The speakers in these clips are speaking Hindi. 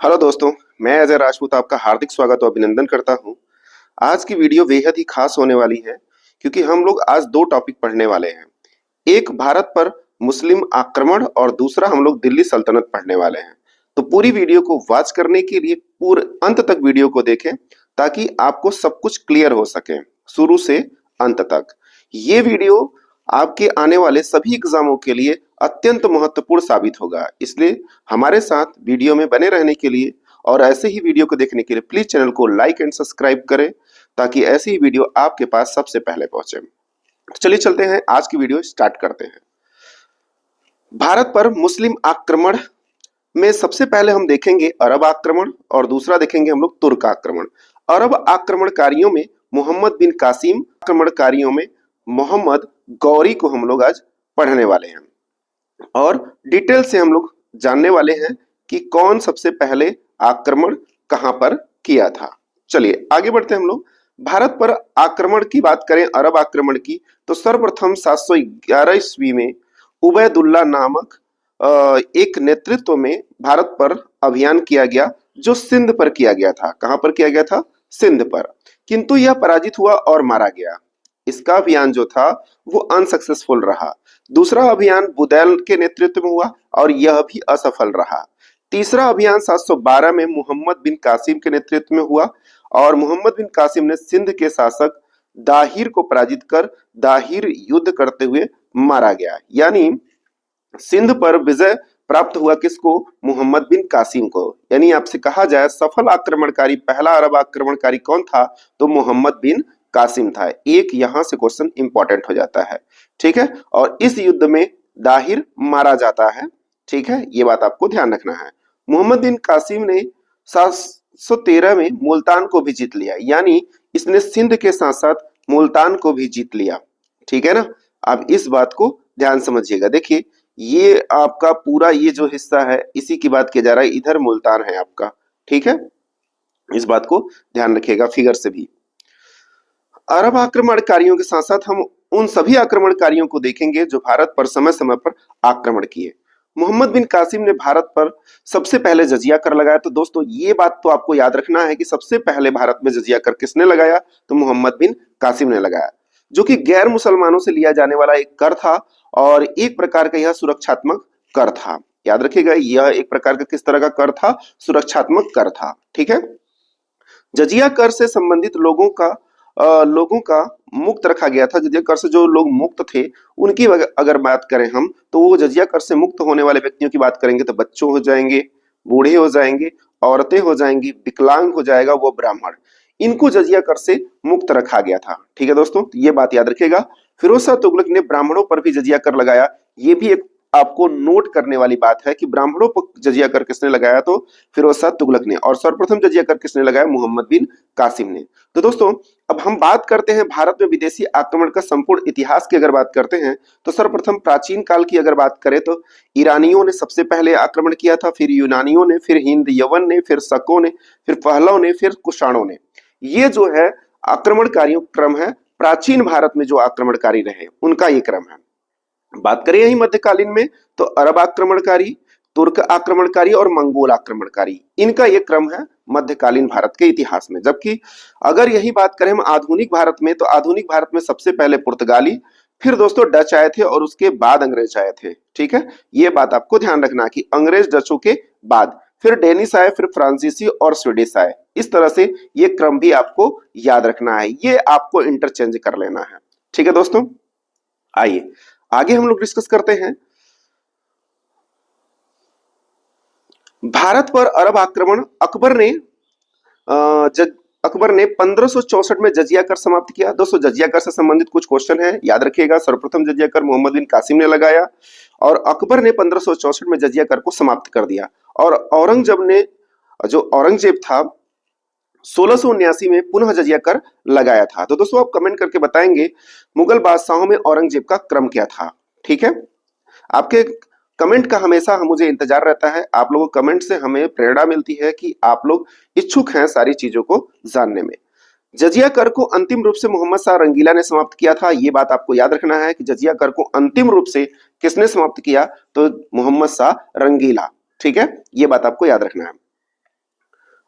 हेलो दोस्तों, मैं अजय राजपूत आपका हार्दिक स्वागत और अभिनंदन करता हूं। आज की वीडियो बेहद ही खास होने वाली है क्योंकि हम लोग आज दो टॉपिक पढ़ने वाले हैं। एक भारत पर मुस्लिम आक्रमण और दूसरा हम लोग दिल्ली सल्तनत पढ़ने वाले हैं। तो पूरी वीडियो को वॉच करने के लिए पूरे अंत तक वीडियो को देखें ताकि आपको सब कुछ क्लियर हो सके शुरू से अंत तक। ये वीडियो आपके आने वाले सभी एग्जामों के लिए अत्यंत महत्वपूर्ण साबित होगा, इसलिए हमारे साथ वीडियो में बने रहने के लिए और ऐसे ही वीडियो को देखने के लिए प्लीज चैनल को लाइक एंड सब्सक्राइब करें ताकि ऐसी ही वीडियो आपके पास सबसे पहले पहुंचे। चलिए चलते हैं, आज की वीडियो स्टार्ट करते हैं। भारत पर मुस्लिम आक्रमण में सबसे पहले हम देखेंगे अरब आक्रमण और दूसरा देखेंगे हम लोग तुर्क आक्रमण। अरब आक्रमणकारियों में मोहम्मद बिन कासिम, आक्रमणकारियों में मोहम्मद गौरी को हम लोग आज पढ़ने वाले हैं और डिटेल से हम लोग जानने वाले हैं कि कौन सबसे पहले आक्रमण कहां पर किया था। चलिए आगे बढ़ते हैं हम लोग। भारत पर आक्रमण की बात करें, अरब आक्रमण की, तो सर्वप्रथम 711 ईस्वी में उबैदुल्ला नामक एक नेतृत्व में भारत पर अभियान किया गया जो सिंध पर किया गया था। कहां पर किया गया था? सिंध पर। किंतु यह पराजित हुआ और मारा गया। इसका अभियान जो था वो अनसक्सेसफुल रहा। दूसरा अभियान बुदैल के नेतृत्व में हुआ और यह भी असफल रहा। तीसरा अभियान 712 में मोहम्मद बिन कासिम के नेतृत्व में हुआ और मोहम्मद बिन कासिम ने सिंध के शासक दाहिर को पराजित कर दाहिर युद्ध करते हुए मारा गया। यानी सिंध पर विजय प्राप्त हुआ किसको? मोहम्मद बिन कासिम को। यानी आपसे कहा जाए सफल आक्रमणकारी, पहला अरब आक्रमणकारी कौन था? तो मोहम्मद बिन कासिम था। एक यहां से क्वेश्चन इंपॉर्टेंट हो जाता है, ठीक है। और इस युद्ध में दाहिर मारा जाता है, ठीक है, ये बात आपको ध्यान रखना है। मोहम्मद बिन कासिम ने 713 में मुल्तान को भी जीत लिया, यानी इसने सिंध के साथ साथ मुल्तान को भी जीत लिया, ठीक है ना। अब इस बात को ध्यान समझिएगा। देखिए ये आपका पूरा ये जो हिस्सा है इसी की बात किया जा रहा है, इधर मुल्तान है आपका, ठीक है। इस बात को ध्यान रखिएगा फिगर से भी। अरब आक्रमणकारियों के साथ साथ हम उन सभी आक्रमणकारियों को देखेंगे जो भारत पर समय समय पर आक्रमण किए। मोहम्मद बिन कासिम ने भारत पर सबसे पहले जजिया कर लगाया। तो दोस्तों ये बात तो आपको याद रखना है कि सबसे पहले भारत में जजिया कर किसने लगाया? तो मोहम्मद बिन कासिम ने लगाया, जो कि गैर मुसलमानों से लिया जाने वाला एक कर था और एक प्रकार का यह सुरक्षात्मक कर था। याद रखिएगा यह एक प्रकार का किस तरह का कर था? सुरक्षात्मक कर था, ठीक है। जजिया कर से संबंधित लोगों का मुक्त रखा गया था। जजिया कर से जो लोग मुक्त थे उनकी अगर बात करें हम, तो वो जजिया कर से मुक्त होने वाले व्यक्तियों की बात करेंगे तो बच्चों हो जाएंगे, बूढ़े हो जाएंगे, औरतें हो जाएंगी, विकलांग हो जाएगा वो ब्राह्मण, इनको जजिया कर से मुक्त रखा गया था, ठीक है दोस्तों। तो ये बात याद रखिएगा। फिरोज शाह तुगलक ने ब्राह्मणों पर भी जजिया कर लगाया। ये भी एक आपको नोट करने वाली बात है कि ब्राह्मणों पर जजिया कर किसने लगाया? तो फिरोज शाह तुगलक ने। और सर्वप्रथम जजिया कर किसने लगाया? मोहम्मद बिन कासिम ने। तो दोस्तों अब हम बात करते हैं भारत में विदेशी आक्रमण का संपूर्ण इतिहास की अगर बात करते हैं तो सर्वप्रथम प्राचीन काल की अगर बात करें तो ईरानियों ने सबसे पहले आक्रमण किया था, फिर यूनानियों ने, फिर हिंद यवन ने, फिर शकों ने, फिर पहलवों ने, फिर कुषाणों ने। ये जो है आक्रमणकारियों क्रम है, प्राचीन भारत में जो आक्रमणकारी रहे उनका ये क्रम है। बात करें यही मध्यकालीन में तो अरब आक्रमणकारी, तुर्क आक्रमणकारी और मंगोल आक्रमणकारी, इनका ये क्रम है मध्यकालीन भारत के इतिहास में। जबकि अगर यही बात करें हम आधुनिक भारत में तो आधुनिक भारत में सबसे पहले पुर्तगाली, फिर दोस्तों डच आए थे और उसके बाद अंग्रेज आए थे, ठीक है। ये बात आपको ध्यान रखना कि अंग्रेज डचों के बाद फिर डेनिश आए, फिर फ्रांसीसी और स्वीडिश आए। इस तरह से ये क्रम भी आपको याद रखना है, ये आपको इंटरचेंज कर लेना है, ठीक है दोस्तों। आइए आगे हम लोग डिस्कस करते हैं। भारत पर अरब आक्रमण अकबर ने 1564 में जजिया कर समाप्त किया। दोस्तों जजिया कर से संबंधित कुछ क्वेश्चन है, याद रखिएगा। सर्वप्रथम जजिया कर मोहम्मद बिन कासिम ने लगाया और अकबर ने 1564 में जजिया कर को समाप्त कर दिया। और औरंगजेब था 1679 में पुनः जजिया कर लगाया था। तो दोस्तों आप कमेंट करके बताएंगे मुगल बादशाहों में औरंगजेब का क्रम क्या था, ठीक है। आपके कमेंट का हमेशा मुझे इंतजार रहता है। आप लोगों को कमेंट से हमें प्रेरणा मिलती है कि आप लोग इच्छुक हैं सारी चीजों को जानने में। जजिया कर को अंतिम रूप से मोहम्मद शाह रंगीला ने समाप्त किया था। ये बात आपको याद रखना है कि जजिया कर को अंतिम रूप से किसने समाप्त किया? तो मोहम्मद शाह रंगीला, ठीक है, ये बात आपको याद रखना है।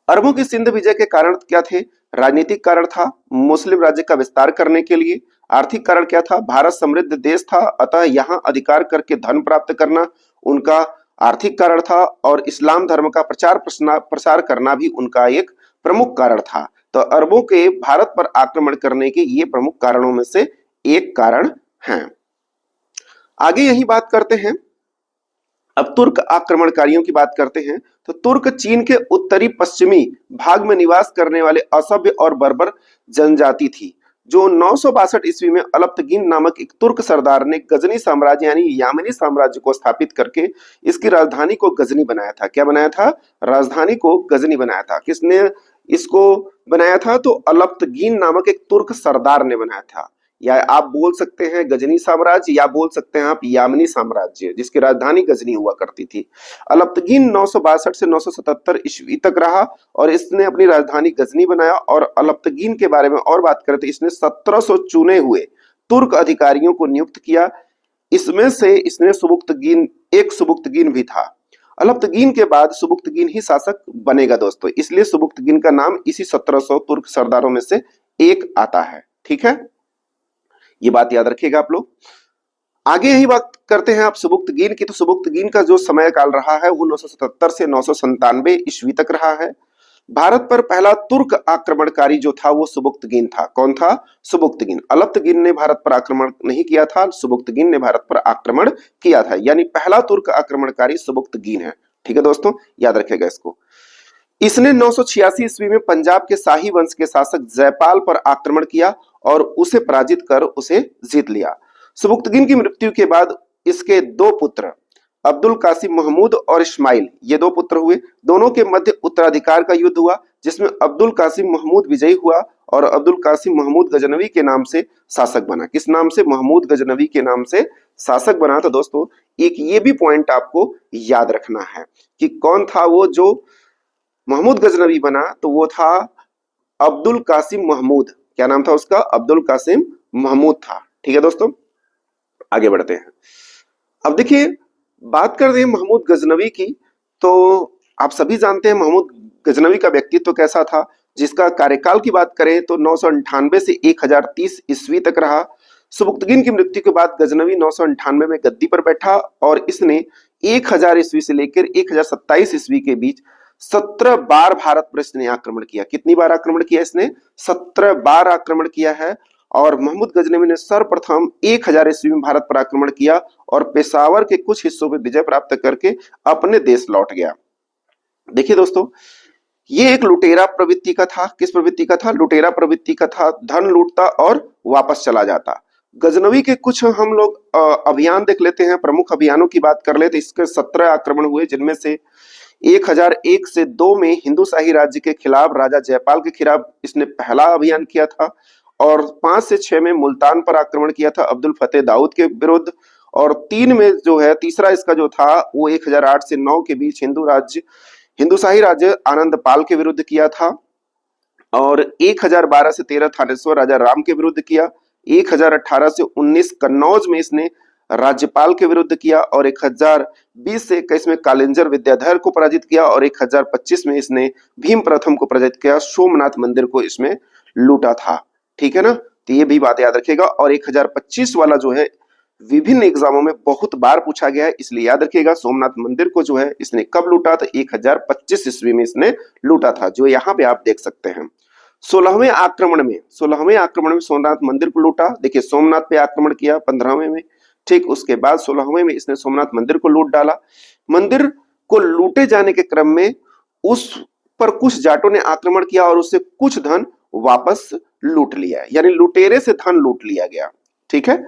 अरबों की सिंध विजय के कारण क्या थे? राजनीतिक कारण था, मुस्लिम राज्य का विस्तार करने के लिए। आर्थिक कारण क्या था? भारत समृद्ध देश था, अतः यहाँ अधिकार करके धन प्राप्त करना उनका आर्थिक कारण था, और इस्लाम धर्म का प्रसार करना भी उनका एक प्रमुख कारण था। तो अरबों के भारत पर आक्रमण करने के ये प्रमुख कारणों में से एक कारण हैं। आगे यही बात करते हैं, अब तुर्क आक्रमणकारियों की बात करते हैं। तो तुर्क चीन के उत्तरी पश्चिमी भाग में निवास करने वाले असभ्य और बर्बर जनजाति थी, जो 962 ईस्वी में अलप्तगीन नामक एक तुर्क सरदार ने गजनी साम्राज्य यानी यामिनी साम्राज्य को स्थापित करके इसकी राजधानी को गजनी बनाया था। क्या बनाया था? राजधानी को गजनी बनाया था। किसने इसको बनाया था? तो अलप्तगीन नामक एक तुर्क सरदार ने बनाया था। या आप बोल सकते हैं गजनी साम्राज्य, या बोल सकते हैं आप यामिनी साम्राज्य, जिसकी राजधानी गजनी हुआ करती थी। अलप्तगीन 962 से 977 ईस्वी तक रहा और इसने अपनी राजधानी गजनी बनाया। और अलप्तगीन के बारे में और बात करें तो इसने 1700 चुने हुए तुर्क अधिकारियों को नियुक्त किया। इसमें से इसने सुबुक्तगीन भी था। अलप्तगीन के बाद सुबुक्तगीन ही शासक बनेगा दोस्तों, इसलिए सुबुक्तगीन का नाम इसी 1700 तुर्क सरदारों में से एक आता है। ठीक है, ये बात याद रखिएगा आप लोग। आगे यही बात करते हैं आप सुबुक्तगीन की। तो सुबुक्तगीन का जो समय काल रहा है वो 977 से 997 ईस्वी तक रहा है। भारत पर पहला तुर्क आक्रमणकारी जो था वो सुबुक्तगीन था। कौन था? सुबुक्तगीन। अलप्तगीन ने भारत पर आक्रमण नहीं किया था, सुबुक्तगीन ने भारत पर आक्रमण किया था, यानी पहला तुर्क आक्रमणकारी सुबुक्तगीन है। ठीक है दोस्तों, याद रखेगा इसको। इसने 986 ईस्वी में पंजाब के शाही वंश के शासक जयपाल पर आक्रमण किया और उसे पराजित कर उसे जीत लिया। सुबुक्तगीन की मृत्यु के बाद इसके दो पुत्र अब्दुल कासिम महमूद और इस्माइल, ये दो पुत्र हुए। दोनों के मध्य उत्तराधिकार का युद्ध हुआ, जिसमें अब्दुल कासिम महमूद विजयी हुआ और अब्दुल कासिम महमूद गजनवी के नाम से शासक बना। किस नाम से? महमूद गजनवी के नाम से शासक बना। तो दोस्तों एक ये भी पॉइंट आपको याद रखना है कि कौन था वो जो महमूद गजनवी बना। तो वो था अब्दुल कासिम महमूद। क्या नाम था उसका? अब्दुल कासिम महमूद था। ठीक है दोस्तों, आगे बढ़ते हैं। अब देखिए, बात करते हैं महमूद गजनवी की। तो आप सभी जानते हैं महमूद गजनवी का व्यक्तित्व कैसा था। जिसका कार्यकाल की बात करें तो 998 से 1030 ईस्वी तक रहा। सुबुक्तगीन की मृत्यु के बाद गजनवी 998 में गद्दी पर बैठा और इसने 1000 ईस्वी से लेकर 1027 ईस्वी के बीच 17 बार भारत पर इसने आक्रमण किया। कितनी बार आक्रमण किया इसने? 17 बार आक्रमण किया है। और महमूद गजनवी ने सर्वप्रथम 1000 ईस्वी में भारत पर आक्रमण किया और पेशावर के कुछ हिस्सों में विजय प्राप्त करके अपने देश लौट गया। देखिए दोस्तों, ये एक लुटेरा प्रवृत्ति का था। किस प्रवृत्ति का था? लुटेरा प्रवृत्ति का था। धन लूटता और वापस चला जाता। गजनवी के कुछ हम लोग अभियान देख लेते हैं। प्रमुख अभियानों की बात कर ले तो इसके 17 आक्रमण हुए, जिनमें से 1001 से 2 में हिंदू शाही राज्य के खिलाफ राजा जयपाल के खिलाफ इसने पहला अभियान किया था, और 5 से 6 में मुल्तान पर आक्रमण किया था अब्दुल फतेह दाऊद के विरुद्ध, और 3 में जो है तीसरा इसका जो था वो 1008 से 9 के बीच हिंदू शाही राज्य आनंद पाल के विरुद्ध किया था, और 1012 से 13 थानेश्वर राजा राम के विरुद्ध किया। 1018 से 19 कन्नौज में इसने राज्यपाल के विरुद्ध किया, और 1020 से 21 में कालिंजर विद्याधर को पराजित किया, और 1025 में इसने भीम प्रथम को पराजित किया। सोमनाथ मंदिर को इसमें लूटा था। ठीक है ना, तो ये भी बात याद रखिएगा। और 1025 वाला जो है विभिन्न एग्जामों में बहुत बार पूछा गया है, इसलिए याद रखिएगा। सोमनाथ मंदिर को जो है इसने कब लूटा? तो 1025 ईस्वी में इसने लूटा था, जो यहाँ पे आप देख सकते हैं। 16वें आक्रमण में सोमनाथ मंदिर को लूटा। देखिए, सोमनाथ पे आक्रमण किया 15वें में, ठीक। उसके बाद 16वें में इसने सोमनाथ मंदिर को लूट डाला। मंदिर को लूटे जाने के क्रम में उस पर कुछ जाटों ने आक्रमण किया और उससे कुछ धन वापस लूट लिया, यानी लुटेरे से धन लूट लिया गया। ठीक है।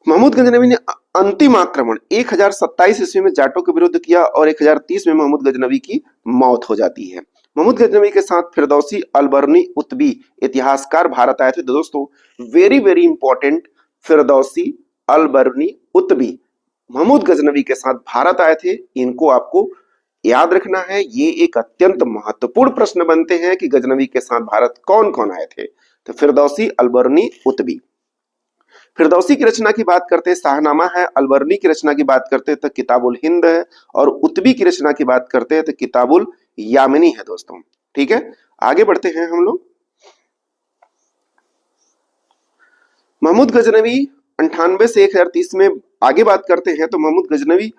महमूद गजनवी ने अंतिम आक्रमण 1027 ईस्वी में जाटों के विरुद्ध किया और 1030 में महमूद गजनवी की मौत हो जाती है। महमूद गजनवी के साथ फिरदौसी अलबर्नी उतबी इतिहासकार भारत आए थे। दोस्तों very very important, Firdausi Alberuni Utbi Mahmud Ghaznavi के साथ भारत आए थे। इनको आपको याद रखना है। ये एक अत्यंत महत्वपूर्ण प्रश्न बनते हैं कि गजनवी के साथ भारत कौन कौन आए थे। तो फिरदौसी अलबर्नी उतबी। फिरदौसी की रचना की बात करते हैं शाहनामा है, अलबर्नी की रचना की बात करते हैं तो किताबुल हिंद है, और उतबी की रचना की बात करते हैं तो किताबुल यामिनी है दोस्तों। ठीक है, आगे बढ़ते हैं हम लोग। महमूद गजनवी 98 से 1030 में आगे बात करते हैं तो महमूद गजनवी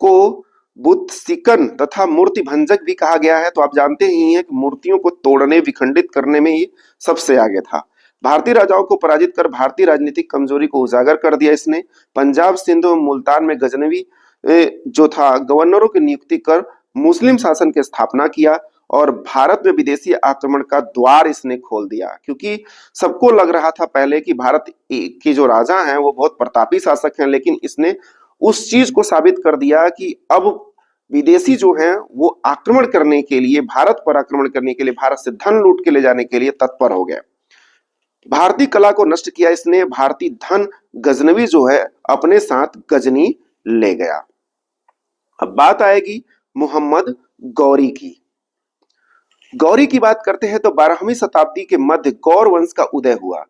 को बुत सिकन तथा मूर्ति भंजक भी कहा गया है। तो आप जानते ही हैं कि मूर्तियों को तोड़ने विखंडित करने में ही सबसे आगे था। भारतीय राजाओं को पराजित कर भारतीय राजनीतिक कमजोरी को उजागर कर दिया इसने। पंजाब, सिंध और मुल्तान में गजनवी जो था गवर्नरों की नियुक्ति कर मुस्लिम शासन की स्थापना किया और भारत में विदेशी आक्रमण का द्वार इसने खोल दिया, क्योंकि सबको लग रहा था पहले कि भारत के जो राजा हैं वो बहुत प्रतापी शासक हैं, लेकिन इसने उस चीज को साबित कर दिया कि अब विदेशी जो हैं वो आक्रमण करने के लिए, भारत पर आक्रमण करने के लिए, भारत से धन लूट के ले जाने के लिए तत्पर हो गए। भारतीय कला को नष्ट किया इसने। भारतीय धन गजनवी जो है अपने साथ गजनी ले गया। अब बात आएगी मोहम्मद गौरी की। गौरी की बात करते हैं तो 12वीं शताब्दी के मध्य गौर वंश का उदय हुआ।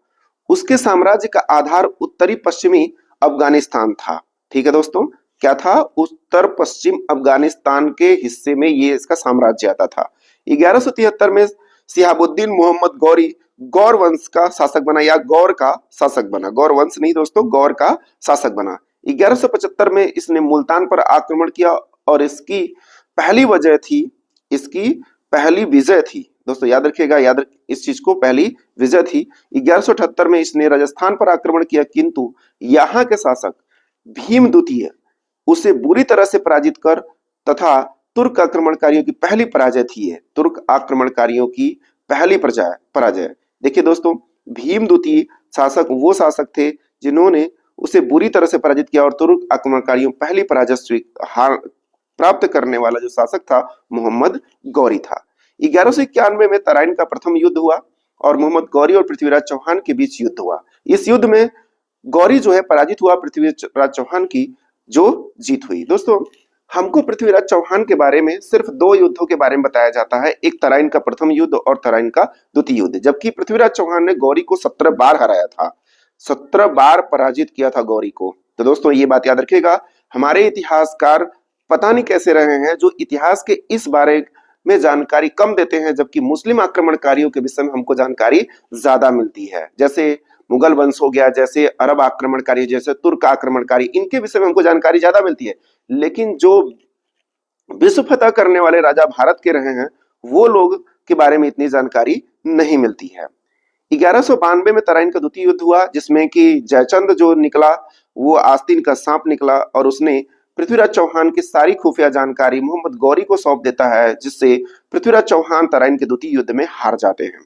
उसके साम्राज्य का आधार उत्तरी पश्चिमी अफगानिस्तान था। ठीक है दोस्तों, क्या था? उत्तर पश्चिम अफगानिस्तान के हिस्से में ये इसका साम्राज्य आता था। 1173 में सिहाबुद्दीन मोहम्मद गौरी गौर वंश का शासक बना, या गौर का शासक बना। गौर वंश नहीं दोस्तों, गौर का शासक बना। 1175 में इसने मुल्तान पर आक्रमण किया और इसकी पहली वजह थी, इसकी पहली विजय थी दोस्तों, याद रखिएगा, इस चीज को, पहली विजय थी। 1178 में इसने राजस्थान पर आक्रमण किया, किंतु यहाँ के शासक भीम द्वितीय उसे बुरी तरह से पराजित कर, तथा तुर्क आक्रमणकारियों की पहली पराजय थी ये, तुर्क आक्रमणकारियों की पहली पराजय। देखिए दोस्तों, भीम द्वितीय शासक वो शासक थे जिन्होंने उसे बुरी तरह से पराजित किया, और तुर्क आक्रमणकारियों पहली पराजय प्राप्त करने वाला जो शासक था मोहम्मद गौरी था। 1191 में तराइन का प्रथम युद्ध हुआ और मोहम्मद गौरी और पृथ्वीराज चौहान के बीच युद्ध हुआ। इस युद्ध में गौरी जो है पराजित हुआ, पृथ्वीराज चौहान की जो जीत हुई। दोस्तों, हमको पृथ्वीराज चौहान के बारे में सिर्फ 2 युद्धों के बारे में बताया जाता है, एक तराइन का प्रथम युद्ध और तराइन का द्वितीय युद्ध, जबकि पृथ्वीराज चौहान ने गौरी को 17 बार हराया था, 17 बार पराजित किया था गौरी को। तो दोस्तों ये बात याद रखिएगा। हमारे इतिहासकार पता नहीं कैसे रहे हैं जो इतिहास के इस बारे में जानकारी कम देते हैं, जबकि मुस्लिम आक्रमणकारियों के विषय में हमको जानकारी ज्यादा मिलती है। जैसे मुगल वंश हो गया, जैसे अरब आक्रमणकारी, जैसे तुर्क आक्रमणकारी, इनके विषय में हमको जानकारी ज्यादा मिलती है, लेकिन जो विश्व फतह करने वाले राजा भारत के रहे हैं वो लोग के बारे में इतनी जानकारी नहीं मिलती है। 1192 में तराइन का द्वितीय युद्ध हुआ, जिसमें कि जयचंद जो निकला वो आस्तीन का सांप निकला, और उसने पृथ्वीराज चौहान की सारी खुफिया जानकारी मोहम्मद गौरी को सौंप देता है, जिससे पृथ्वीराज चौहान तराइन के द्वितीय युद्ध में हार जाते हैं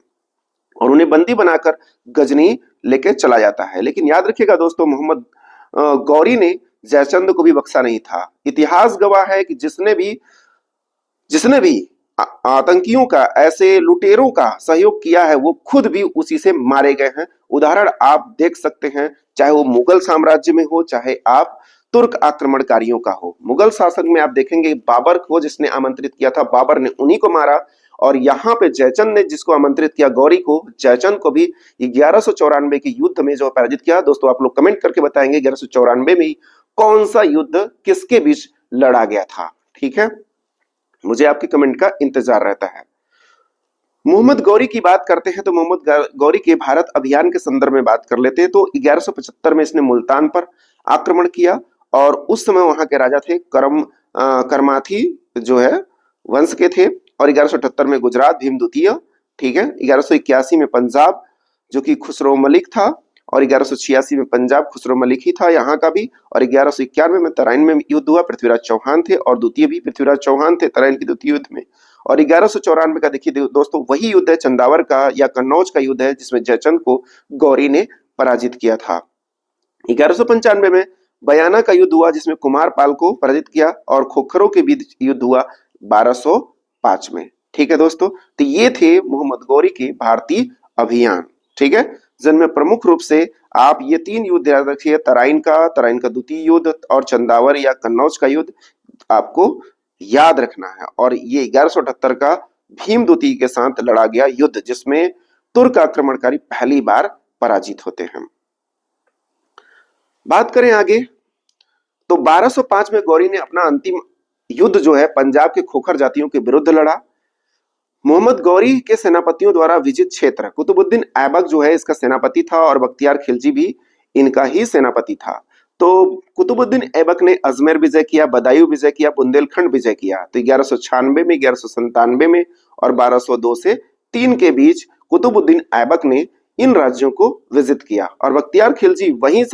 और उन्हें बंदी बनाकर गजनी लेके चला जाता है। लेकिन याद रखिएगा दोस्तों, मोहम्मद गौरी ने जयचंद को भी बख्शा नहीं था। इतिहास गवाह है कि जिसने भी आतंकियों का, ऐसे लुटेरों का सहयोग किया है, वो खुद भी उसी से मारे गए हैं। उदाहरण आप देख सकते हैं, चाहे वो मुगल साम्राज्य में हो, चाहे आप तुर्क आक्रमणकारियों का हो। मुगल शासक में आप देखेंगे बाबर को जिसने आमंत्रित किया था, बाबर ने उन्हीं को मारा, और यहाँ पे जयचंद ने जिसको आमंत्रित किया गौरी को, जयचंद को भी 1194 के युद्ध में जो पराजित किया। दोस्तों आप लोग कमेंट करके बताएंगे 1194 में कौन सा युद्ध किसके बीच लड़ा गया था। ठीक है, मुझे आपके कमेंट का इंतजार रहता है। मोहम्मद गौरी की बात करते हैं तो मोहम्मद गौरी के भारत अभियान के संदर्भ में बात कर लेते हैं। तो 1175 में इसने मुल्तान पर आक्रमण किया, और उस समय वहां के राजा थे करमाथी जो है वंश के थे, और 1178 में गुजरात भीम द्वितीय। ठीक है, 1181 में पंजाब जो कि खुसरो मलिक था, और 1186 में पंजाब खुसरो मलिक ही था यहाँ का भी, और 1191 में तराइन में युद्ध हुआ, पृथ्वीराज चौहान थे, और द्वितीय भी पृथ्वीराज चौहान थे तराइन के द्वितीय युद्ध में। और 1194 का देखिए दोस्तों, वही युद्ध है चंदावर का या कन्नौज का युद्ध है, जिसमें जयचंद को गौरी ने पराजित किया था। 1195 में बयाना का युद्ध हुआ, जिसमें कुमारपाल को पराजित किया, और खोखरों के बीच युद्ध हुआ 1205 में। ठीक है दोस्तों, तो ये थे मोहम्मद गौरी के भारतीय अभियान। ठीक है, जिनमें प्रमुख रूप से आप ये 3 युद्ध याद रखिए, तराइन का द्वितीय युद्ध और चंदावर या कन्नौज का युद्ध आपको याद रखना है। और ये 1178 का भीम द्वितीय के साथ लड़ा गया युद्ध, जिसमें तुर्क आक्रमणकारी पहली बार पराजित होते हैं। बात करें आगे तो 1205 में गौरी ने अपना अंतिम युद्ध जो है पंजाब के खोखर जातियों के विरुद्ध लड़ा। मोहम्मद गौरी के सेनापतियों द्वारा विजित क्षेत्र कुतुबुद्दीन ऐबक जो है इसका सेनापति था और बख्तियार खिलजी भी इनका ही सेनापति था। तो कुतुबुद्दीन ऐबक ने अजमेर विजय किया, बदायूं विजय किया, बुंदेलखंड विजय किया। तो 1196 में, 1197 में और 1202 से 3 के बीच कुतुबुद्दीन ऐबक ने इन राज्यों को विजिट किया और बख्तियार खिलजी वही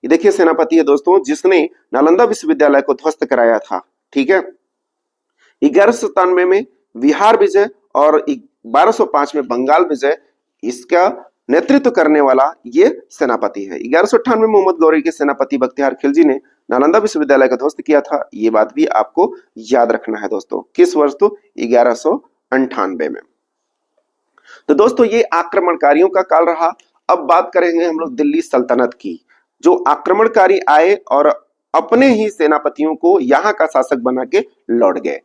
देखिए सेनापति है दोस्तों जिसने नालंदा विश्वविद्यालय को ध्वस्त कराया था। ठीक है, 1197 में बिहार विजय और 1205 में बंगाल विजय, इसका नेतृत्व करने वाला ये सेनापति है। 1198 में मोहम्मद गौरी के सेनापति बख्तियार खिलजी ने नालंदा विश्वविद्यालय का ध्वस्त किया था। ये बात भी आपको याद रखना है दोस्तों। किस वर्ष? तो 1198 में। तो दोस्तों ये आक्रमणकारियों का काल रहा। अब बात करेंगे हम लोग दिल्ली सल्तनत की, जो आक्रमणकारी आए और अपने ही सेनापतियों को यहाँ का शासक बना के लौट गए।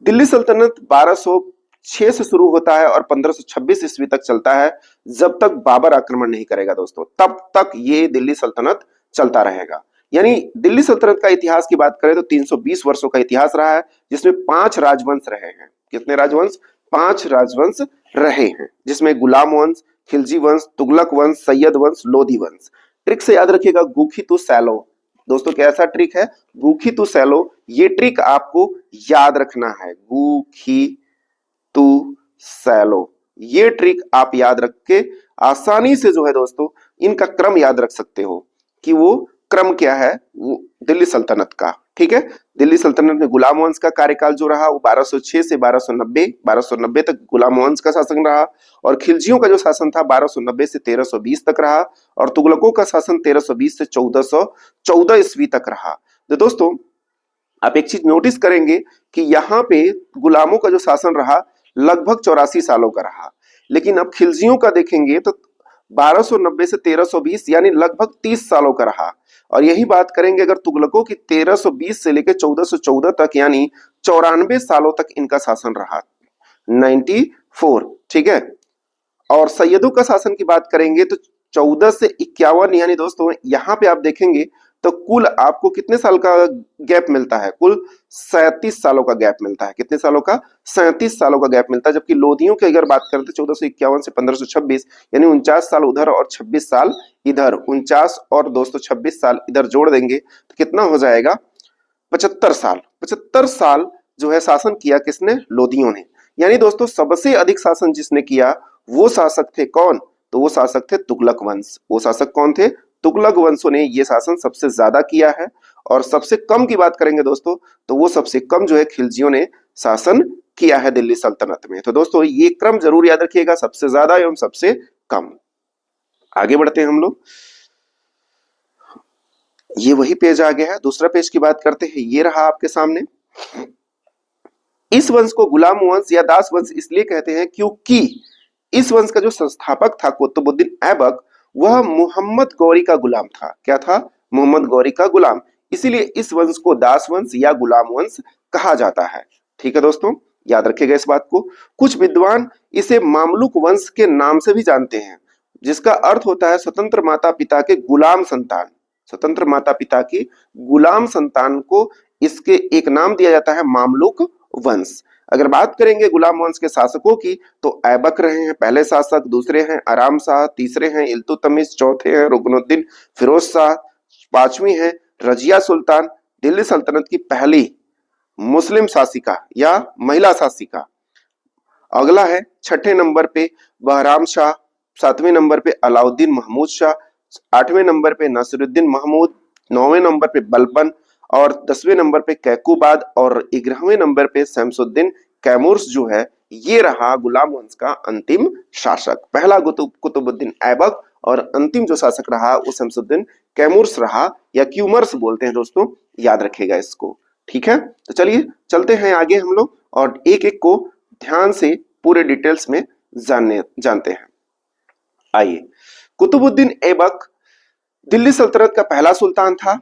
दिल्ली सल्तनत 1206 से शुरू होता है और 1526 ईस्वी तक चलता है, जब तक बाबर आक्रमण नहीं करेगा दोस्तों, तब तक ये दिल्ली सल्तनत चलता रहेगा। यानी दिल्ली सल्तनत का इतिहास की बात करें तो 320 वर्षों का इतिहास रहा है, जिसमें 5 राजवंश रहे हैं। कितने राजवंश? 5 राजवंश रहे हैं, जिसमें गुलाम वंश, खिलजी वंश, तुगलक वंश, सैयद वंश, लोधी वंश। ट्रिक से याद रखिएगा, गुखी टू सैलो। दोस्तों कैसा ट्रिक है? गुखी टू सैलो। ये ट्रिक आपको याद रखना है, गुखी टू सैलो। ये ट्रिक आप याद रख के आसानी से जो है दोस्तों इनका क्रम याद रख सकते हो कि वो क्रम क्या है वो दिल्ली सल्तनत का। ठीक है, दिल्ली सल्तनत में गुलाम वंश का कार्यकाल जो रहा वो 1206 से 1290 तक गुलाम वंश का शासन रहा, और खिलजियों का जो शासन था 1290 से 1320 तक रहा, और तुगलकों का शासन 1320 से 1414 ईस्वी तक रहा। तो दोस्तों आप एक चीज नोटिस करेंगे कि यहाँ पे गुलामों का जो शासन रहा लगभग 84 सालों का रहा, लेकिन अब खिलजियों का देखेंगे तो 1290 से 1320 यानी लगभग 30 सालों का रहा। और यही बात करेंगे अगर तुगलकों की 1320 से लेकर 1414 तक यानी 94 सालों तक इनका शासन रहा, 94। ठीक है, और सैयदों का शासन की बात करेंगे तो 14 से 51, यानी दोस्तों यहाँ पे आप देखेंगे तो कुल आपको कितने साल का गैप मिलता है? कुल 37 सालों का गैप मिलता है। कितने सालों का? 37 सालों का गैप मिलता है। जबकि लोधियों की अगर बात करें तो 1451 से 1526 यानी 49 साल उधर और 26 साल इधर, 49 और 226 साल इधर जोड़ देंगे तो कितना हो जाएगा? 75 साल। 75 साल जो है शासन किया किसने? लोधियों ने। यानी दोस्तों सबसे अधिक शासन जिसने किया वो शासक थे कौन? तो वो शासक थे तुगलक वंश। वो शासक कौन थे? तुगलक वंशों ने ये शासन सबसे ज्यादा किया है। और सबसे कम की बात करेंगे दोस्तों तो वो सबसे कम जो है खिलजियों ने शासन किया है दिल्ली सल्तनत में। तो दोस्तों ये क्रम जरूर याद रखिएगा, सबसे ज्यादा एवं सबसे कम। आगे बढ़ते हैं हम लोग, ये वही पेज आ गया है। दूसरा पेज की बात करते हैं, ये रहा आपके सामने। इस वंश को गुलाम वंश या दास वंश इसलिए कहते हैं क्योंकि इस वंश का जो संस्थापक था कुतुबुद्दीन ऐबक, वह मोहम्मद गौरी का गुलाम था। क्या था? मोहम्मद गौरी का गुलाम। इसीलिए इस वंश को दास वंश या गुलाम वंश कहा जाता है। ठीक है दोस्तों, याद रखिएगा इस बात को। कुछ विद्वान इसे मामलुक वंश के नाम से भी जानते हैं, जिसका अर्थ होता है स्वतंत्र माता पिता के गुलाम संतान। स्वतंत्र माता पिता की गुलाम संतान को इसके एक नाम दिया जाता है मामलुक वंश। अगर बात करेंगे गुलाम वंश के शासकों की तो ऐबक रहे हैं पहले शासक, दूसरे हैं आराम शाह, तीसरे हैं इल्तुतमिश, चौथे हैं रुकनुद्दीन फिरोज शाह, पांचवी है रजिया सुल्तान, दिल्ली सल्तनत की पहली मुस्लिम शासिका या महिला शासिका। अगला है छठे नंबर पे बहराम शाह, सातवें नंबर पे अलाउद्दीन महमूद शाह, आठवें नंबर पे नसीरुद्दीन महमूद, नौवें नंबर पे बलबन, और 10वें नंबर पे कैकुबाद, और 11वें नंबर पे शमसुद्दीन कैमूर्स जो है ये रहा गुलाम वंश का अंतिम शासक। पहला कुतुबुद्दीन ऐबक और अंतिम जो शासक रहा वो शमसुद्दीन कैमूर्स रहा, या क्यूमर्स बोलते हैं दोस्तों, याद रखिएगा इसको। ठीक है, तो चलिए चलते हैं आगे हम लोग और एक एक को ध्यान से पूरे डिटेल्स में जानते हैं। आइए, कुतुबुद्दीन ऐबक दिल्ली सल्तनत का पहला सुल्तान था।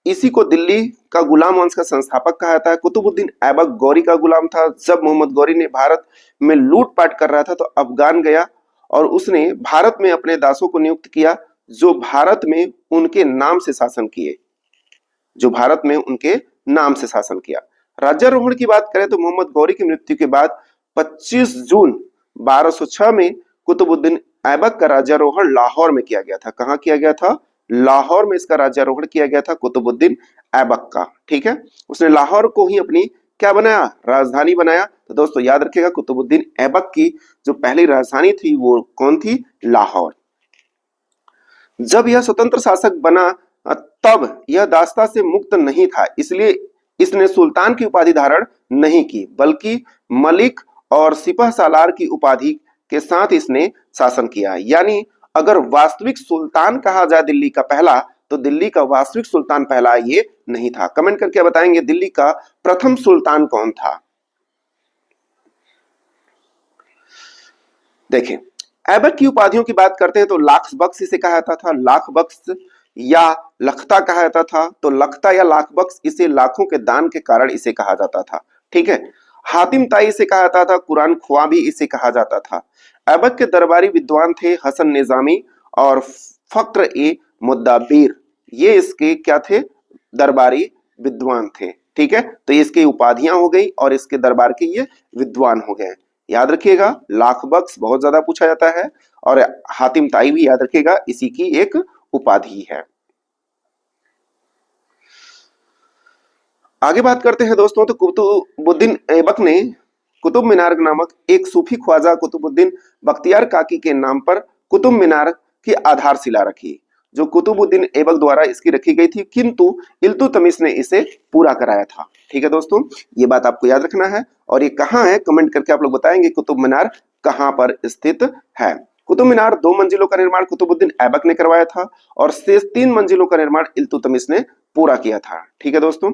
इसी को दिल्ली का गुलाम वंश का संस्थापक कहा जाता है। कुतुबुद्दीन ऐबक गौरी का गुलाम था। जब मोहम्मद गौरी ने भारत में लूटपाट कर रहा था तो अफगान गया और उसने भारत में अपने दासों को नियुक्त किया। जो भारत में उनके नाम से शासन किए, जो भारत में उनके नाम से शासन किया। राज्यारोहण की बात करें तो मोहम्मद गौरी की मृत्यु के बाद 25 जून 1206 में कुतुबुद्दीन ऐबक का राज्यारोहण लाहौर में किया गया था। कहां किया गया था? लाहौर में इसका राज्यारोहण किया गया था कुतुबुद्दीन ऐबक का। ठीक है, उसने लाहौर को ही अपनी क्या बनाया? राजधानी बनाया। तो दोस्तों याद रखिएगा, कुतुबुद्दीन ऐबक की जो पहली राजधानी थी वो कौन थी? लाहौर। जब यह स्वतंत्र शासक बना तब यह दास्ता से मुक्त नहीं था, इसलिए इसने सुल्तान की उपाधि धारण नहीं की, बल्कि मलिक और सिपह सालार की उपाधि के साथ इसने शासन किया। यानी अगर वास्तविक सुल्तान कहा जाए दिल्ली का पहला, तो दिल्ली का वास्तविक सुल्तान पहला ये नहीं था। कमेंट करके बताएंगे दिल्ली का प्रथम सुल्तान कौन था। देखें, ऐबक की उपाधियों की बात करते हैं तो लाख बख्श इसे कहा जाता था, लाख बख्श या लखता कहा जाता था। तो लखता या लाख बख्श इसे लाखों के दान के कारण इसे कहा जाता था। ठीक है, हातिम ताई इसे कहा जाता था, कुरान ख्वां भी इसे कहा जाता था। ऐबक के दरबारी विद्वान थे हसन निजामी और फक्र ए मुद्दाबिर, ये इसके क्या थे? दरबारी विद्वान थे। ठीक है, तो इसकी उपाधियां हो गई और इसके दरबार के ये विद्वान हो गए। याद रखिएगा, लाख बख्श बहुत ज्यादा पूछा जाता है और हातिम ताई भी याद रखिएगा, इसी की एक उपाधि है। आगे बात करते हैं दोस्तों, तो कुतुबुद्दीन ऐबक ने कुतुब मीनार नामक एक सूफी ख्वाजा कुतुबुद्दीन बख्तियार काकी के नाम पर कुतुब मीनार की आधारशिला रखी, जो कुतुबुद्दीन ऐबक द्वारा इसकी रखी गई थी, किंतु इल्तुतमिश ने इसे पूरा कराया था। ठीक है दोस्तों, ये बात आपको याद रखना है। और ये कहाँ है, कमेंट करके आप लोग बताएंगे कुतुब मीनार कहाँ पर स्थित है। कुतुब मीनार 2 मंजिलों का निर्माण कुतुबुद्दीन ऐबक ने करवाया था और शेष 3 मंजिलों का निर्माण इल्तुतमिश ने पूरा किया था। ठीक है दोस्तों,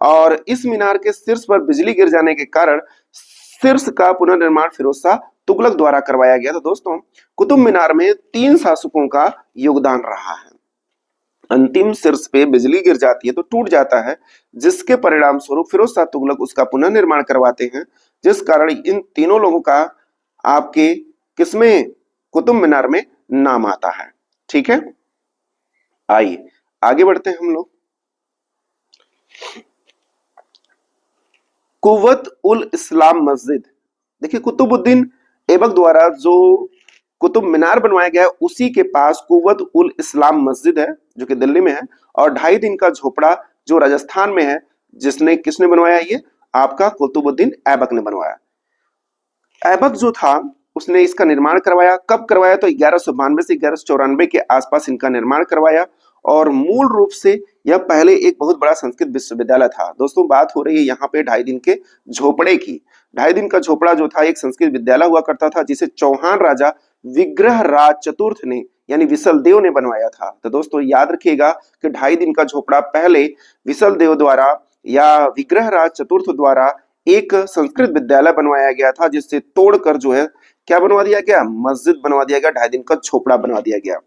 और इस मीनार के शीर्ष पर बिजली गिर जाने के कारण शीर्ष का पुनर्निर्माण फिरोज शाह तुगलक द्वारा करवाया गया। तो दोस्तों कुतुब मीनार में 3 शासकों का योगदान रहा है। अंतिम शीर्ष पे बिजली गिर जाती है तो टूट जाता है, जिसके परिणाम स्वरूप फिरोज शाह तुगलक उसका पुनर्निर्माण करवाते हैं, जिस कारण इन तीनों लोगों का आपके किसमें? कुतुब मीनार में नाम आता है। ठीक है, आइए आगे बढ़ते हैं हम लोग। कुव्वत उल इस्लाम मस्जिद, देखिए कुतुबुद्दीन ऐबक द्वारा जो कुतुब मीनार बनवाया गया है उसी के पास कुव्वत उल इस्लाम मस्जिद है, जो कि दिल्ली में है, और 2.5 दिन का झोपड़ा जो राजस्थान में है, जिसने किसने बनवाया? ये आपका कुतुबुद्दीन ऐबक ने बनवाया। ऐबक जो था उसने इसका निर्माण करवाया। कब करवाया? तो 1192 से 1194 के आसपास इनका निर्माण करवाया। और मूल रूप से यह पहले एक बहुत बड़ा संस्कृत विश्वविद्यालय था। दोस्तों बात हो रही है यहाँ पे 2.5 दिन के झोपड़े की। 2.5 दिन का झोपड़ा जो था एक संस्कृत विद्यालय हुआ करता था, जिसे चौहान राजा विग्रह राज चतुर्थ ने यानी विसल देव ने बनवाया था। तो दोस्तों याद रखिएगा कि 2.5 दिन का झोपड़ा पहले विसल देव द्वारा या विग्रह राज चतुर्थ द्वारा एक संस्कृत विद्यालय बनवाया गया था, जिससे तोड़कर जो है क्या बनवा दिया गया? मस्जिद बनवा दिया गया, 2.5 दिन का झोपड़ा बनवा दिया गया।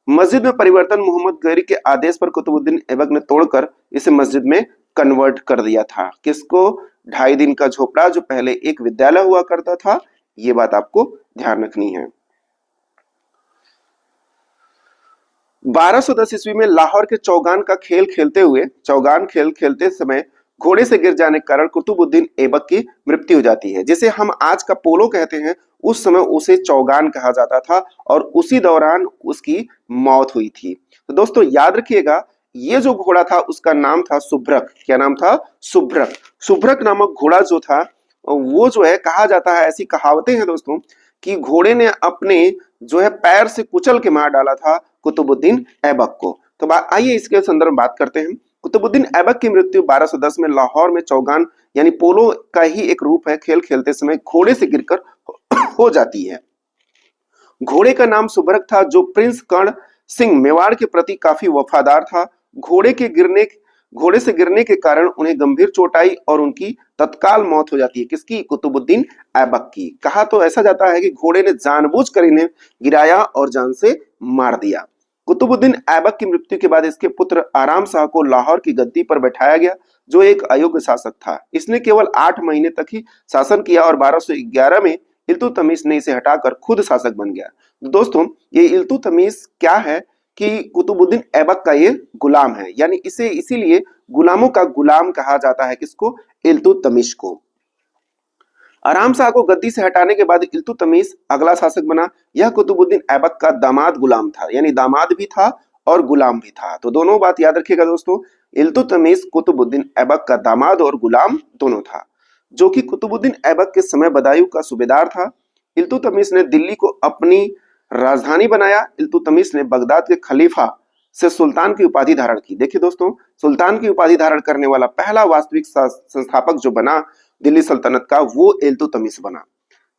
मस्जिद में परिवर्तन मोहम्मद गौरी के आदेश पर कुतुबुद्दीन ऐबक ने तोड़कर इसे मस्जिद में कन्वर्ट कर दिया था। किसको? 2.5 दिन का झोपड़ा जो पहले एक विद्यालय हुआ करता था, ये बात आपको ध्यान रखनी है। 1210 ईस्वी में लाहौर के चौगान का खेल खेलते समय घोड़े से गिर जाने के कारण कुतुबुद्दीन ऐबक की मृत्यु हो जाती है। जिसे हम आज का पोलो कहते हैं, उस समय उसे चौगान कहा जाता था और उसी दौरान उसकी मौत हुई थी। तो दोस्तों याद रखिएगा, ये जो घोड़ा था उसका नाम था सुभ्रक। क्या नाम था? सुभ्रक। सुभ्रक नामक घोड़ा जो था वो जो है, कहा जाता है, ऐसी कहावतें हैं दोस्तों कि घोड़े ने अपने जो है पैर से कुचल के मार डाला था कुतुबुद्दीन ऐबक को। तो आइए इसके संदर्भ में बात करते हैं। कुतुबुद्दीन ऐबक की मृत्यु 1210 में लाहौर में चौगान यानी पोलो का ही एक रूप है, खेल खेलते समय घोड़े से गिरकर हो जाती है। घोड़े का नाम सुभ्रक था, जो प्रिंस कर्ण सिंह मेवाड़ के प्रति काफी वफादार था। घोड़े से गिरने के कारण उन्हें गंभीर चोट आई और उनकी तत्काल मौत हो जाती है। किसकी? कुतुबुद्दीन ऐबक की। कहा तो ऐसा जाता है कि घोड़े ने जानबूझकर इन्हें गिराया और जान से मार दिया। कुतुबुद्दीन ऐबक की मृत्यु के बाद इसके पुत्र आराम शाह को लाहौर की गद्दी पर बैठाया गया, जो एक अयोग्य शासक था। इसने केवल 8 महीने तक ही शासन किया और 1211 में इल्तुतमिश ने इसे हटाकर खुद शासक बन गया। दोस्तों ये इल्तुतमिश क्या है, कि कुतुबुद्दीन ऐबक का ये गुलाम है, यानी इसे इसीलिए गुलामों का गुलाम कहा जाता है किसको, इल्तुतमिश को। आराम शाह को गद्दी से हटाने के बाद इल्तुतमिश अगला शासक बना। यह कुतुबुद्दीन ऐबक का दामाद गुलाम था, यानी दामाद भी था और गुलाम भी था। तो दोनों बात याद रखिएगा दोस्तों, इल्तुतमिश कुतुबुद्दीन ऐबक का दामाद और गुलाम दोनों था, जो कि कुतुबुद्दीन ऐबक के समय बदायूं का सूबेदार था। इल्तुतमिश ने दिल्ली को अपनी राजधानी बनाया। इल्तुतमिश ने बगदाद के खलीफा से सुल्तान की उपाधि धारण की। देखिए दोस्तों, सुल्तान की उपाधि धारण करने वाला पहला वास्तविक संस्थापक जो बना दिल्ली सल्तनत का, वो इल्तुतमिश बना।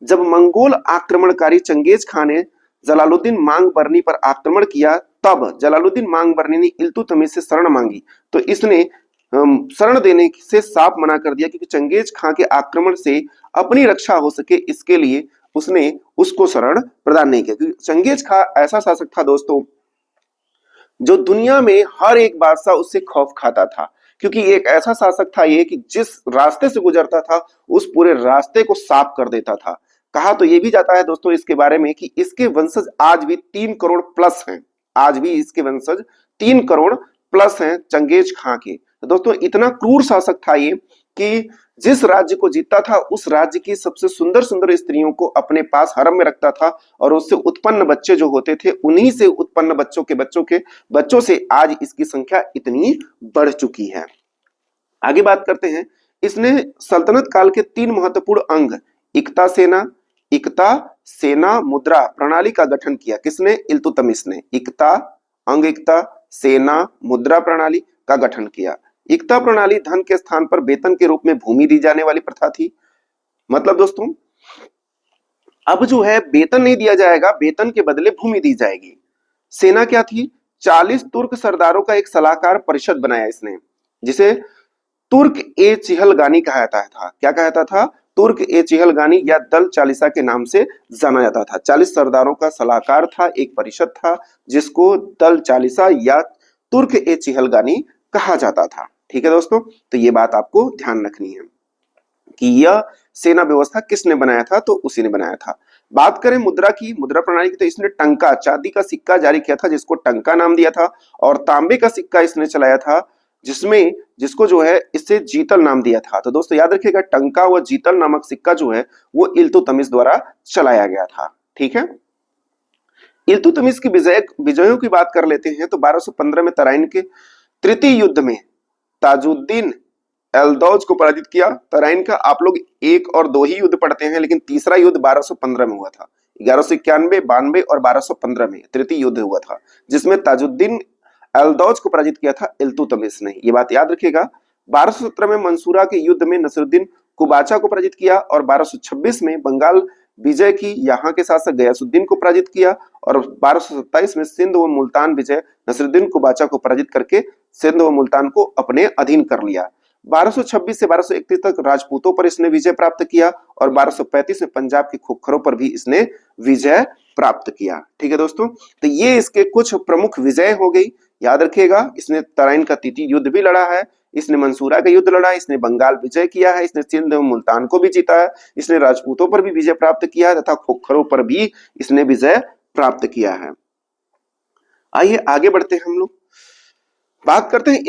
जब मंगोल आक्रमणकारी चंगेज खान ने जलालुद्दीन मांगबरनी पर आक्रमण किया, तब जलालुद्दीन मांगबरनी ने इल्तुतमिश से शरण मांगी, तो इसने शरण देने से साफ मना कर दिया, क्योंकि चंगेज खां के आक्रमण से अपनी रक्षा हो सके इसके लिए उसने उसको शरण प्रदान नहीं किया। क्योंकि चंगेज खां ऐसा शासक था दोस्तों, जो दुनिया में हर एक बादशाह उससे खौफ खाता था, क्योंकि एक ऐसा शासक था ये कि जिस रास्ते से गुजरता था उस पूरे रास्ते को साफ कर देता था। कहा तो ये भी जाता है दोस्तों इसके बारे में कि इसके वंशज आज भी 3 करोड़ प्लस हैं, आज भी इसके वंशज 3 करोड़ प्लस हैं चंगेज खां के। तो दोस्तों इतना क्रूर शासक था ये कि जिस राज्य को जीतता था उस राज्य की सबसे सुंदर सुंदर स्त्रियों को अपने पास हरम में रखता था, और उससे उत्पन्न बच्चे जो होते थे उन्हीं से उत्पन्न बच्चों से आज इसकी संख्या इतनी बढ़ चुकी है। आगे बात करते हैं, इसने सल्तनत काल के 3 महत्वपूर्ण अंग इकता सेना मुद्रा प्रणाली का गठन किया। किसने, इल्तुतमिश ने इकता सेना मुद्रा प्रणाली का गठन किया। इकता प्रणाली धन के स्थान पर वेतन के रूप में भूमि दी जाने वाली प्रथा थी। मतलब दोस्तों अब जो है वेतन नहीं दिया जाएगा, वेतन के बदले भूमि दी जाएगी। सेना क्या थी, 40 तुर्क सरदारों का एक सलाहकार परिषद बनाया इसने, जिसे तुर्क ए चिहलगानी कहता था। क्या कहता था, तुर्क ए चिहलगानी या दल चालीसा के नाम से जाना जाता था। 40 सरदारों का सलाहकार था, एक परिषद था जिसको दल चालीसा या तुर्क ए चिहलगानी कहा जाता था। ठीक है दोस्तों, तो ये बात आपको ध्यान रखनी है कि यह सेना व्यवस्था किसने बनाया था, तो उसी ने बनाया था। बात करें मुद्रा प्रणाली की, तो इसने टंका, चांदी का सिक्का जारी किया था जिसको टंका नाम दिया था, और तांबे का सिक्का इसने चलाया था जिसको जो है इससे जीतल नाम दिया था। तो दोस्तों याद रखिएगा, टंका व जीतल नामक सिक्का जो है वो इल्तुतमिश द्वारा चलाया गया था। ठीक है, इल्तुतमिश की विजयों की बात कर लेते हैं, तो 1215 में तराइन के तृतीय युद्ध में ताजुद्दीन एल्दौज को पराजित किया। तराइन का आप लोग 1 और 2 ही युद्ध पढ़ते हैं, लेकिन तीसरा युद्ध 1215 में हुआ था। 1191, 92 और 1215 में तृतीय युद्ध हुआ था, जिसमें ताजुद्दीन एल्दौज को पराजित किया था इल्तुतमिश ने। ये बात याद रखिएगा। 1217 में मंसूरा के युद्ध में नसरुद्दीन कुबाचा को पराजित किया, और 1226 में बंगाल विजय की यहाँ के शासक गयासुद्दीन को पराजित किया, और 1227 में सिंध व मुल्तान विजय नसरुद्दीन कुबाचा को पराजित करके सिंध व मुल्तान को अपने अधीन कर लिया। 1226 से 1231 तक राजपूतों पर इसने विजय प्राप्त किया, और 1235 में पंजाब के खोखरों पर भी इसने विजय प्राप्त किया। ठीक है दोस्तों, तो ये इसके कुछ प्रमुख विजय हो गई। याद रखिएगा, इसने तराइन का तृतीय युद्ध भी लड़ा है, इसने मंसूरा का युद्ध लड़ा है, इसने बंगाल विजय किया है, इसने सिंध एवं मुल्तान को भी जीता है, इसने राजपूतों पर भी विजय प्राप्त किया है तथा खोखरों पर भी इसने विजय प्राप्त किया है। आइए आगे बढ़ते हैं, हम लोग बात करते हैं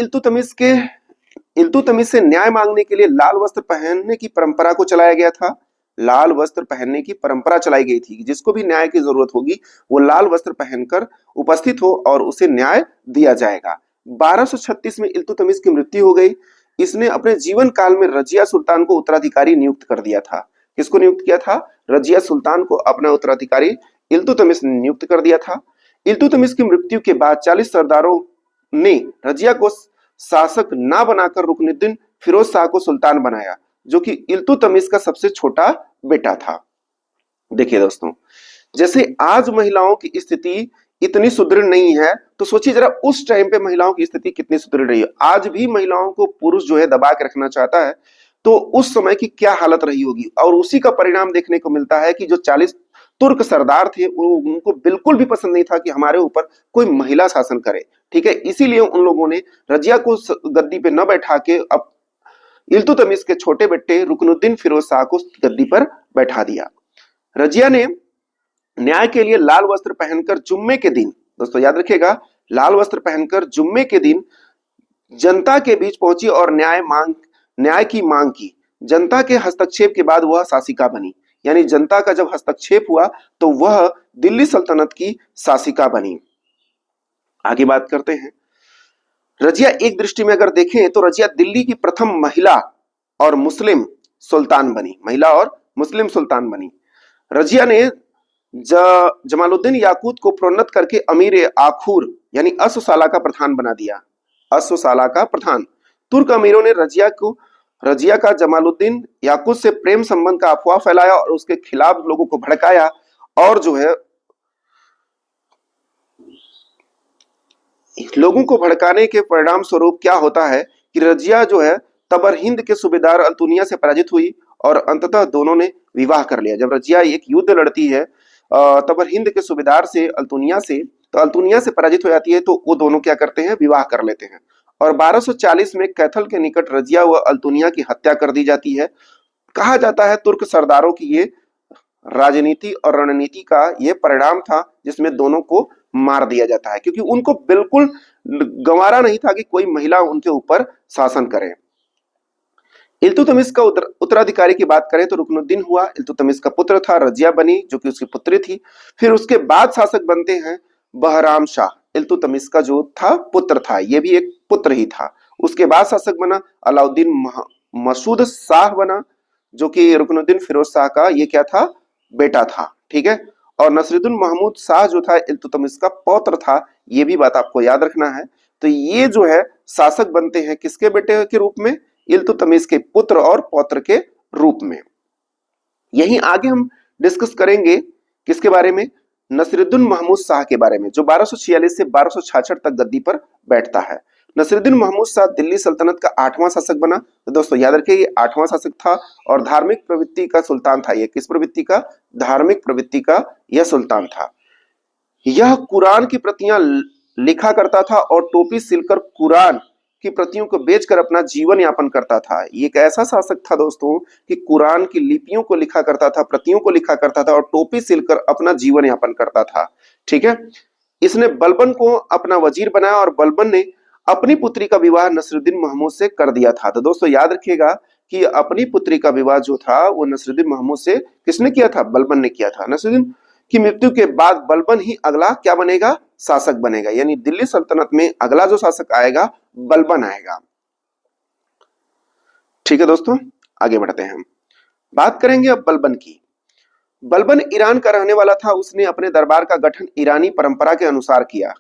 इल्तुतमिश से न्याय मांगने के लिए लाल वस्त्र पहनने की परंपरा को चलाया गया था। लाल वस्त्र पहनने की परंपरा चलाई गई थी, जिसको भी न्याय की जरूरत होगी वो लाल वस्त्र पहनकर उपस्थित हो और उसे न्याय दिया जाएगा। 1236 में इल्तुतमिश की मृत्यु हो गई। इसने अपने जीवन काल में रजिया सुल्तान को उत्तराधिकारी नियुक्त कर दिया था। किसको नियुक्त किया था, रजिया सुल्तान को अपना उत्तराधिकारी इल्तुतमिश ने नियुक्त कर दिया था। इल्तुतमिश की मृत्यु के बाद 40 सरदारों ने रजिया को शासक ना बनाकर रुकनुद्दीन फिरोज शाह को सुल्तान बनाया, जो कि इल्तुतमिश का सबसे छोटा बेटा था। देखिए दोस्तों, जैसे आज महिलाओं की स्थिति इतनी सुदृढ़ नहीं है, तो सोचिए जरा उस टाइम पे महिलाओं की स्थिति कितनी सुदृढ़ रही है। आज भी महिलाओं को पुरुष जो है दबा के रखना चाहता है, तो उस समय की क्या हालत रही होगी। और उसी का परिणाम देखने को मिलता है कि जो 40 तुर्क सरदार थे उनको बिल्कुल भी पसंद नहीं था कि हमारे ऊपर कोई महिला शासन करे। ठीक है, इसीलिए उन लोगों ने रजिया को गद्दी पे न बैठा के अब इल्तुतमिश के छोटे बेटे रुकनुद्दीन फिरोज शाह को गद्दी पर बैठा दिया। रजिया ने न्याय के लिए लाल वस्त्र पहनकर जुम्मे के दिन, दोस्तों याद रखिएगा, लाल वस्त्र पहनकर जुम्मे के दिन जनता के बीच पहुंची और न्याय की मांग की। जनता के हस्तक्षेप के बाद वह शासिका बनी, यानी जनता का जब हस्तक्षेप हुआ तो वह दिल्ली सल्तनत की शासिका बनी। आगे बात करते हैं। रजिया एक दृष्टि में अगर देखें तो रजिया दिल्ली की प्रथम महिला और मुस्लिम सुल्तान बनी, महिला और मुस्लिम सुल्तान बनी। रजिया ने जमालुद्दीन याकूत को प्रोन्नत करके अमीर आखूर यानी अश्वशाला का प्रधान बना दिया, अश्वशाला का प्रधान। तुर्क अमीरों ने रजिया का जमालुद्दीन याकूत से प्रेम संबंध का अफवाह फैलाया और उसके खिलाफ लोगों को भड़काया, और जो है लोगों को भड़काने के परिणाम स्वरूप क्या होता है कि रजिया जो है तबर हिंद के सूबेदार अल्तुनिया से पराजित हुई और अंततः दोनों ने विवाह कर लिया। जब रजिया एक युद्ध लड़ती है तबर हिंद के सूबेदार से अल्तुनिया से, तो अल्तुनिया से पराजित हो जाती है, तो वो दोनों क्या करते हैं, विवाह कर लेते हैं। और 1240 में कैथल के निकट रजिया व अल्तुनिया की हत्या कर दी जाती है। कहा जाता है तुर्क सरदारों की ये राजनीति और रणनीति का ये परिणाम था जिसमें दोनों को मार दिया जाता है, क्योंकि उनको बिल्कुल गंवारा नहीं था कि कोई महिला उनके ऊपर शासन करे। इल्तुतमिश का उत्तराधिकारी की बात करें तो रुकनुद्दीन हुआ, इल्तुतमिश का पुत्र था, रजिया बनी जो कि उसकी पुत्री थी। फिर उसके बाद शासक बनते हैं बहराम शाह, इल्तुतमिश का जो था पुत्र था, ये भी एक पुत्र ही था। उसके बाद शासक बना अलाउद्दीन मसूद शाह बना, जो कि रुकनुद्दीन फिरोज शाह का ये क्या था, बेटा था, ठीक है। और नसरुद्दीन महमूद शाह जो था इल्तुतमिश का पौत्र था, ये भी बात आपको याद रखना है। तो ये जो है शासक बनते हैं किसके बेटे के रूप में, इल्तुतमिश के पुत्र और पौत्र के रूप में। यहीं आगे हम डिस्कस करेंगे किसके बारे में, नसरुद्दीन महमूद शाह के बारे में, जो 1246 से 1266 तक गद्दी पर बैठता है। नसरुद्दीन महमूद शाह दिल्ली सल्तनत का 8वां शासक बना। तो दोस्तों याद रखिए ये 8वां शासक था और धार्मिक प्रवृत्ति का सुल्तान था। ये किस प्रवृत्ति का, धार्मिक प्रवृत्ति का यह सुल्तान था। यह कुरान की प्रतियां लिखा करता था और टोपी सिलकर कुरान की प्रतियों को बेचकर अपना जीवन यापन करता था। ये एक ऐसा शासक था दोस्तों कि कुरान की लिपियों को लिखा करता था, प्रतियों को लिखा करता था और टोपी सिलकर अपना जीवन यापन करता था, ठीक है। इसने बलबन को अपना वजीर बनाया और बलबन ने अपनी पुत्री का विवाह नसरुद्दीन महमूद से कर दिया था। तो दोस्तों याद रखिएगा कि अपनी पुत्री का विवाह जो था वो नसरुद्दीन महमूद से किसने किया था, बलबन ने किया था। नसरुद्दीन की मृत्यु के बाद बलबन ही अगला क्या बनेगा, शासक बनेगा, यानी दिल्ली सल्तनत में अगला जो शासक आएगा बलबन आएगा, ठीक है दोस्तों। आगे बढ़ते हैं, बात करेंगे अब बलबन की। बलबन ईरान का रहने वाला था। उसने अपने दरबार का गठन ईरानी परंपरा के अनुसार किया।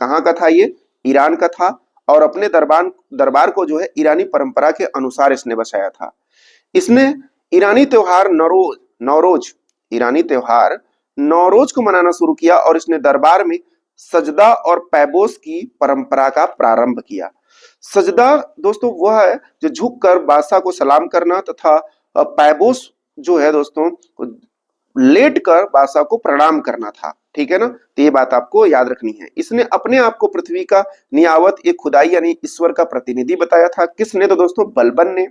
कहां का था ये, ईरान का था, और अपने दरबार को जो है ईरानी परंपरा के अनुसार इसने बसाया था। इसने ईरानी त्योहार नौरोज को मनाना शुरू किया और इसने दरबार में सजदा और पैबोस की परंपरा का प्रारंभ किया। सजदा दोस्तों वह है जो झुककर बादशाह को सलाम करना, तथा पैबोस जो है दोस्तों लेटकर बादशाह को प्रणाम करना था, ठीक है ना। तो ये बात आपको याद रखनी है। इसने अपने आप को पृथ्वी का नियावत, एक खुदाई यानी ईश्वर का प्रतिनिधि बताया था। किसने, तो दोस्तों बलबन ने,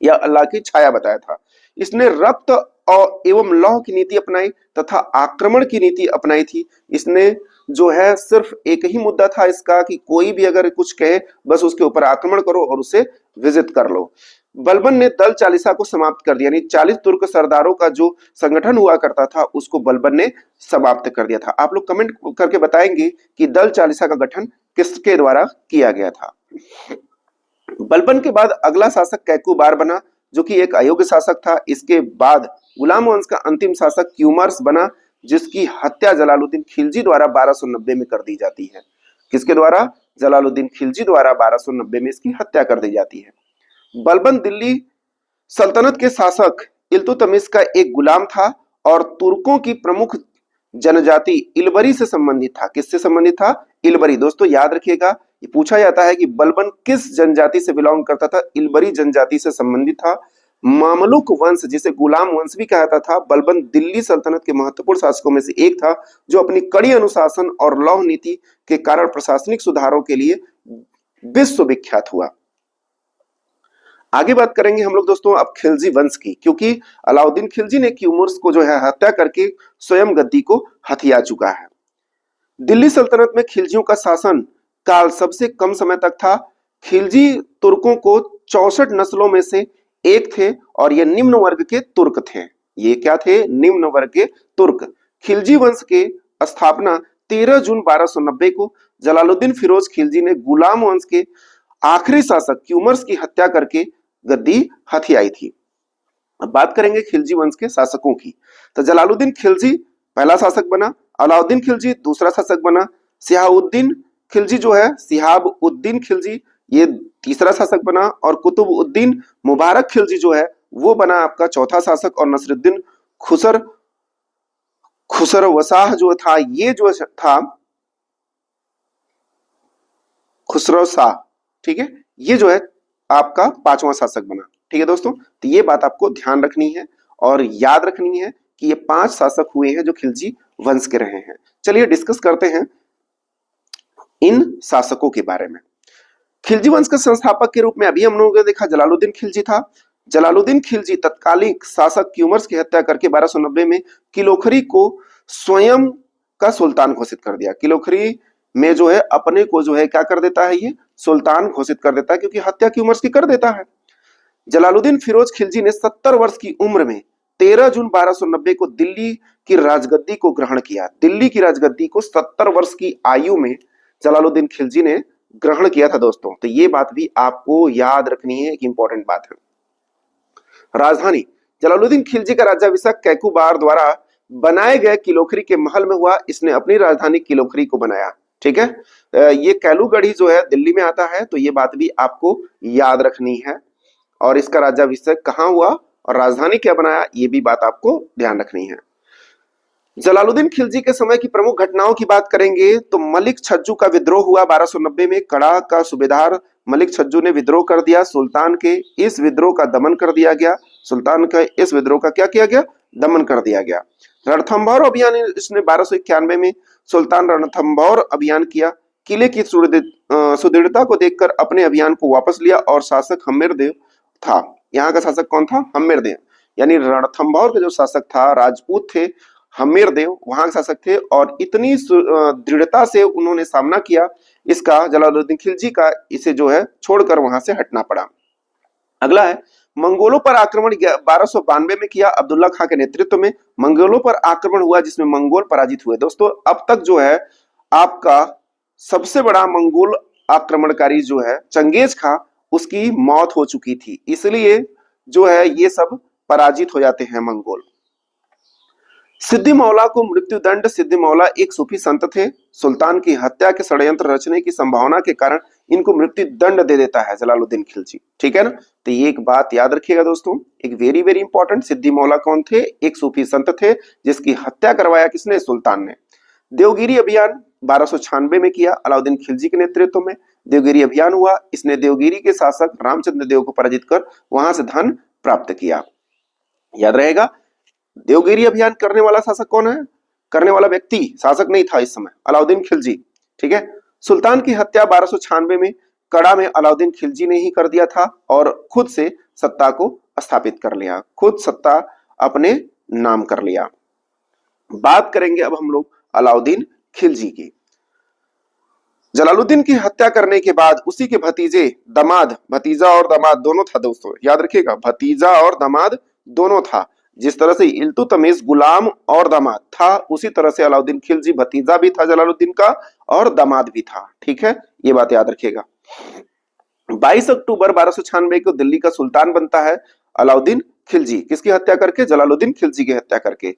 या अल्लाह की छाया बताया था। इसने रक्त और एवं लौह की नीति अपनाई तथा आक्रमण की नीति अपनाई थी। इसने जो है सिर्फ एक ही मुद्दा था इसका कि कोई भी अगर कुछ कहे बस उसके ऊपर आक्रमण करो और उसे विजित कर लो। बलबन ने दल चालीसा को समाप्त कर दिया, यानी 40 तुर्क सरदारों का जो संगठन हुआ करता था उसको बलबन ने समाप्त कर दिया था। आप लोग कमेंट करके बताएंगे कि दल चालीसा का गठन किसके द्वारा किया गया था। बलबन के बाद अगला शासक कैकुबार बना, जो कि एक अयोग्य शासक था। इसके बाद गुलाम वंश का अंतिम शासक क्यूमर्स बना, जिसकी हत्या जलालुद्दीन खिलजी द्वारा 1290 में कर दी जाती है। किसके द्वारा, जलालुद्दीन खिलजी द्वारा 1290 में इसकी हत्या कर दी जाती है। बलबन दिल्ली सल्तनत के शासक इल्तुतमिश का एक गुलाम था और तुर्कों की प्रमुख जनजाति इलबरी से संबंधित था। किससे संबंधित था, इलबरी। दोस्तों याद रखिएगा ये पूछा जाता है कि बलबन किस जनजाति से बिलोंग करता था, इलबरी जनजाति से संबंधित था। मामलुक वंश जिसे गुलाम वंश भी कहता था, बलबन दिल्ली सल्तनत के महत्वपूर्ण शासकों में से एक था, जो अपनी कड़ी अनुशासन और लौह नीति के कारण प्रशासनिक सुधारों के लिए विश्व विख्यात हुआ। आगे बात करेंगे हम लोग दोस्तों अब खिलजी वंश की, क्योंकि अलाउद्दीन खिलजी ने क्यूमर्स को जो है हत्या करके स्वयं गद्दी को हथिया चुका है। दिल्ली सल्तनत में खिलजियों का शासन काल सबसे कम समय तक था। खिलजी तुर्कों को 64 नस्लों में से एक थे और ये निम्न वर्ग के तुर्क थे। ये क्या थे? निम्न वर्ग के तुर्क। खिलजी वंश के स्थापना 13 जून 1290 को जलालुद्दीन फिरोज खिलजी ने गुलाम वंश के आखिरी शासक क्यूमर्स की हत्या करके गद्दी हथियाई थी। अब बात करेंगे खिलजी वंश के शासकों की। तो जलालुद्दीन खिलजी पहला शासक बना, अलाउद्दीन खिलजी दूसरा शासक बना, सिहाबुद्दीन खिलजी जो है, सिहाबुद्दीन खिलजी ये तीसरा शासक बना, और कुतुबुद्दीन मुबारक खिलजी जो है वो बना आपका चौथा शासक, और नसरुद्दीन खुसर खुसरवशाह जो था, ये जो था खुसरो शाह, ठीक है, ये जो है आपका पांचवा शासक बना। ठीक है दोस्तों, तो ये बात आपको ध्यान रखनी है और याद रखनी है कि ये 5 शासक हुए हैं जो खिलजी वंश के रहे हैं। चलिए डिस्कस करते हैं इन शासकों के बारे में। खिलजी वंश के संस्थापक के रूप में अभी हम लोगों ने देखा जलालुद्दीन खिलजी था। जलालुद्दीन खिलजी तत्कालीन शासक क्यूमर्स की हत्या करके 1290 में किलोखरी को स्वयं का सुल्तान घोषित कर दिया। किलोखरी में जो है अपने को जो है क्या कर देता है, ये सुल्तान घोषित कर देता है, क्योंकि हत्या क्यूमर्स की कर देता है। जलालुद्दीन फिरोज खिलजी ने 70 वर्ष की उम्र में 13 जून 1290 को दिल्ली की राजगद्दी को ग्रहण किया। दिल्ली की राजगद्दी को 70 वर्ष की आयु में जलालुद्दीन खिलजी ने ग्रहण किया था दोस्तों। तो ये बात भी आपको याद रखनी है, एक इंपॉर्टेंट बात है। राजधानी जलालुद्दीन खिलजी का राज्याभिषेक कैकुबार द्वारा बनाए गए किलोखरी के महल में हुआ। इसने अपनी राजधानी किलोखरी को बनाया। ठीक है, ये कैलूगढ़ी जो है दिल्ली में आता है, तो ये बात भी आपको याद रखनी है। और इसका राज्याभिषेक कहाँ हुआ और राजधानी क्या बनाया, ये भी बात आपको ध्यान रखनी है। जलालुद्दीन खिलजी के समय की प्रमुख घटनाओं की बात करेंगे तो मलिक छज्जू का विद्रोह हुआ 1290 में। कड़ा का सूबेदार मलिक छज्जू ने विद्रोह कर दिया। सुल्तान के इस विद्रोह का दमन कर दिया गया। सुल्तान का इस विद्रोह का क्या किया गया? दमन कर दिया गया। रणथंभौर अभियान इसने 1291 में सुल्तान रणथंभौर अभियान किया। किले की सुदृढ़ता को देखकर अपने अभियान को वापस लिया और शासक हम्मीरदेव था। यहाँ का शासक कौन था? हम्मीरदेव, यानी रणथंभौर के जो शासक था राजपूत थे, हम्मीरदेव वहां के शासक थे, और इतनी दृढ़ता से उन्होंने सामना किया इसका जलालुद्दीन खिलजी का, इसे जो है छोड़कर वहां से हटना पड़ा। अगला है मंगोलों पर आक्रमण 1292 में किया अब्दुल्ला खां के नेतृत्व में। मंगोलों पर आक्रमण हुआ जिसमें मंगोल पराजित हुए। दोस्तों अब तक जो है आपका सबसे बड़ा मंगोल आक्रमणकारी जो है चंगेज खां, उसकी मौत हो चुकी थी, इसलिए जो है ये सब पराजित हो जाते हैं मंगोल। सिद्दी मौला को मृत्युदंड। सिद्दी मौला एक सूफी संत थे। सुल्तान की हत्या के षड्यंत्र रचने की संभावना के कारण इनको मृत्युदंड दे देता है जलालुद्दीन खिलजी। ठीक है ना, तो ये एक बात याद रखिएगा दोस्तों, एक वेरी वेरी इंपॉर्टेंट। सिद्दी मौला कौन थे? एक सूफी संत थे जिसकी हत्या करवाया किसने? सुल्तान ने। देवगिरी अभियान 1296 में किया अलाउद्दीन खिलजी के नेतृत्व में। देवगिरी अभियान हुआ, इसने देवगिरी के शासक रामचंद्र देव को पराजित कर वहां से धन प्राप्त किया। याद रहेगा, देवगिरी अभियान करने वाला शासक कौन है? करने वाला व्यक्ति, शासक नहीं था इस समय, अलाउद्दीन खिलजी। ठीक है, सुल्तान की हत्या 1296 में कड़ा में अलाउद्दीन खिलजी ने ही कर दिया था और खुद से सत्ता को स्थापित कर लिया, खुद सत्ता अपने नाम कर लिया। बात करेंगे अब हम लोग अलाउद्दीन खिलजी की। जलालुद्दीन की हत्या करने के बाद उसी के भतीजे दामाद, भतीजा और दामाद दोनों था दोस्तों, याद रखिएगा, भतीजा और दामाद दोनों था। जिस तरह से इल्तुतमिश गुलाम और दामाद था, उसी तरह से अलाउद्दीन खिलजी भतीजा भी था जलालुद्दीन का और दामाद भी था। ठीक है, ये बात याद रखिएगा। 22 अक्टूबर 1296 को दिल्ली का सुल्तान बनता है अलाउद्दीन खिलजी। किसकी हत्या करके? जलालुद्दीन खिलजी की हत्या करके।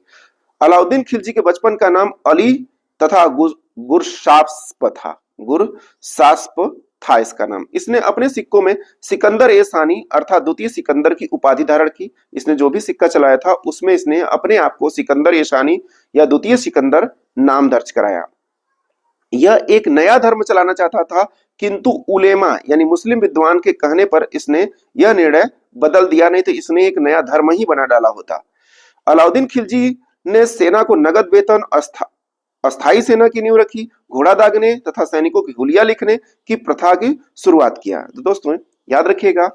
अलाउद्दीन खिलजी के बचपन का नाम अली तथा गुरशास्प था। गुरशास्प था इसका नाम। इसने अपने सिक्कों में सिकंदर ए सानी अर्थात द्वितीय सिकंदर की उपाधि धारण की। इसने जो भी सिक्का चलाया था उसमें इसने अपने आप को सिकंदर ए सानी या द्वितीय सिकंदर नाम दर्ज कराया। यह एक नया धर्म चलाना चाहता था, किंतु उलेमा यानी मुस्लिम विद्वान के कहने पर इसने यह निर्णय बदल दिया, नहीं तो इसने एक नया धर्म ही बना डाला होता। अलाउद्दीन खिलजी ने सेना को नगद वेतन, अस्थायी सेना की नींव रखी, घोड़ा दागने तथा सैनिकों की हुलिया लिखने की प्रथा की शुरुआत किया। तो दोस्तों याद रखिएगा,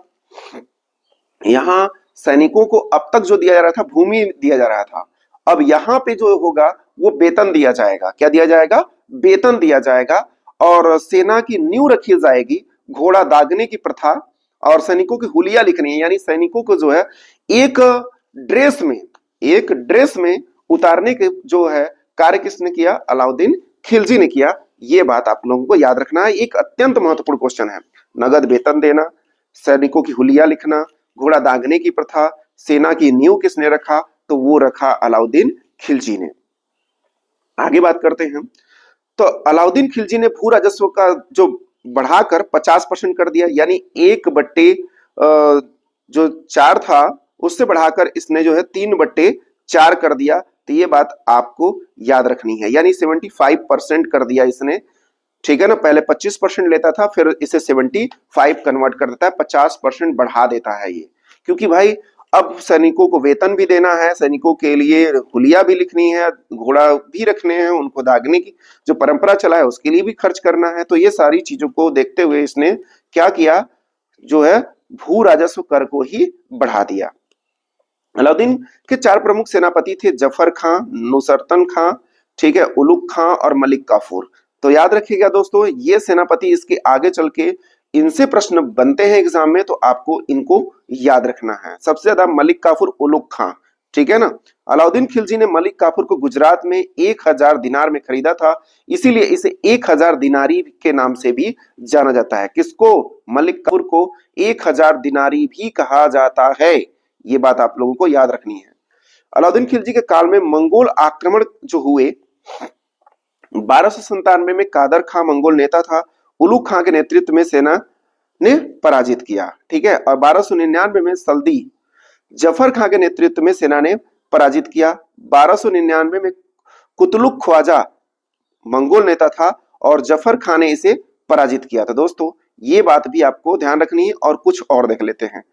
यहाँ सैनिकों को अब तक जो दिया जा रहा था भूमि दिया जा रहा था, अब यहाँ पे जो होगा वो वेतन दिया जाएगा। क्या दिया जाएगा? वेतन दिया जाएगा। और सेना की नींव रखी जाएगी, घोड़ा दागने की प्रथा, और सैनिकों की हुलिया लिखनी है, यानी सैनिकों को जो है एक ड्रेस में उतारने के जो है कार्य किसने किया? अलाउद्दीन खिलजी ने किया। ये बात आप लोगों को याद रखना है, एक अत्यंत महत्वपूर्ण क्वेश्चन है। नगद वेतन देना, सैनिकों की हुलिया लिखना, घोड़ा दागने की प्रथा, सेना की नींव किसने रखा? तो वो रखा अलाउद्दीन खिलजी ने। आगे बात करते हैं। तो अलाउद्दीन खिलजी ने भू राजस्व का जो बढ़ाकर 50% कर दिया, यानी 1/4 था उससे बढ़ाकर इसने जो है 3/4 कर दिया। तो ये बात आपको याद रखनी है, यानी 75% कर दिया इसने। ठीक है ना, पहले 25% लेता था, फिर इसे 75 कन्वर्ट कर देता है, 50% बढ़ा देता है ये। क्योंकि भाई अब सैनिकों को वेतन भी देना है, सैनिकों के लिए हुलिया भी लिखनी है, घोड़ा भी रखने हैं, उनको दागने की जो परंपरा चला है उसके लिए भी खर्च करना है। तो ये सारी चीजों को देखते हुए इसने क्या किया? जो है भू राजस्व कर को ही बढ़ा दिया। अलाउद्दीन के 4 प्रमुख सेनापति थे, जफर खां, नुसरतन खां, ठीक है, उलुग खां और मलिक काफूर। तो याद रखिएगा दोस्तों, ये सेनापति इसके आगे चल के इनसे प्रश्न बनते हैं एग्जाम में, तो आपको इनको याद रखना है। सबसे ज्यादा मलिक काफूर, उलुग खां, ठीक है ना। अलाउद्दीन खिलजी ने मलिक काफूर को गुजरात में 1000 दिनार में खरीदा था, इसीलिए इसे 1000 दिनारी के नाम से भी जाना जाता है। किसको? मलिक काफूर को 1000 दिनारी भी कहा जाता है। ये बात आप लोगों को याद रखनी है। अलाउद्दीन खिलजी के काल में मंगोल आक्रमण जो हुए, 1297 में कादर खां मंगोल नेता था, उलुग खां के नेतृत्व में सेना ने पराजित किया, ठीक है। और 1299 में सल्दी जफर खां के नेतृत्व में सेना ने पराजित किया। 1299 में कुतलुक ख्वाजा मंगोल नेता था और जफर खां ने इसे पराजित किया था। दोस्तों ये बात भी आपको ध्यान रखनी है। और कुछ और देख लेते हैं।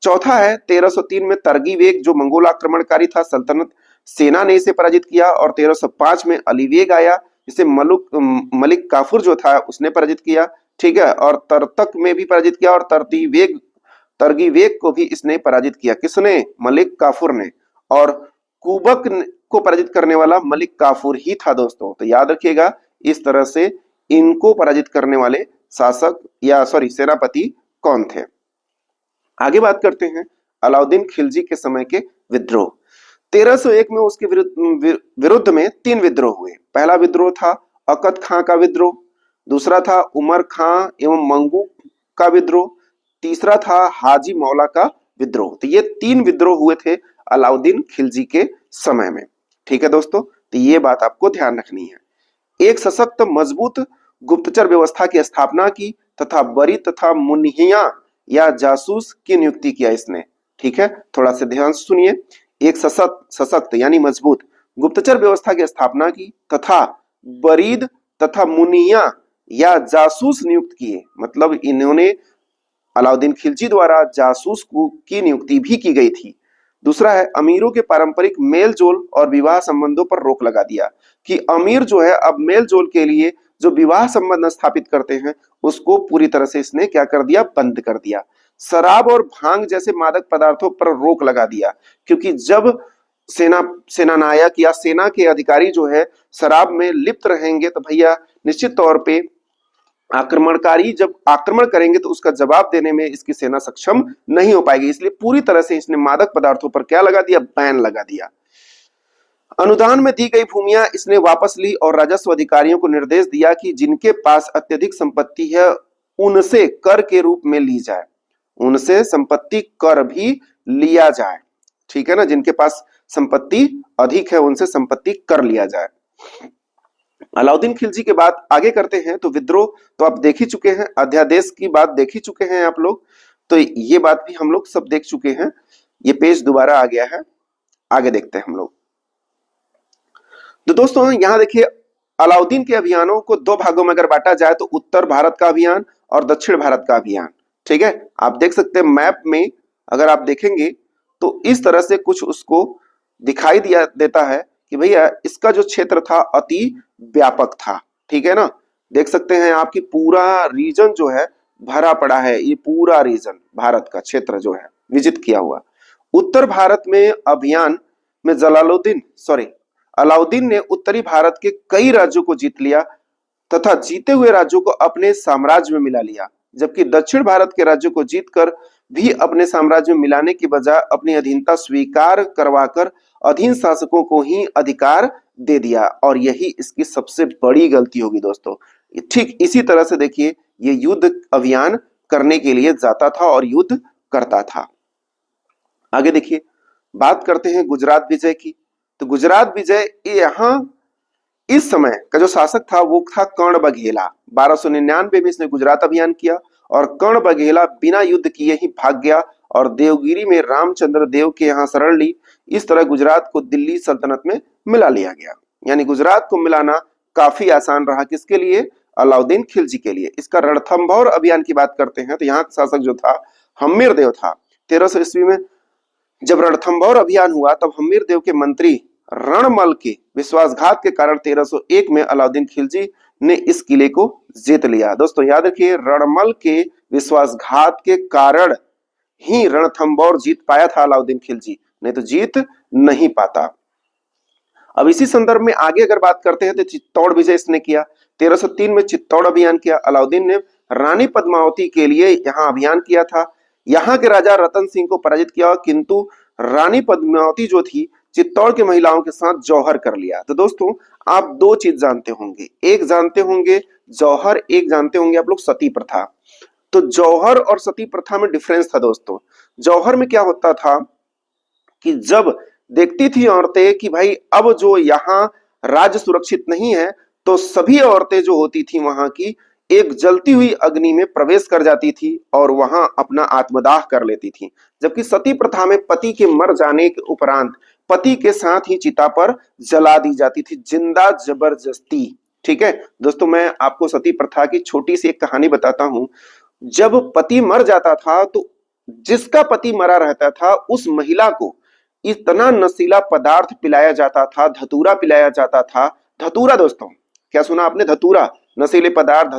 चौथा है 1303 में तरगीवेग जो मंगोल आक्रमणकारी था, सल्तनत सेना ने इसे पराजित किया। और 1305 में अलीवेग आया, इसे मलिक काफूर जो था उसने पराजित किया, ठीक है। और तरतक में भी पराजित किया, और तरगीवेग को भी इसने पराजित किया। किसने? मलिक काफूर ने। और कुबक को पराजित करने वाला मलिक काफूर ही था दोस्तों। तो याद रखिएगा, इस तरह से इनको पराजित करने वाले शासक या सेनापति कौन थे। आगे बात करते हैं अलाउद्दीन खिलजी के समय के विद्रोह। 1301 में उसके विरुद्ध में 3 विद्रोह हुए। पहला विद्रोह था अकत खां का विद्रोह, दूसरा था उमर खां एवं मंगू का विद्रोह, तीसरा था हाजी मौला का विद्रोह। तो ये 3 विद्रोह हुए थे अलाउद्दीन खिलजी के समय में, ठीक है दोस्तों। तो ये बात आपको ध्यान रखनी है। एक सशक्त मजबूत गुप्तचर व्यवस्था की स्थापना की तथा बरी तथा मुन्हिया या जासूस की नियुक्ति किया इसने, ठीक है। थोड़ा सा ध्यान से सुनिए। एक सशक्त यानी मजबूत गुप्तचर व्यवस्था की स्थापना की तथा बरीद तथा मुनिया या जासूस नियुक्त किए, मतलब इन्होंने अलाउद्दीन खिलजी द्वारा जासूस की नियुक्ति भी की गई थी। दूसरा है अमीरों के पारंपरिक मेल जोल और विवाह संबंधों पर रोक लगा दिया, कि अमीर जो है अब मेल जोल के लिए जो विवाह संबंध स्थापित करते हैं उसको पूरी तरह से इसने क्या कर दिया? बंद कर दिया। शराब और भांग जैसे मादक पदार्थों पर रोक लगा दिया, क्योंकि जब सेनानायक या सेना के अधिकारी जो है शराब में लिप्त रहेंगे तो भैया निश्चित तौर पे आक्रमणकारी जब आक्रमण करेंगे तो उसका जवाब देने में इसकी सेना सक्षम नहीं हो पाएगी। इसलिए पूरी तरह से इसने मादक पदार्थों पर क्या लगा दिया? बैन लगा दिया। अनुदान में दी गई भूमियां इसने वापस ली और राजस्व अधिकारियों को निर्देश दिया कि जिनके पास अत्यधिक संपत्ति है उनसे कर के रूप में ली जाए, उनसे संपत्ति कर भी लिया जाए, ठीक है ना। जिनके पास संपत्ति अधिक है उनसे संपत्ति कर लिया जाए। अलाउद्दीन खिलजी के बाद आगे करते हैं। तो विद्रोह तो आप देख ही चुके हैं, अध्यादेश की बात देख ही चुके हैं आप लोग, तो ये बात भी हम लोग सब देख चुके हैं। ये पेज दोबारा आ गया है, आगे देखते हैं हम लोग। तो दोस्तों यहां देखिए, अलाउद्दीन के अभियानों को 2 भागों में अगर बांटा जाए तो उत्तर भारत का अभियान और दक्षिण भारत का अभियान, ठीक है। आप देख सकते हैं मैप में, अगर आप देखेंगे तो इस तरह से कुछ उसको दिखाई देता है कि भैया इसका जो क्षेत्र था अति व्यापक था, ठीक है ना। देख सकते हैं आपकी पूरा रीजन जो है भरा पड़ा है, ये पूरा रीजन भारत का क्षेत्र जो है विजिट किया हुआ। उत्तर भारत में अभियान में अलाउद्दीन ने उत्तरी भारत के कई राज्यों को जीत लिया तथा जीते हुए राज्यों को अपने साम्राज्य में मिला लिया, जबकि दक्षिण भारत के राज्यों को जीतकर भी अपने साम्राज्य में मिलाने की बजाय अपनी अधीनता स्वीकार करवाकर अधीन शासकों को ही अधिकार दे दिया। और यही इसकी सबसे बड़ी गलती होगी दोस्तों। ठीक इसी तरह से देखिए, ये युद्ध अभियान करने के लिए जाता था और युद्ध करता था। आगे देखिए, बात करते हैं गुजरात विजय की। तो गुजरात विजय यहाँ इस समय का जो शासक था वो था कर्ण बघेला। 1299 में इसने गुजरात अभियान किया और कर्ण बघेला बिना युद्ध किए ही भाग गया और देवगिरी में रामचंद्र देव के यहाँ शरण ली। इस तरह गुजरात को दिल्ली सल्तनत में मिला लिया गया। यानी गुजरात को मिलाना काफी आसान रहा, किसके लिए? अलाउद्दीन खिलजी के लिए। इसका रणथंभौर अभियान की बात करते हैं तो यहाँ शासक जो था हम्मीर देव था। 1300 ईस्वी में जब रणथंभौर अभियान हुआ तब हम्मीर देव के मंत्री रणमल के विश्वासघात के कारण 1301 में अलाउद्दीन खिलजी ने इस किले को जीत लिया। दोस्तों याद रखिए, रणमल के विश्वासघात के कारण ही रणथंभौर जीत पाया था अलाउद्दीन खिलजी, नहीं तो जीत नहीं पाता। अब इसी संदर्भ में आगे अगर बात करते हैं तो चित्तौड़ विजय इसने किया। 1303 में चित्तौड़ अभियान किया। अलाउद्दीन ने रानी पद्मावती के लिए यहाँ अभियान किया था। यहाँ के राजा रतन सिंह को पराजित किया, किंतु रानी पद्मावती जो थी चित्तौड़ की महिलाओं के साथ जौहर कर लिया। तो दोस्तों आप दो चीज जानते होंगे, एक जानते होंगे जौहर, एक जानते होंगे आप लोग सती प्रथा। तो जौहर और सती प्रथा में डिफरेंस था दोस्तों। जौहर में क्या होता था कि जब देखती थी औरतें कि भाई अब जो यहाँ राज्य सुरक्षित नहीं है, तो सभी औरतें जो होती थी वहां की एक जलती हुई अग्नि में प्रवेश कर जाती थी और वहां अपना आत्मदाह कर लेती थी। जबकि सती प्रथा में पति के मर जाने के उपरांत पति के साथ ही चिता पर जला दी जाती थी, जिंदा जबरदस्ती। ठीक है दोस्तों, मैं आपको सती प्रथा की छोटी सी एक कहानी बताता हूं। जब पति मर जाता था तो जिसका पति मरा रहता था उस महिला को इतना नशीला पदार्थ पिलाया जाता था, धतूरा पिलाया जाता था। धतूरा दोस्तों, क्या सुना आपने? धतूरा, नशीले पदार्थ,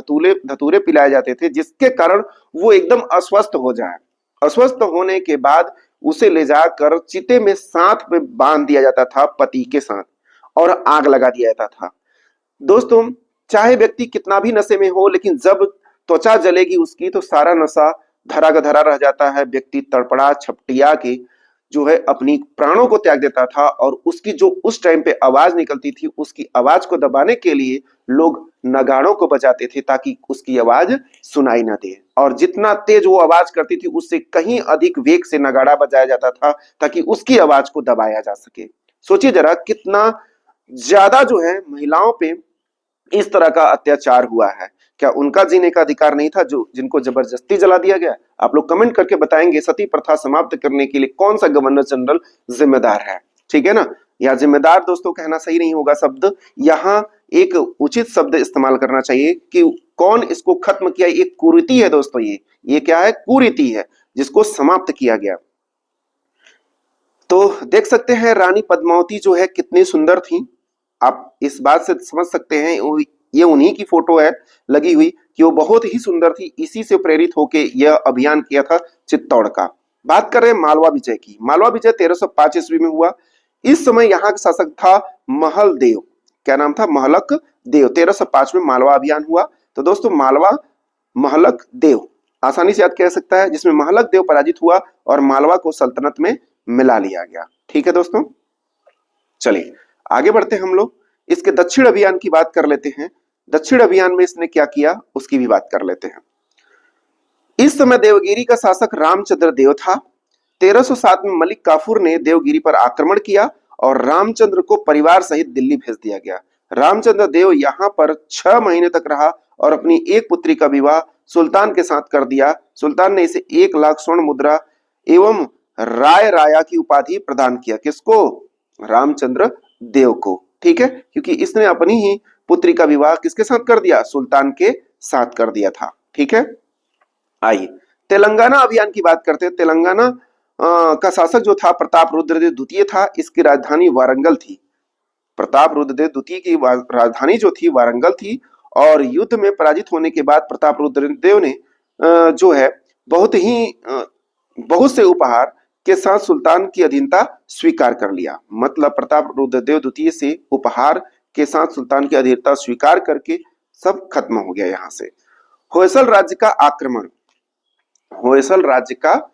धतूरे पिलाए जाते थे, जिसके कारण वो एकदम अस्वस्थ हो जाए। अस्वस्थ होने के बाद उसे ले जाकर चिते में साथ में बांध दिया जाता था पति के साथ और आग लगा दिया जाता था। दोस्तों चाहे व्यक्ति कितना भी नशे में हो, लेकिन जब त्वचा जलेगी उसकी तो सारा नशा धरा का धरा रह जाता है। व्यक्ति तड़पड़ा छपटिया के जो है अपनी प्राणों को त्याग देता था और उसकी जो उस टाइम पे आवाज निकलती थी, उसकी आवाज को दबाने के लिए लोग नगाड़ों को बजाते थे ताकि उसकी आवाज सुनाई ना दे। और जितना तेज वो आवाज करती थी उससे कहीं अधिक वेग से नगाड़ा बजाया जाता था ताकि उसकी आवाज को दबाया जा सके। सोचिए जरा कितना ज्यादा जो है महिलाओं पे इस तरह का अत्याचार हुआ है। क्या उनका जीने का अधिकार नहीं था जो जिनको जबरदस्ती जला दिया गया? आप लोग कमेंट करके बताएंगे सती प्रथा समाप्त करने के लिए कौन सा गवर्नर जनरल जिम्मेदार है। ठीक है ना? या जिम्मेदार दोस्तों कहना सही नहीं होगा शब्द, यहाँ एक उचित शब्द इस्तेमाल करना चाहिए कि कौन इसको खत्म किया। एक कुरीति है दोस्तों, ये क्या है? कुरीति है जिसको समाप्त किया गया। तो देख सकते हैं रानी पद्मावती जो है कितनी सुंदर थी। आप इस बात से समझ सकते हैं ये उन्हीं की फोटो है लगी हुई कि वो बहुत ही सुंदर थी। इसी से प्रेरित होके यह अभियान किया था चित्तौड़ का। बात कर रहे हैं मालवा विजय की। मालवा विजय 1305 ईस्वी में हुआ। इस समय यहाँ का शासक था महल देव। क्या नाम था? महलक देव। 1305 में मालवा अभियान हुआ। तो दोस्तों मालवा महलक देव आसानी से याद किया सकता है, जिसमें महलक देव पराजित हुआ और मालवा को सल्तनत में मिला लिया गया। ठीक है दोस्तों, चलिए आगे बढ़ते हैं हम लोग। इसके दक्षिण अभियान की बात कर लेते हैं। दक्षिण अभियान में इसने क्या किया उसकी भी बात कर लेते हैं। इस समय देवगिरी का शासक रामचंद्र देव था। 1307 में मलिक काफूर ने देवगिरी पर आक्रमण किया और रामचंद्र को परिवार सहित दिल्ली भेज दिया गया। रामचंद्र देव यहाँ पर 6 महीने तक रहा और अपनी एक पुत्री का विवाह सुल्तान के साथ कर दिया। सुल्तान ने इसे 1 लाख स्वर्ण मुद्रा एवं राय राया की उपाधि प्रदान किया। किसको? रामचंद्र देव को। ठीक है, क्योंकि इसने अपनी ही पुत्री का विवाह किसके साथ कर दिया? सुल्तान के साथ कर दिया था। ठीक है, आइए तेलंगाना अभियान की बात करते हैं। तेलंगाना का शासक जो था प्रताप रुद्रदेव द्वितीय था। इसकी राजधानी वारंगल थी। प्रताप रुद्रदेव द्वितीय की राजधानी जो थी वारंगल थी और युद्ध में पराजित होने के बाद प्रताप रुद्रदेव ने जो है बहुत से उपहार के साथ सुल्तान की अधीनता स्वीकार कर लिया। मतलब प्रताप रुद्रदेव द्वितीय से उपहार के साथ सुल्तान की अधीनता स्वीकार करके सब खत्म हो गया यहाँ से। होयसल राज्य का आक्रमण, होयसल राज्य का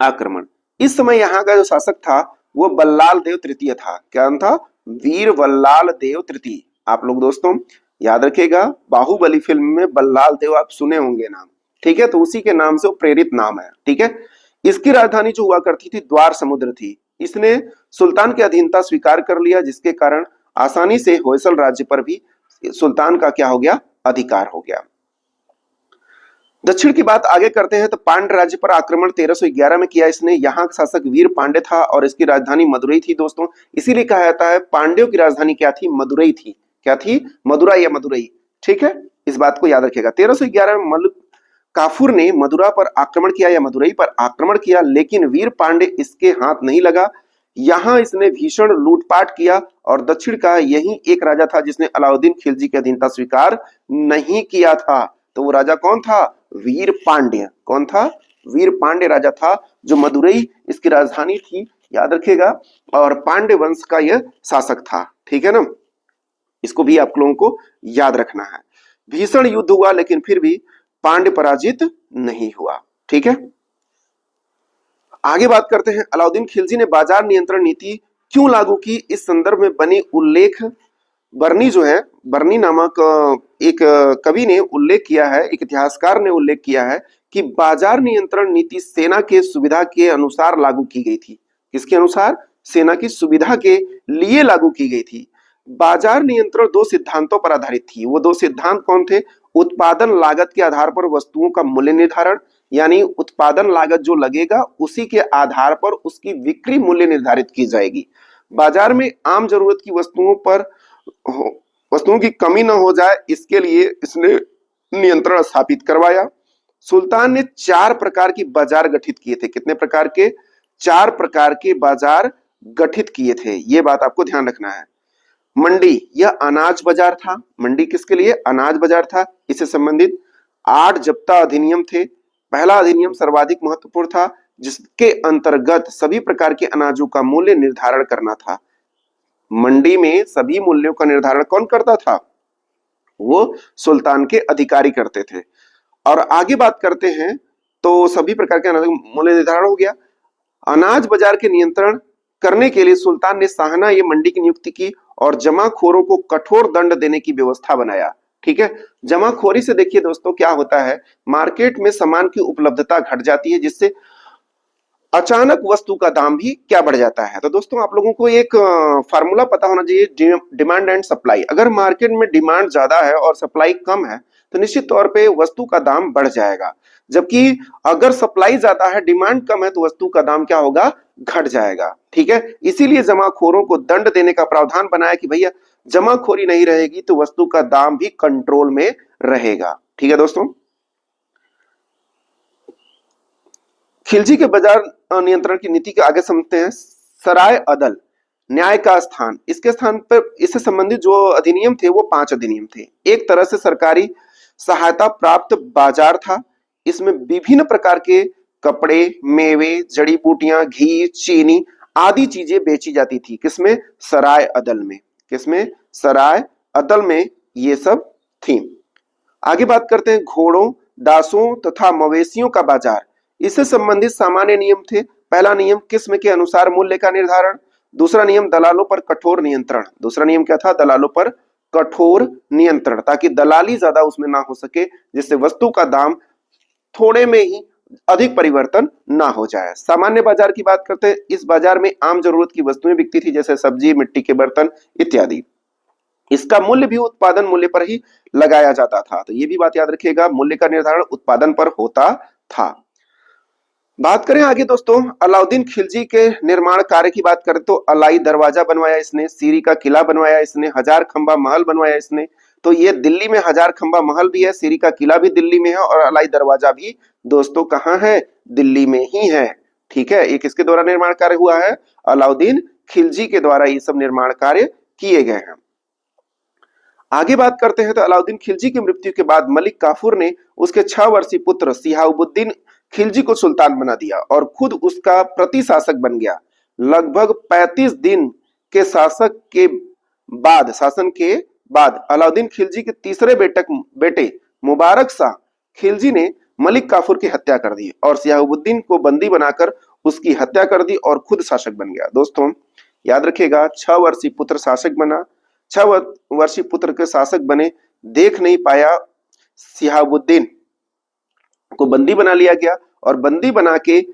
आक्रमण। इस समय यहाँ का जो शासक था वो बल्लाल देव तृतीय था। क्या नाम था? वीर बल्लाल देव तृतीय। आप लोग दोस्तों याद रखिएगा, बाहुबली फिल्म में बल्लाल देव आप सुने होंगे नाम, ठीक है, तो उसी के नाम से वो प्रेरित नाम है, ठीक है। इसकी राजधानी जो हुआ करती थी द्वार समुद्र थी। इसने सुल्तान की अधीनता स्वीकार कर लिया, जिसके कारण आसानी से होयसल राज्य पर भी सुल्तान का क्या हो गया? अधिकार हो गया। दक्षिण की बात आगे करते हैं तो पांड्य राज्य पर आक्रमण 1311 में किया इसने। यहाँ का शासक वीर पांड्य था और इसकी राजधानी मदुरई थी दोस्तों। इसीलिए कहा जाता है पांड्यों की राजधानी क्या थी? मदुरई थी। क्या थी? मदुरा या मदुरई, ठीक है, इस बात को याद रखिएगा। 1311 में मलिक काफूर ने मदुरा पर आक्रमण किया या मदुरई पर आक्रमण किया, लेकिन वीर पांड्य इसके हाथ नहीं लगा। यहाँ इसने भीषण लूटपाट किया और दक्षिण का यही एक राजा था जिसने अलाउद्दीन खिलजी की अधीनता स्वीकार नहीं किया था। तो वो राजा कौन था? वीर पांड्य। कौन था? वीर पांड्य राजा था, जो मदुरई इसकी राजधानी थी, याद रखिएगा, और पांड्य वंश का यह शासक था, ठीक है ना। इसको भी आप लोगों को याद रखना है। भीषण युद्ध हुआ लेकिन फिर भी पांड्य पराजित नहीं हुआ, ठीक है। आगे बात करते हैं, अलाउद्दीन खिलजी ने बाजार नियंत्रण नीति क्यों लागू की? इस संदर्भ में बनी उल्लेख बर्नी जो है, बर्नी नामक एक कवि ने उल्लेख किया है, एक इतिहासकार ने उल्लेख किया है कि बाजार नियंत्रण नीति सेना के सुविधा के अनुसार लागू की गई थी। किसके अनुसार? सेना की सुविधा के लिए लागू की गई थी। बाजार नियंत्रण दो सिद्धांतों पर आधारित थी। वो दो सिद्धांत कौन थे? उत्पादन लागत के आधार पर वस्तुओं का मूल्य निर्धारण, यानी उत्पादन लागत जो लगेगा उसी के आधार पर उसकी बिक्री मूल्य निर्धारित की जाएगी। बाजार में आम जरूरत की वस्तुओं की कमी न हो जाए, इसके लिए इसने नियंत्रण स्थापित करवाया। सुल्तान ने 4 प्रकार की बाजार गठित किए थे। कितने प्रकार के? 4 प्रकार के बाजार गठित किए थे, ये बात आपको ध्यान रखना है। मंडी, यह अनाज बाजार था। मंडी किसके लिए? अनाज बाजार था। इससे संबंधित 8 जब्ता अधिनियम थे। पहला अधिनियम सर्वाधिक महत्वपूर्ण था, जिसके अंतर्गत सभी प्रकार के अनाजों का मूल्य निर्धारण करना था। मंडी में सभी मूल्यों का निर्धारण कौन करता था? वो सुल्तान के अधिकारी करते थे। और आगे बात करते हैं तो सभी प्रकार के अनाज मूल्य निर्धारण हो गया। अनाज बाजार के नियंत्रण करने के लिए सुल्तान ने साहना ये मंडी की नियुक्ति की और जमाखोरों को कठोर दंड देने की व्यवस्था बनाया, ठीक है। जमाखोरी से देखिए दोस्तों क्या होता है, मार्केट में सामान की उपलब्धता घट जाती है, जिससे अचानक वस्तु का दाम भी क्या बढ़ जाता है। तो दोस्तों आप लोगों को एक फार्मूला पता होना चाहिए, डिमांड एंड सप्लाई। अगर मार्केट में डिमांड ज्यादा है और सप्लाई कम है तो निश्चित तौर पे वस्तु का दाम बढ़ जाएगा, जबकि अगर सप्लाई ज्यादा है डिमांड कम है तो वस्तु का दाम क्या होगा? घट जाएगा, ठीक है। इसीलिए जमाखोरों को दंड देने का प्रावधान बनाया कि भैया जमाखोरी नहीं रहेगी तो वस्तु का दाम भी कंट्रोल में रहेगा, ठीक है दोस्तों। खिलजी के बाजार नियंत्रण की नीति के आगे समझते हैं। सराय अदल, न्याय का स्थान। इसके स्थान पर इससे संबंधित जो अधिनियम थे वो 5 अधिनियम थे। एक तरह से सरकारी सहायता प्राप्त बाजार था। इसमें विभिन्न प्रकार के कपड़े, मेवे, जड़ी बूटियां, घी, चीनी आदि चीजें बेची जाती थी। किसमें? सराय अदल में। किसमें? सराय अदल में ये सब थी। आगे बात करते हैं घोड़ों, दासों तथा मवेशियों का बाजार। इससे संबंधित सामान्य नियम थे। पहला नियम किस्म के अनुसार मूल्य का निर्धारण। दूसरा नियम दलालों पर कठोर नियंत्रण। दूसरा नियम क्या था? दलालों पर कठोर नियंत्रण, ताकि दलाली ज्यादा उसमें ना हो सके, जिससे वस्तु का दाम थोड़े में ही अधिक परिवर्तन ना हो जाए। सामान्य बाजार की बात करते हैं। इस बाजार में आम जरूरत की वस्तुएं बिकती थी, जैसे सब्जी, मिट्टी के बर्तन इत्यादि। इसका मूल्य भी उत्पादन मूल्य पर ही लगाया जाता था। तो ये भी बात याद रखिएगा, मूल्य का निर्धारण उत्पादन पर होता था। बात करें आगे दोस्तों, अलाउद्दीन खिलजी के निर्माण कार्य की बात करें तो अलाई दरवाजा बनवाया इसने, सीरी का किला बनवाया इसने, हजार खंबा महल बनवाया इसने। तो ये दिल्ली में हजार खंबा महल भी है, सीरी का किला भी दिल्ली में है और अलाई दरवाजा भी दोस्तों कहाँ है? दिल्ली में ही है, ठीक है। ये किसके द्वारा निर्माण कार्य हुआ है? अलाउद्दीन खिलजी के द्वारा ये सब निर्माण कार्य किए गए हैं। आगे बात करते हैं तो अलाउद्दीन खिलजी की मृत्यु के बाद मलिक काफूर ने उसके 6 वर्षीय पुत्र सिहाबुद्दीन खिलजी को सुल्तान बना दिया और खुद उसका प्रति शासक बन गया। लगभग 35 दिन के शासन के बाद अलाउद्दीन खिलजी के तीसरे बेटे मुबारक शाह खिलजी ने मलिक काफूर की हत्या कर दी और शिहाबुद्दीन को बंदी बनाकर उसकी हत्या कर दी और खुद शासक बन गया। दोस्तों याद रखिएगा, 6 वर्षीय पुत्र शासक बना, 6 वर्षीय पुत्र के शासक बने, देख नहीं पाया, शिहाबुद्दीन को बंदी बना लिया गया और बंदी बना के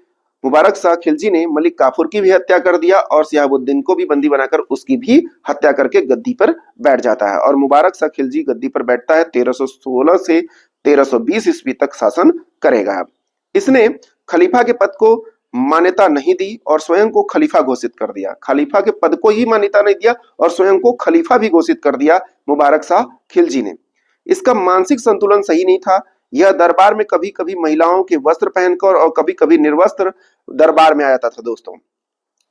मुबारक शाह खिलजी ने मलिक काफूर की भी हत्या कर दिया और शिहाबुद्दीन को भी बंदी बनाकर उसकी भी हत्या करके गद्दी पर बैठ जाता है और मुबारक शाह खिलजी गद्दी पर बैठता है। 1316 से 1320 ईस्वी तक शासन करेगा। इसने खलीफा के पद को मान्यता नहीं दी और स्वयं को खलीफा घोषित कर दिया। खलीफा के पद को ही मान्यता नहीं दिया और स्वयं को खलीफा भी घोषित कर दिया मुबारक शाह खिलजी ने। इसका मानसिक संतुलन सही नहीं था। यह दरबार में कभी कभी महिलाओं के वस्त्र पहनकर और कभी कभी निर्वस्त्र दरबार में आ जाता था। दोस्तों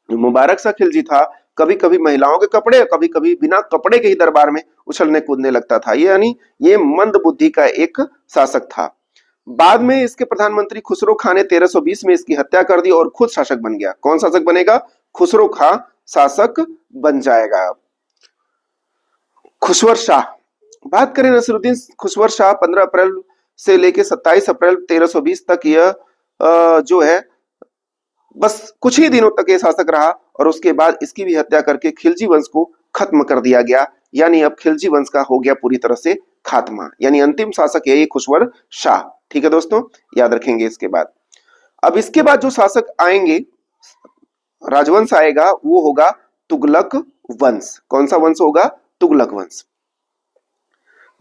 मुबारक शाह खिलजी था, कभी कभी महिलाओं के कपड़े, कभी कभी बिना कपड़े के ही दरबार में उछलने कूदने लगता था। यानी ये मंद बुद्धि का एक शासक था। बाद में इसके प्रधानमंत्री खुसरो खां ने 1320 में इसकी हत्या कर दी और खुद शासक बन गया। कौन शासक बनेगा? खुसरो खां शासक बन जाएगा। खुसवर शाह, बात करें नसीरुद्दीन खुसवर शाह 15 अप्रैल से लेके 27 अप्रैल 1320 तक यह जो है बस कुछ ही दिनों तक ये शासक रहा और उसके बाद इसकी भी हत्या करके खिलजी वंश को खत्म कर दिया गया। यानी अब खिलजी वंश का हो गया पूरी तरह से खात्मा। यानी अंतिम शासक है ये खुसवर शाह। ठीक है दोस्तों, याद रखेंगे इसके बाद। अब इसके बाद जो शासक आएंगे, राजवंश आएगा, वो होगा तुगलक वंश। कौन सा वंश होगा? तुगलक वंश।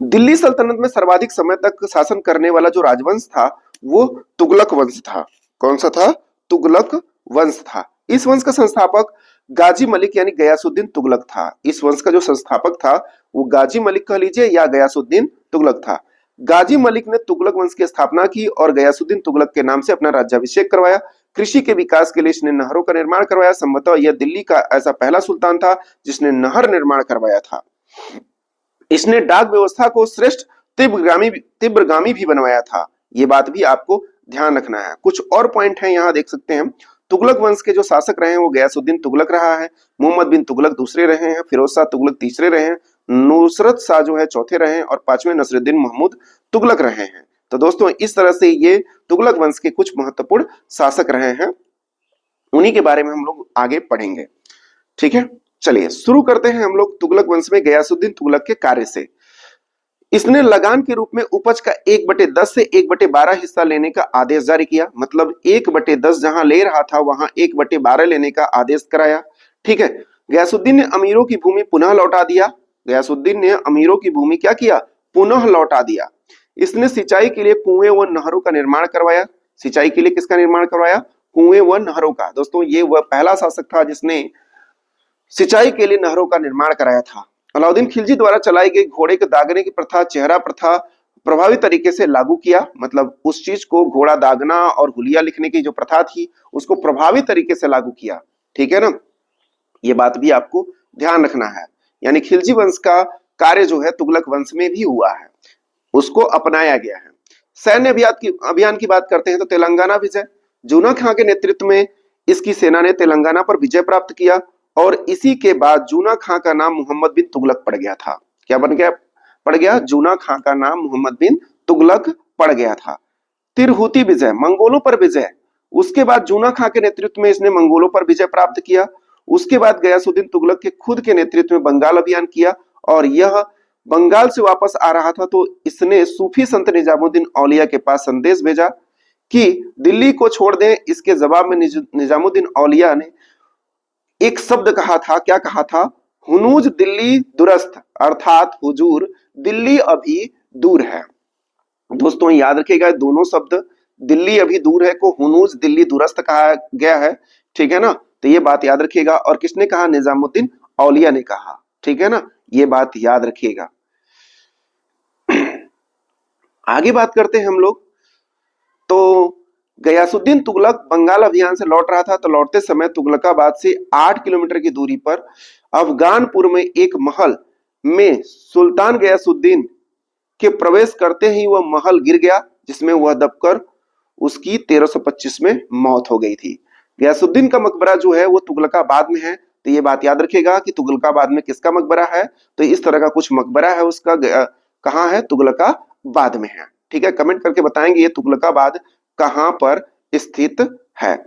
दिल्ली सल्तनत में सर्वाधिक समय तक शासन करने वाला जो राजवंश था वो तुगलक वंश था। कौन सा था? तुगलक वंश था। इस वंश का संस्थापक गाजी मलिक यानी गयासुद्दीन तुगलक था। इस वंश का जो संस्थापक था वो गाजी मलिक कह लीजिए या गयासुद्दीन तुगलक था। गाजी मलिक ने तुगलक वंश की स्थापना की और गयासुद्दीन तुगलक के नाम से अपना राज्याभिषेक करवाया। कृषि के विकास के लिए इसने नहरों का निर्माण करवाया। संभवतः यह दिल्ली का ऐसा पहला सुल्तान था जिसने नहर निर्माण करवाया था। इसने डाक व्यवस्था को श्रेष्ठ तीव्रगामी भी बनवाया था। ये बात भी आपको ध्यान रखना है। कुछ और पॉइंट हैं यहाँ देख सकते हैं। तुगलक वंश के जो शासक रहे हैं वो गयासुद्दीन तुगलक रहा है, मोहम्मद बिन तुगलक दूसरे रहे हैं, फिरोज शाह तुगलक तीसरे रहे हैं, नुसरत शाह जो है चौथे रहे हैं और पांचवें नसरुद्दीन महमूद तुगलक रहे हैं। तो दोस्तों इस तरह से ये तुगलक वंश के कुछ महत्वपूर्ण शासक रहे हैं, उन्हीं के बारे में हम लोग आगे पढ़ेंगे। ठीक है, चलिए शुरू करते हैं हम लोग तुगलक वंश में गयासुद्दीन तुगलक के कार्य से। इसने लगान के रूप में उपज का 1/10 से 1/12 हिस्सा लेने का आदेश जारी किया। मतलब 1/10 जहां ले रहा था वहां 1/12 लेने का आदेश कराया। ठीक है, गयासुद्दीन ने अमीरों की भूमि पुनः लौटा दिया। गयासुद्दीन ने अमीरों की भूमि क्या किया? पुनः लौटा दिया। इसने सिंचाई के लिए कुएं व नहरों का निर्माण करवाया। सिंचाई के लिए किसका निर्माण करवाया? कुएं व नहरों का। दोस्तों ये वह पहला शासक था जिसने सिंचाई के लिए नहरों का निर्माण कराया था। अलाउद्दीन खिलजी द्वारा चलाई गई घोड़े के दागने की प्रथा, चेहरा प्रथा प्रभावी तरीके से लागू किया। मतलब उस चीज को, घोड़ा दागना और हुलिया लिखने की जो प्रथा थी उसको प्रभावी तरीके से लागू किया। ठीक है ना, ये बात भी आपको ध्यान रखना है। यानी खिलजी वंश का कार्य जो है तुगलक वंश में भी हुआ है, उसको अपनाया गया है। सैन्य अभियान की बात करते हैं तो तेलंगाना विजय, जूना खां के नेतृत्व में इसकी सेना ने तेलंगाना पर विजय प्राप्त किया और इसी के बाद जूना खां का नाम मोहम्मद बिन तुगलक पड़ गया था। क्या बन गया? पड़ गया, जूना खां का नाम मोहम्मद बिन तुगलक पड़ गया था। तिरहुती विजय, मंगोलों पर विजय, उसके बाद जूना खां के नेतृत्व में इसने मंगोलों पर विजय प्राप्त किया। उसके बाद गयासुद्दीन तुगलक के खुद के नेतृत्व में बंगाल अभियान किया और यह बंगाल से वापस आ रहा था तो इसने सूफी संत निजामुद्दीन औलिया के पास संदेश भेजा कि दिल्ली को छोड़ दें। इसके जवाब में निजामुद्दीन औलिया ने एक शब्द कहा था। क्या कहा था? हुनूज दिल्ली दुरस्त, अर्थात हुजूर दिल्ली अभी दूर है। दोस्तों याद रखिएगा दोनों शब्द, दिल्ली अभी दूर है को हुनूज दिल्ली दुरस्त कहा गया है। ठीक है ना, तो ये बात याद रखिएगा। और किसने कहा? निजामुद्दीन औलिया ने कहा। ठीक है ना, ये बात याद रखिएगा। आगे बात करते हैं हम लोग। तो गयासुद्दीन तुगलक बंगाल अभियान से लौट रहा था तो लौटते समय तुगलकाबाद से 8 किलोमीटर की दूरी पर अफगानपुर में एक महल में सुल्तान गयासुद्दीन के प्रवेश करते ही वह महल गिर गया, जिसमें वह दबकर उसकी 1325 में मौत हो गई थी। गयासुद्दीन का मकबरा जो है वो तुगलकाबाद में है। तो ये बात याद रखिएगा कि तुगलकाबाद में किसका मकबरा है, तो इस तरह का कुछ मकबरा है उसका, कहाँ है, तुगलकाबाद में है। ठीक है, कमेंट करके बताएंगे ये तुगलकाबाद कहाँ पर स्थित है।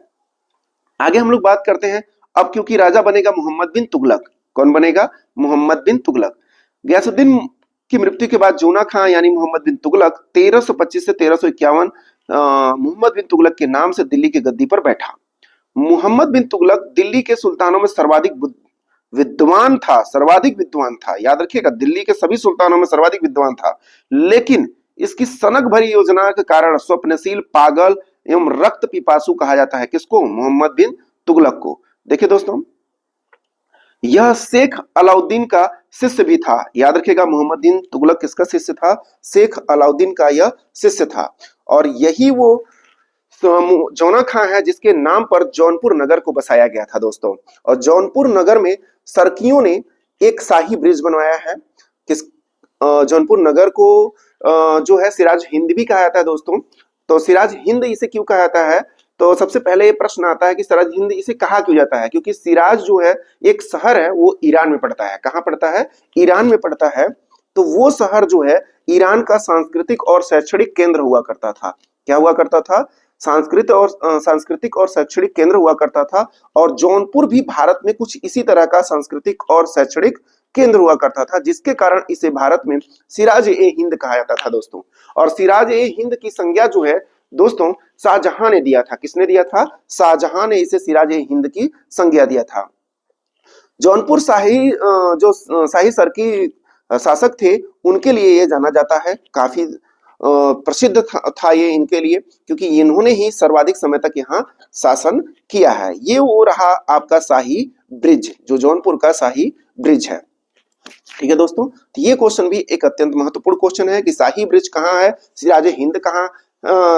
आगे हम लोग बात करते हैं अब, क्योंकि राजा बनेगा मोहम्मद बिन तुगलक। कौन बनेगा? मोहम्मद बिन तुगलक। गयासुद्दीन की मृत्यु के बाद जोना खां यानी मोहम्मद बिन तुगलक 1325 से 1351 मोहम्मद बिन तुगलक के नाम से दिल्ली की गद्दी पर बैठा। मोहम्मद बिन तुगलक दिल्ली के सुल्तानों में सर्वाधिक विद्वान था, सर्वाधिक विद्वान था। याद रखिएगा, दिल्ली के सभी सुल्तानों में सर्वाधिक विद्वान था, लेकिन इसकी सनक भरी योजना के कारण स्वप्नशील, पागल एवं रक्त पिपासु कहा जाता है। किसको? मोहम्मद बिन तुगलक को। देखिए दोस्तों, यह शेख अलाउद्दीन का शिष्य भी था। याद रखिएगा, मोहम्मद बिन तुगलक किसका शिष्य था? शेख अलाउद्दीन का यह शिष्य था। और यही वो जोना खां है जिसके नाम पर जौनपुर नगर को बसाया गया था दोस्तों। और जौनपुर नगर में सर्कियों ने एक शाही ब्रिज बनवाया है। किस जौनपुर नगर को जो है सिराज हिंद भी कहा जाता है दोस्तों। तो सिराज हिंद इसे क्यों कहा जाता है? तो सबसे पहले ये प्रश्न आता है कि सिराज हिंद इसे कहा क्यों जाता है? क्योंकि सिराज जो है एक शहर है, वो ईरान में पड़ता है। कहाँ पड़ता है? ईरान में पड़ता है। तो वो शहर जो है ईरान का सांस्कृतिक और शैक्षणिक केंद्र हुआ करता था। क्या हुआ करता था? सांस्कृतिक और शैक्षणिक केंद्र हुआ करता था। और जौनपुर भी भारत में कुछ इसी तरह का सांस्कृतिक और शैक्षणिक केंद्र हुआ करता था, जिसके कारण इसे भारत में सिराज ए हिंद कहा जाता था दोस्तों। और सिराज ए हिंद की संज्ञा जो है दोस्तों शाहजहां ने दिया था। किसने दिया था? शाहजहां ने इसे सिराज ए हिंद की संज्ञा दिया था। जौनपुर शाही जो शाही सर की शासक थे, उनके लिए ये जाना जाता है। काफी प्रसिद्ध था ये इनके लिए, क्योंकि इन्होंने ही सर्वाधिक समय तक यहाँ शासन किया है। ये वो रहा आपका शाही ब्रिज, जो जौनपुर का शाही ब्रिज है। ठीक है दोस्तों, तो ये क्वेश्चन भी एक अत्यंत महत्वपूर्ण क्वेश्चन है कि शाही ब्रिज कहाँ है, सिराज ए हिंद कहाँ,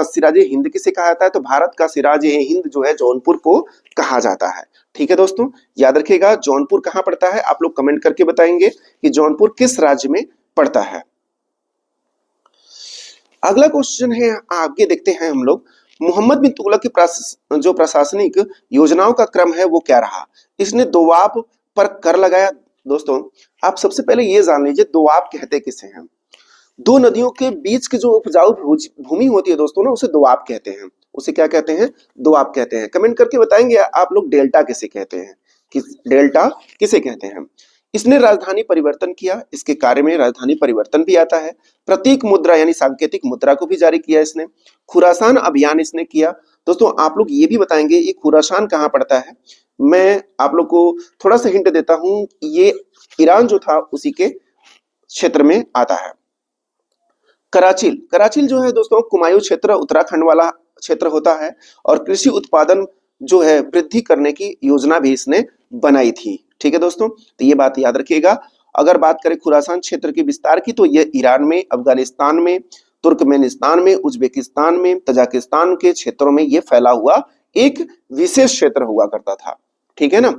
सिराज ए हिंद किसे कहा जाता है? तो भारत का सिराज ए हिंद जो है जौनपुर को कहा जाता है। ठीक है दोस्तों, याद रखिएगा जौनपुर कहाँ पड़ता है, आप लोग कमेंट करके बताएंगे कि जौनपुर किस राज्य में पड़ता है। अगला क्वेश्चन है, आगे देखते हैं हम लोग। मोहम्मद बिन तुगलक की जो प्रशासनिक योजनाओं का क्रम है वो क्या रहा? इसने दोआब पर कर लगाया। दोस्तों आप सबसे पहले ये जान लीजिए दोआब कहते किसे हैं। दो नदियों के बीच की जो उपजाऊ भूमि होती है दोस्तों ना, उसे दोआब कहते हैं। उसे क्या कहते हैं? दोआब कहते हैं। कमेंट करके बताएंगे आप लोग डेल्टा किसे कहते हैं, डेल्टा किसे कहते हैं। इसने राजधानी परिवर्तन किया, इसके कार्य में राजधानी परिवर्तन भी आता है। प्रतीक मुद्रा यानी सांकेतिक मुद्रा को भी जारी किया इसने। खुरासान अभियान इसने किया। दोस्तों आप लोग ये भी बताएंगे ये खुरासान कहाँ पड़ता है। मैं आप लोग को थोड़ा सा हिंट देता हूं, ये ईरान जो था उसी के क्षेत्र में आता है। कराचील, कराचील जो है दोस्तों कुमायूं क्षेत्र, उत्तराखंड वाला क्षेत्र होता है। और कृषि उत्पादन जो है वृद्धि करने की योजना भी इसने बनाई थी। ठीक है दोस्तों, तो ये बात याद रखिएगा। अगर बात करें खुरासान क्षेत्र के विस्तार की, तो ये ईरान में, अफगानिस्तान में, तुर्कमेनिस्तान में, उज्बेकिस्तान में, तजाकिस्तान के क्षेत्रों में ये फैला हुआ एक विशेष क्षेत्र हुआ करता था। ठीक है ना,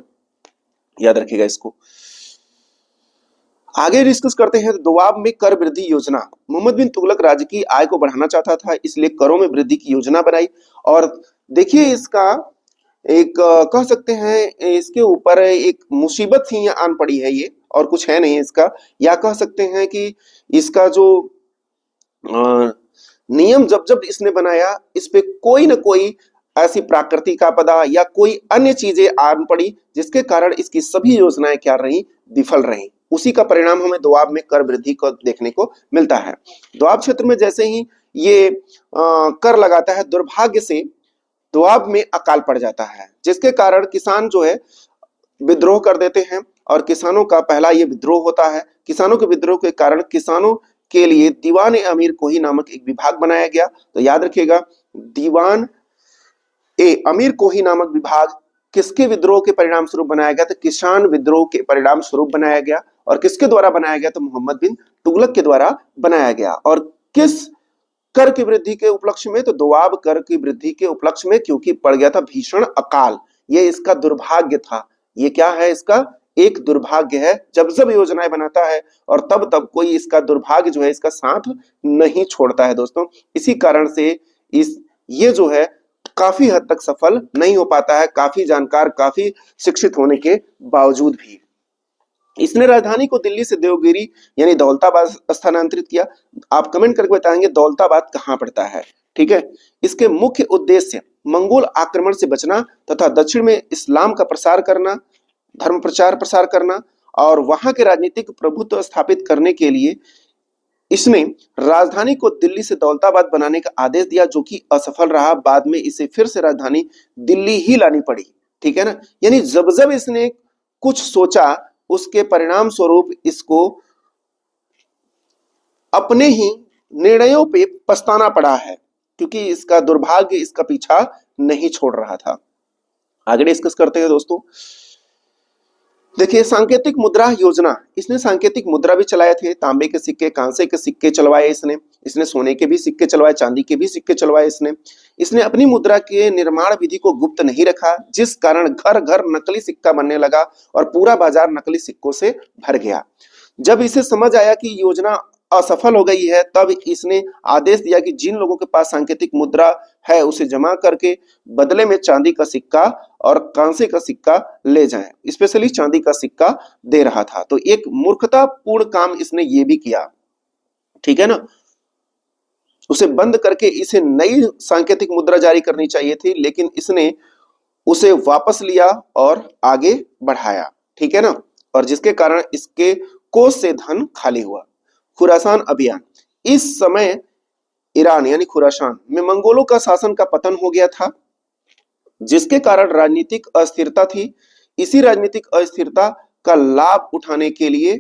याद रखिएगा इसको। आगे डिस्कस करते हैं दोआब में कर वृद्धि योजना। मोहम्मद बिन तुगलक राज्य की आय को बढ़ाना चाहता था, इसलिए करों में वृद्धि की योजना बनाई। और देखिए इसका एक कह सकते हैं इसके ऊपर एक मुसीबत ही आन पड़ी है ये, और कुछ है नहीं इसका। या कह सकते हैं कि इसका जो नियम जब जब इसने बनाया, इस पे कोई ना कोई ऐसी प्राकृतिक आपदा या कोई अन्य चीजें आन पड़ी, जिसके कारण इसकी सभी योजनाएं क्या रही? विफल रही। उसी का परिणाम हमें दोआब में कर वृद्धि को देखने को मिलता है। दोआब क्षेत्र में जैसे ही ये कर लगाता है, दुर्भाग्य से दोआब में अकाल पड़ जाता है, जिसके कारण किसान जो है विद्रोह कर देते हैं। और किसानों का पहला ये विद्रोह होता है। किसानों के विद्रोह के कारण किसानों के लिए दीवान अमीर कोही नामक एक विभाग बनाया गया। तो याद रखिएगा, दीवान ए अमीर कोही नामक विभाग किसके विद्रोह के परिणाम स्वरूप बनाया गया? तो किसान विद्रोह के परिणाम स्वरूप बनाया गया। और किसके द्वारा बनाया गया? तो मोहम्मद बिन तुगलक के द्वारा बनाया गया। और किस कर की वृद्धि के उपलक्ष्य में? तो दोआब कर की वृद्धि के उपलक्ष्य में, क्योंकि पड़ गया था भीषण अकाल। ये इसका दुर्भाग्य था। ये क्या है? इसका एक दुर्भाग्य है। जब जब योजनाएं बनाता है और तब तब कोई इसका दुर्भाग्य जो है इसका साथ नहीं छोड़ता है दोस्तों। इसी कारण से इस ये जो है काफी हद तक सफल नहीं हो पाता है, काफी जानकार, काफी शिक्षित होने के बावजूद भी। इसने राजधानी को दिल्ली से देवगिरी यानी दौलताबाद स्थानांतरित किया। आप कमेंट करके बताएंगे दौलताबाद कहाँ पड़ता है, ठीक है। इसके मुख्य उद्देश्य मंगोल आक्रमण से बचना तथा दक्षिण में इस्लाम का प्रसार करना, धर्म प्रचार प्रसार करना और वहां के राजनीतिक प्रभुत्व स्थापित करने के लिए इसने राजधानी को दिल्ली से दौलताबाद बनाने का आदेश दिया, जो कि असफल रहा। बाद में इसे फिर से राजधानी दिल्ली ही लानी पड़ी, ठीक है ना। यानी जब जब इसने कुछ सोचा उसके परिणाम स्वरूप इसको अपने ही निर्णयों पे पछताना पड़ा है, क्योंकि इसका दुर्भाग्य इसका पीछा नहीं छोड़ रहा था। आगे डिस्कस करते हैं दोस्तों। देखिए, सांकेतिक मुद्रा योजना, इसने सांकेतिक मुद्रा भी चलाए थे। तांबे के सिक्के, कांसे के सिक्के चलवाए इसने सोने के भी सिक्के चलवाए, चांदी के भी सिक्के चलवाए इसने अपनी मुद्रा के निर्माण विधि को गुप्त नहीं रखा, जिस कारण घर घर नकली सिक्का बनने लगा और पूरा बाजार नकली सिक्कों से भर गया। जब इसे समझ आया कि योजना असफल हो गई है, तब इसने आदेश दिया कि जिन लोगों के पास सांकेतिक मुद्रा है उसे जमा करके बदले में चांदी का सिक्का और कांसे का सिक्का ले जाएं। स्पेशली चांदी का सिक्का दे रहा था। तो एक मूर्खतापूर्ण काम इसने ये भी किया, ठीक है ना। उसे बंद करके इसे नई सांकेतिक मुद्रा जारी करनी चाहिए थी, लेकिन इसने उसे वापस लिया और आगे बढ़ाया, ठीक है ना। और जिसके कारण इसके कोष से धन खाली हुआ। खुरासान अभियान, इस समय ईरान यानी खुरासान में मंगोलों का शासन का पतन हो गया था, जिसके कारण राजनीतिक अस्थिरता थी। इसी राजनीतिक अस्थिरता का लाभ उठाने के लिए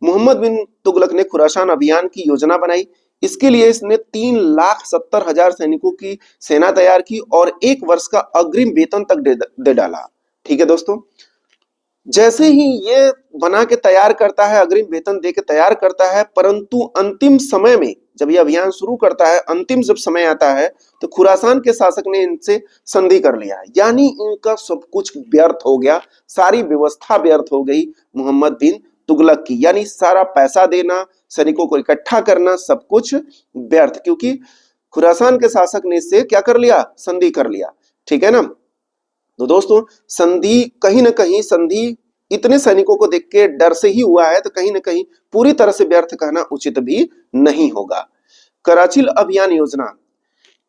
मोहम्मद बिन तुगलक ने खुरासान अभियान की योजना बनाई। इसके लिए इसने 3,70,000 सैनिकों की सेना तैयार की और 1 वर्ष का अग्रिम वेतन तक दे डाला, ठीक है दोस्तों। जैसे ही ये बना के तैयार करता है, अग्रिम वेतन दे के तैयार करता है, परंतु अंतिम समय में जब ये अभियान शुरू करता है, अंतिम जब समय आता है, तो खुरासान के शासक ने इनसे संधि कर लिया। यानी इनका सब कुछ व्यर्थ हो गया, सारी व्यवस्था व्यर्थ हो गई मोहम्मद बिन तुगलक की। यानी सारा पैसा देना, सैनिकों को इकट्ठा करना, सब कुछ व्यर्थ, क्योंकि खुरासान के शासक ने इससे क्या कर लिया, संधि कर लिया, ठीक है ना। तो दोस्तों, संधि कहीं ना कहीं संधि इतने सैनिकों को देख के डर से ही हुआ है, तो कहीं ना कहीं पूरी तरह से व्यर्थ कहना उचित भी नहीं होगा। कराचिल अभियान योजना,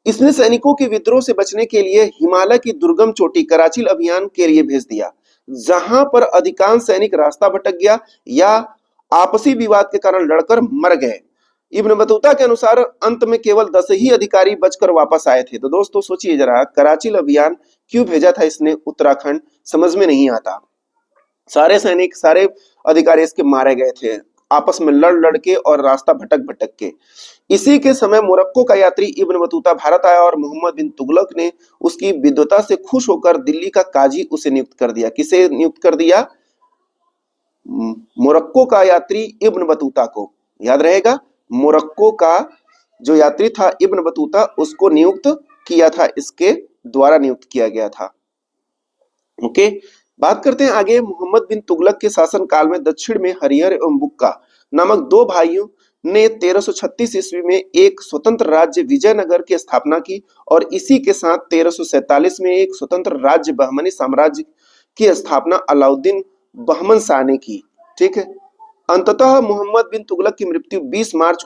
इसने सैनिकों के विद्रोह से बचने के लिए हिमालय की दुर्गम चोटी कराचिल अभियान के लिए भेज दिया, जहां पर अधिकांश सैनिक रास्ता भटक गया या आपसी विवाद के कारण लड़कर मर गए। इब्न बतूता के अनुसार अंत में केवल 10 ही अधिकारी बचकर वापस आए थे। तो दोस्तों सोचिए जरा, कराचिल अभियान क्यों भेजा था इसने उत्तराखंड, समझ में नहीं आता। सारे सैनिक, सारे अधिकारी इसके मारे गए थे, आपस में लड़ लड़ के और रास्ता भटक भटक के। इसी के समय मोरक्को का यात्री इब्न बतूता भारत आया और मोहम्मद बिन तुगलक ने उसकी विद्वता से खुश होकर दिल्ली का काजी उसे नियुक्त कर दिया। किसे नियुक्त कर दिया? मोरक्को का यात्री इब्न बतूता को, याद रहेगा, मोरक्को का जो यात्री था इब्न बतूता, उसको नियुक्त किया था, इसके द्वारा नियुक्त किया गया था। ओके, बात करते हैं आगे। मोहम्मद बिन तुगलक के शासन काल में दक्षिण में हरिहर एवं बुक्का नामक 2 भाइयों ने 1336 ईस्वी में एक स्वतंत्र राज्य विजयनगर की स्थापना की और इसी के साथ 1347 में एक स्वतंत्र राज्य बहमनी साम्राज्य की स्थापना अलाउद्दीन बहमन शाह ने की, ठीक है। अंततः मोहम्मद बिन तुगलक की मृत्यु 20 मार्च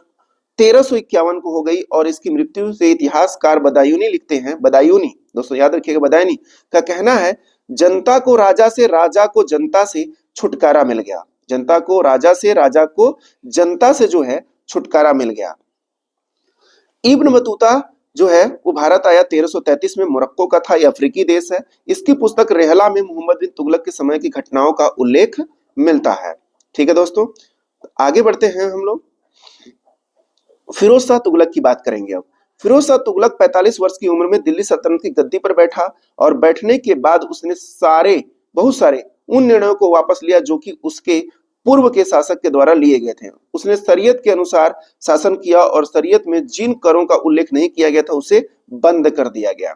1351 को हो गई और इसकी मृत्यु से इतिहासकार बदायूनी लिखते हैं, बदायूनी दोस्तों याद रखिएगा, बदायूनी का कहना है, जनता को राजा से, राजा को जनता से छुटकारा मिल गया। जनता को राजा से, राजा को जनता से जो है छुटकारा मिल गया। इब्न बतूता जो है वो भारत आया 1333 में, मोरक्को का था, यह अफ्रीकी देश है। इसकी पुस्तक रेहला में मोहम्मद बिन तुगलक के समय की घटनाओं का उल्लेख मिलता है, ठीक है दोस्तों। आगे बढ़ते हैं हम लोग, फिरोज शाह तुगलक की बात करेंगे अब। फिरोज शाह तुगलक 45 वर्ष की उम्र में दिल्ली सल्तनत की गद्दी पर बैठा और बैठने के बाद उसने बहुत सारे उन निर्णयों को वापस लिया जो कि उसके पूर्व के शासक के द्वारा लिए गए थे। उसने शरीयत के अनुसार शासन किया और शरीयत में जिन करों का उल्लेख नहीं किया गया था उसे बंद कर दिया गया।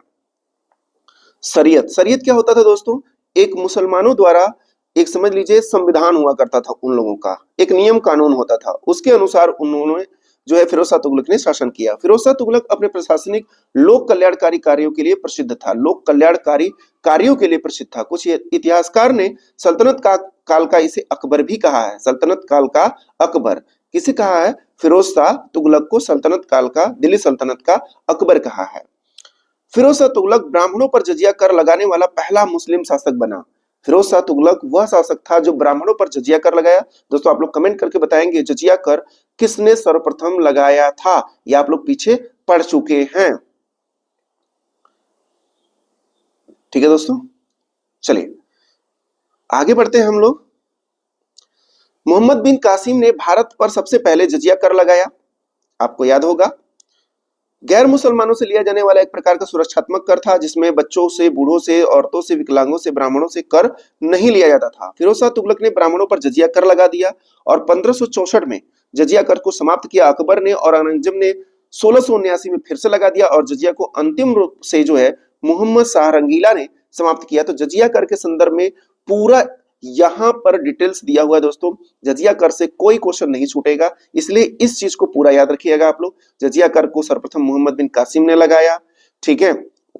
शरीयत क्या होता था दोस्तों? एक मुसलमानों द्वारा एक समझ लीजिए संविधान हुआ करता था, उन लोगों का एक नियम कानून होता था, उसके अनुसार उन्होंने जो है फिरोज शाह तुगलक ने शासन किया। फिरोज शाह तुगलक अपने प्रशासनिक लोक कल्याणकारी कार्यों के लिए प्रसिद्ध था। लोक कल्याणकारी कार्यों के लिए प्रसिद्ध था। कुछ इतिहासकार ने सल्तनत का काल का इसे अकबर भी कहा है। सल्तनत काल का अकबर किसे कहा है? फिरोज शाह तुगलक को सल्तनत काल का, दिल्ली सल्तनत का अकबर कहा है। फिरोज शाह तुगलक ब्राह्मणों पर जजिया कर लगाने वाला पहला मुस्लिम शासक बना। फिरोज शाह तुगलक वह शासक था जो ब्राह्मणों पर जजिया कर लगाया। दोस्तों आप लोग कमेंट करके बताएंगे जजिया कर किसने सर्वप्रथम लगाया था, या आप लोग पीछे पढ़ चुके हैं। ठीक है दोस्तों, चलिए आगे बढ़ते हैं हम लोग। मोहम्मद बिन कासिम ने भारत पर सबसे पहले जजिया कर लगाया। आपको याद होगा, गैर मुसलमानों से लिया जाने वाला एक प्रकार का सुरक्षात्मक कर था, जिसमें बच्चों से, बूढ़ों से, औरतों से, विकलांगों से, ब्राह्मणों से कर नहीं लिया जाता था। फिरोज शाह तुगलक ने ब्राह्मणों पर जजिया कर लगा दिया और 1564 में जजिया कर को समाप्त किया। अकबर ने और औरंगजेब ने 1679 में फिर से लगा दिया और जजिया को अंतिम रूप से जो है मोहम्मद शाह रंगीला ने समाप्त किया। तो जजिया कर के संदर्भ में पूरा यहां पर डिटेल्स दिया हुआ है दोस्तों। जजिया कर से कोई क्वेश्चन नहीं छूटेगा, इसलिए इस चीज को पूरा याद रखिएगा आप लोग। जजिया कर को सर्वप्रथम मोहम्मद बिन कासिम ने लगाया, ठीक है,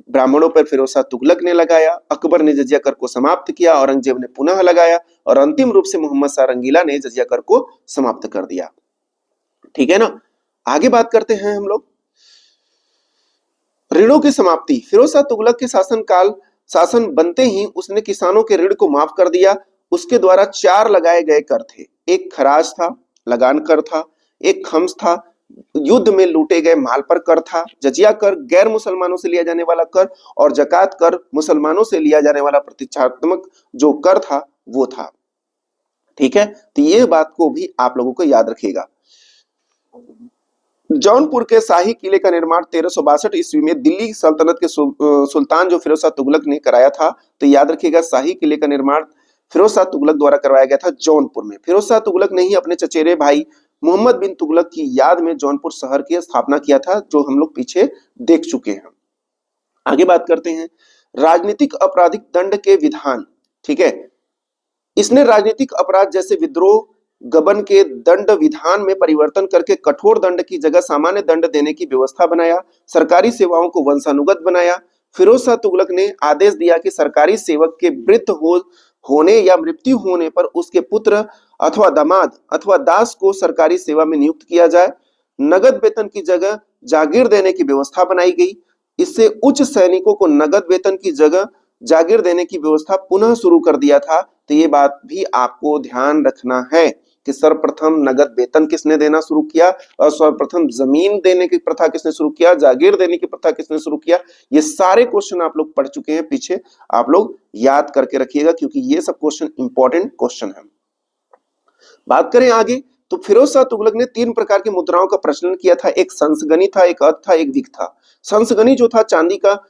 ब्राह्मणों पर फिरोज शाह तुगलक ने लगाया, अकबर ने जजिया कर को समाप्त किया, औरंगजेब ने पुनः लगाया और अंतिम रूप से मोहम्मद शाह रंगीला ने जजिया कर को समाप्त कर दिया। ठीक है ना, आगे बात करते हैं हम लोग। ऋणों की समाप्ति। फिरोज शाह तुगलक के शासन बनते ही उसने किसानों के ऋण को माफ कर दिया। उसके द्वारा 4 लगाए गए कर थे। एक खराज था, लगान कर था, एक खम्स था, युद्ध में लूटे गए माल पर कर था, जजिया कर गैर मुसलमानों से लिया जाने वाला कर, और जकात कर मुसलमानों से लिया जाने वाला प्रतिष्ठात्मक जो कर था वो था। ठीक है, तो ये बात को भी आप लोगों को याद रखिएगा। जौनपुर के शाही किले का निर्माण 1362 ईस्वी में दिल्ली सल्तनत के सुल्तान जो फिरोज शाह तुगलक ने कराया था। तो याद रखिएगा, शाही किले का निर्माण फिरोज शाह तुगलक द्वारा करवाया गया था जौनपुर में। फिरोज शाह तुगलक ने ही अपने चचेरे भाई मोहम्मद बिन तुगलक की याद में जौनपुर शहर की स्थापना किया था, जो हम लोग पीछे देख चुके हैं। आगे बात करते हैं राजनीतिक आपराधिक दंड के विधान। ठीक है, इसने राजनीतिक अपराध जैसे विद्रोह, गबन के दंड विधान में परिवर्तन करके कठोर दंड की जगह सामान्य दंड देने की व्यवस्था बनाया। सरकारी सेवाओं को वंशानुगत बनाया। फिरोज शाह तुगलक ने आदेश दिया कि सरकारी सेवक के वृद्ध होने या मृत्यु होने पर उसके पुत्र अथवा दामाद अथवा दास को सरकारी सेवा में नियुक्त किया जाए। नगद वेतन की जगह जागीर देने की व्यवस्था बनाई गई। इससे उच्च सैनिकों को नगद वेतन की जगह जागीर देने की व्यवस्था पुनः शुरू कर दिया था। तो ये बात भी आपको ध्यान रखना है कि सर्वप्रथम नगद वेतन किसने देना शुरू किया और सर्वप्रथम जमीन देने की प्रथा किसने शुरू किया, जागीर देने की प्रथा किसने शुरू किया। ये सारे क्वेश्चन आप लोग पढ़ चुके हैं पीछे, आप लोग याद करके रखिएगा क्योंकि ये सब क्वेश्चन इंपॉर्टेंट क्वेश्चन है। बात करें आगे तो फिरोज शाह तुगलक ने 3 प्रकार की मुद्राओं का प्रचलन किया था। एक संसगनी था, एक अध था, एक विक था। संसगनी जो था चांदी का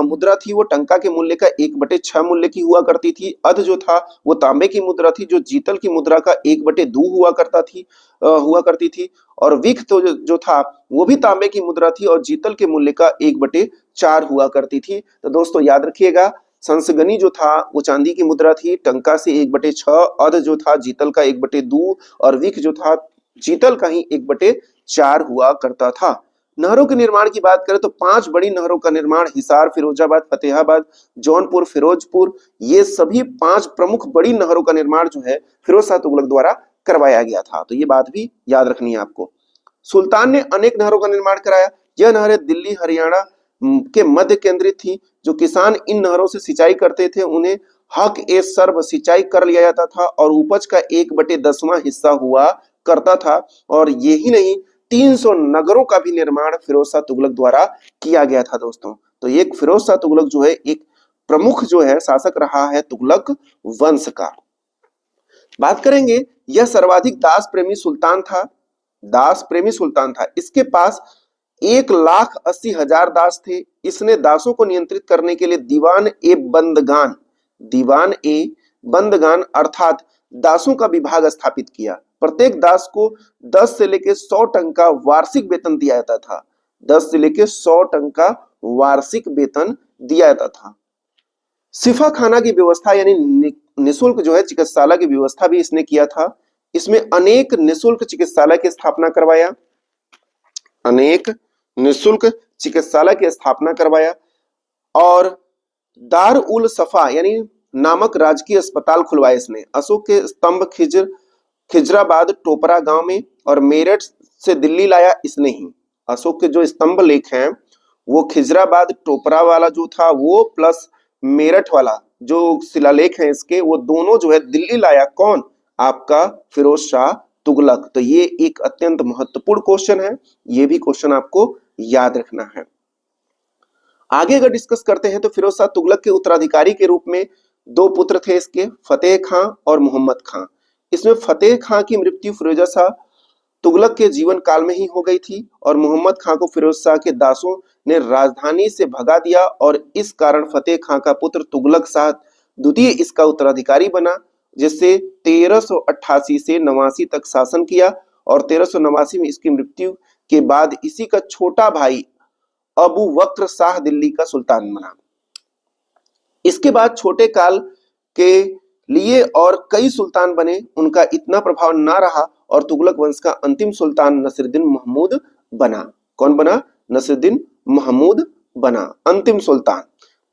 मुद्रा थी, वो टंका के मूल्य का 1/6 मूल्य की हुआ करती थी। अध जो था वो तांबे की मुद्रा थी, जो जीतल की मुद्रा का 1/2 हुआ करती थी। और विक तो जो था वो भी तांबे की मुद्रा थी और जीतल के मूल्य का 1/4 हुआ करती थी। तो दोस्तों याद रखिएगा, संसगनी जो था वो चांदी की मुद्रा थी, टंका से 1/6, अध जो था जीतल का 1/2 और विक जो था जीतल का ही 1/4 हुआ करता था। नहरों के निर्माण की बात करें तो 5 बड़ी नहरों का निर्माण हिसार, फिरोजाबाद, फतेहाबाद, जौनपुर, फिरोजपुर, ये सभी 5 प्रमुख बड़ी नहरों का निर्माण जो है फिरोज शाह तुगलक द्वारा करवाया गया था। तो ये बात भी याद रखनी है आपको। सुल्तान ने अनेक नहरों का निर्माण कराया। यह नहरें दिल्ली, हरियाणा के मध्य केंद्रित थी। जो किसान इन नहरों से सिंचाई करते थे उन्हें हक ए सर्व सिंचाई कर लिया जाता था और उपज का 1/10वां हिस्सा हुआ करता था। और यही नहीं, 300 नगरों का भी निर्माण फिरोज शाह तुगलक द्वारा किया गया था दोस्तों। तो एक फिरोज शाह तुगलक जो है एक प्रमुख जो है शासक रहा है तुगलक वंश का। बात करेंगे, यह सर्वाधिक दास प्रेमी सुल्तान था। इसके पास 1,80,000 दास थे। इसने दासों को नियंत्रित करने के लिए दीवान ए बंदगान अर्थात दासों का विभाग स्थापित किया। प्रत्येक दास को 10 से लेकर 100 टंका वार्षिक वेतन दिया जाता था। 10 से लेकर 100 टंका वार्षिक वेतन दिया जाता था। सिफा खाना की व्यवस्था यानी निःशुल्क जो है चिकित्सालय की व्यवस्था भी इसने किया था। इसमें अनेक निःशुल्क चिकित्सालय की स्थापना करवाया। अनेक निःशुल्क चिकित्सालय की स्थापना करवाया और दार उल सफा यानी नामक राजकीय अस्पताल खुलवाया इसने। अशोक के स्तंभ खिजराबाद टोपरा गांव में और मेरठ से दिल्ली लाया इसने ही। अशोक के जो स्तंभ लेख हैं वो खिजराबाद टोपरा वाला जो था वो प्लस मेरठ वाला जो शिलालेख है इसके, वो दोनों जो है दिल्ली लाया कौन? आपका फिरोज शाह तुगलक। तो ये एक अत्यंत महत्वपूर्ण क्वेश्चन है, ये भी क्वेश्चन आपको याद रखना है। आगे अगर डिस्कस करते हैं तो फिरोज शाह तुगलक के उत्तराधिकारी के रूप में दो पुत्र थे इसके, फतेह खां और मोहम्मद खां। इसमें फतेह खां की मृत्यु फिरोज शाह तुगलक के जीवन काल में ही हो गई थी और मोहम्मद खां को फिरोज शाह के दासों ने राजधानी से भगा दिया और इस कारण फतेह खां का पुत्र तुगलक शाह द्वितीय इसका उत्तराधिकारी बना, जिससे 1388 से 89 तक शासन किया और 1389 में इसकी मृत्यु के बाद इसी का छोटा भाई अबू बकर शाह दिल्ली का सुल्तान बना। इसके बाद छोटे काल के लिए और कई सुल्तान बने, उनका इतना प्रभाव ना रहा और तुगलक वंश का अंतिम सुल्तान नसीरुद्दीन महमूद बना। कौन बना? नसीरुद्दीन महमूद बना अंतिम सुल्तान।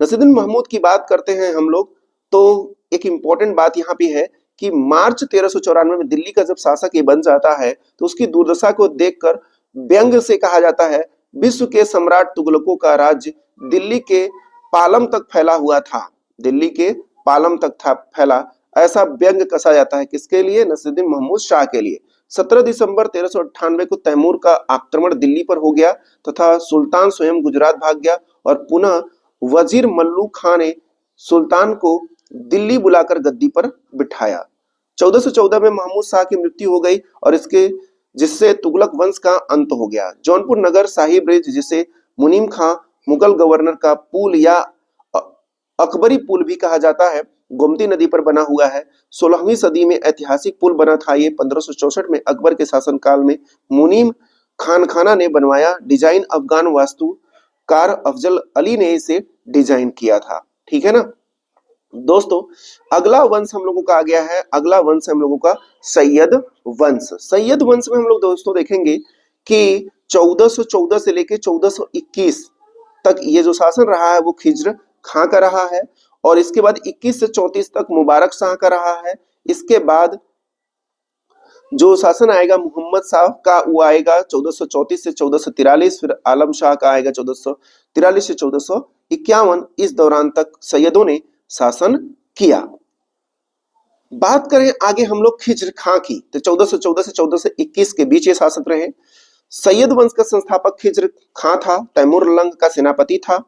नसीरुद्दीन महमूद की बात करते हैं हम लोग तो एक इंपॉर्टेंट बात यहाँ पे है कि मार्च 1394 में दिल्ली का जब शासक ये बन जाता है तो उसकी दुर्दशा को देखकर व्यंग से कहा जाता है, विश्व के सम्राट तुगलकों का राज्य दिल्ली के पालम तक फैला हुआ था, दिल्ली के पालम तक था फैला, ऐसा व्यंग कसा जाता है। किसके लिए? नसीरुद्दीन महमूद शाह के लिए। 17 दिसंबर 1398 को तैमूर का आक्रमण दिल्ली पर हो गया तथा सुल्तान स्वयं गुजरात भाग गया और पुनः वजीर मल्लू खां ने सुल्तान को दिल्ली बुलाकर गद्दी पर बिठाया। 1414 में महमूद शाह की मृत्यु हो गई और जिससे तुगलक वंश का अंत हो गया। जौनपुर नगर साहिब ब्रिज, जिसे मुनीम खां मुगल गवर्नर का पुल या अकबरी पुल भी कहा जाता है, गोमती नदी पर बना हुआ है। 16वीं सदी में ऐतिहासिक पुल बना था ये। 1564 में अकबर के शासनकाल में मुनीम खानखाना ने बनवाया। डिजाइन अफगान वास्तुकार अफजल अली ने इसे डिजाइन किया था। ठीक है ना दोस्तों, अगला वंश हम लोगों का आ गया है। अगला वंश हम लोगों का सैयद वंश। सैयद वंश में हम लोग दोस्तों देखेंगे कि 1414 से लेके 1421 तक ये जो शासन रहा है वो खिज्र खां का रहा है और इसके बाद 21 से 34 तक मुबारक शाह का रहा है। इसके बाद जो शासन आएगा मोहम्मद शाह का वो आएगा 1434 से 1443, फिर आलम शाह का आएगा 1443 से 1451। इस दौरान तक सैयदों ने शासन किया। बात करें आगे हम लोग खिज्र खां की तो 1414 से 1421 के बीच ये शासक रहे। सैयद वंश का संस्थापक खिज्र खां था, तैमूर लंग का सेनापति था।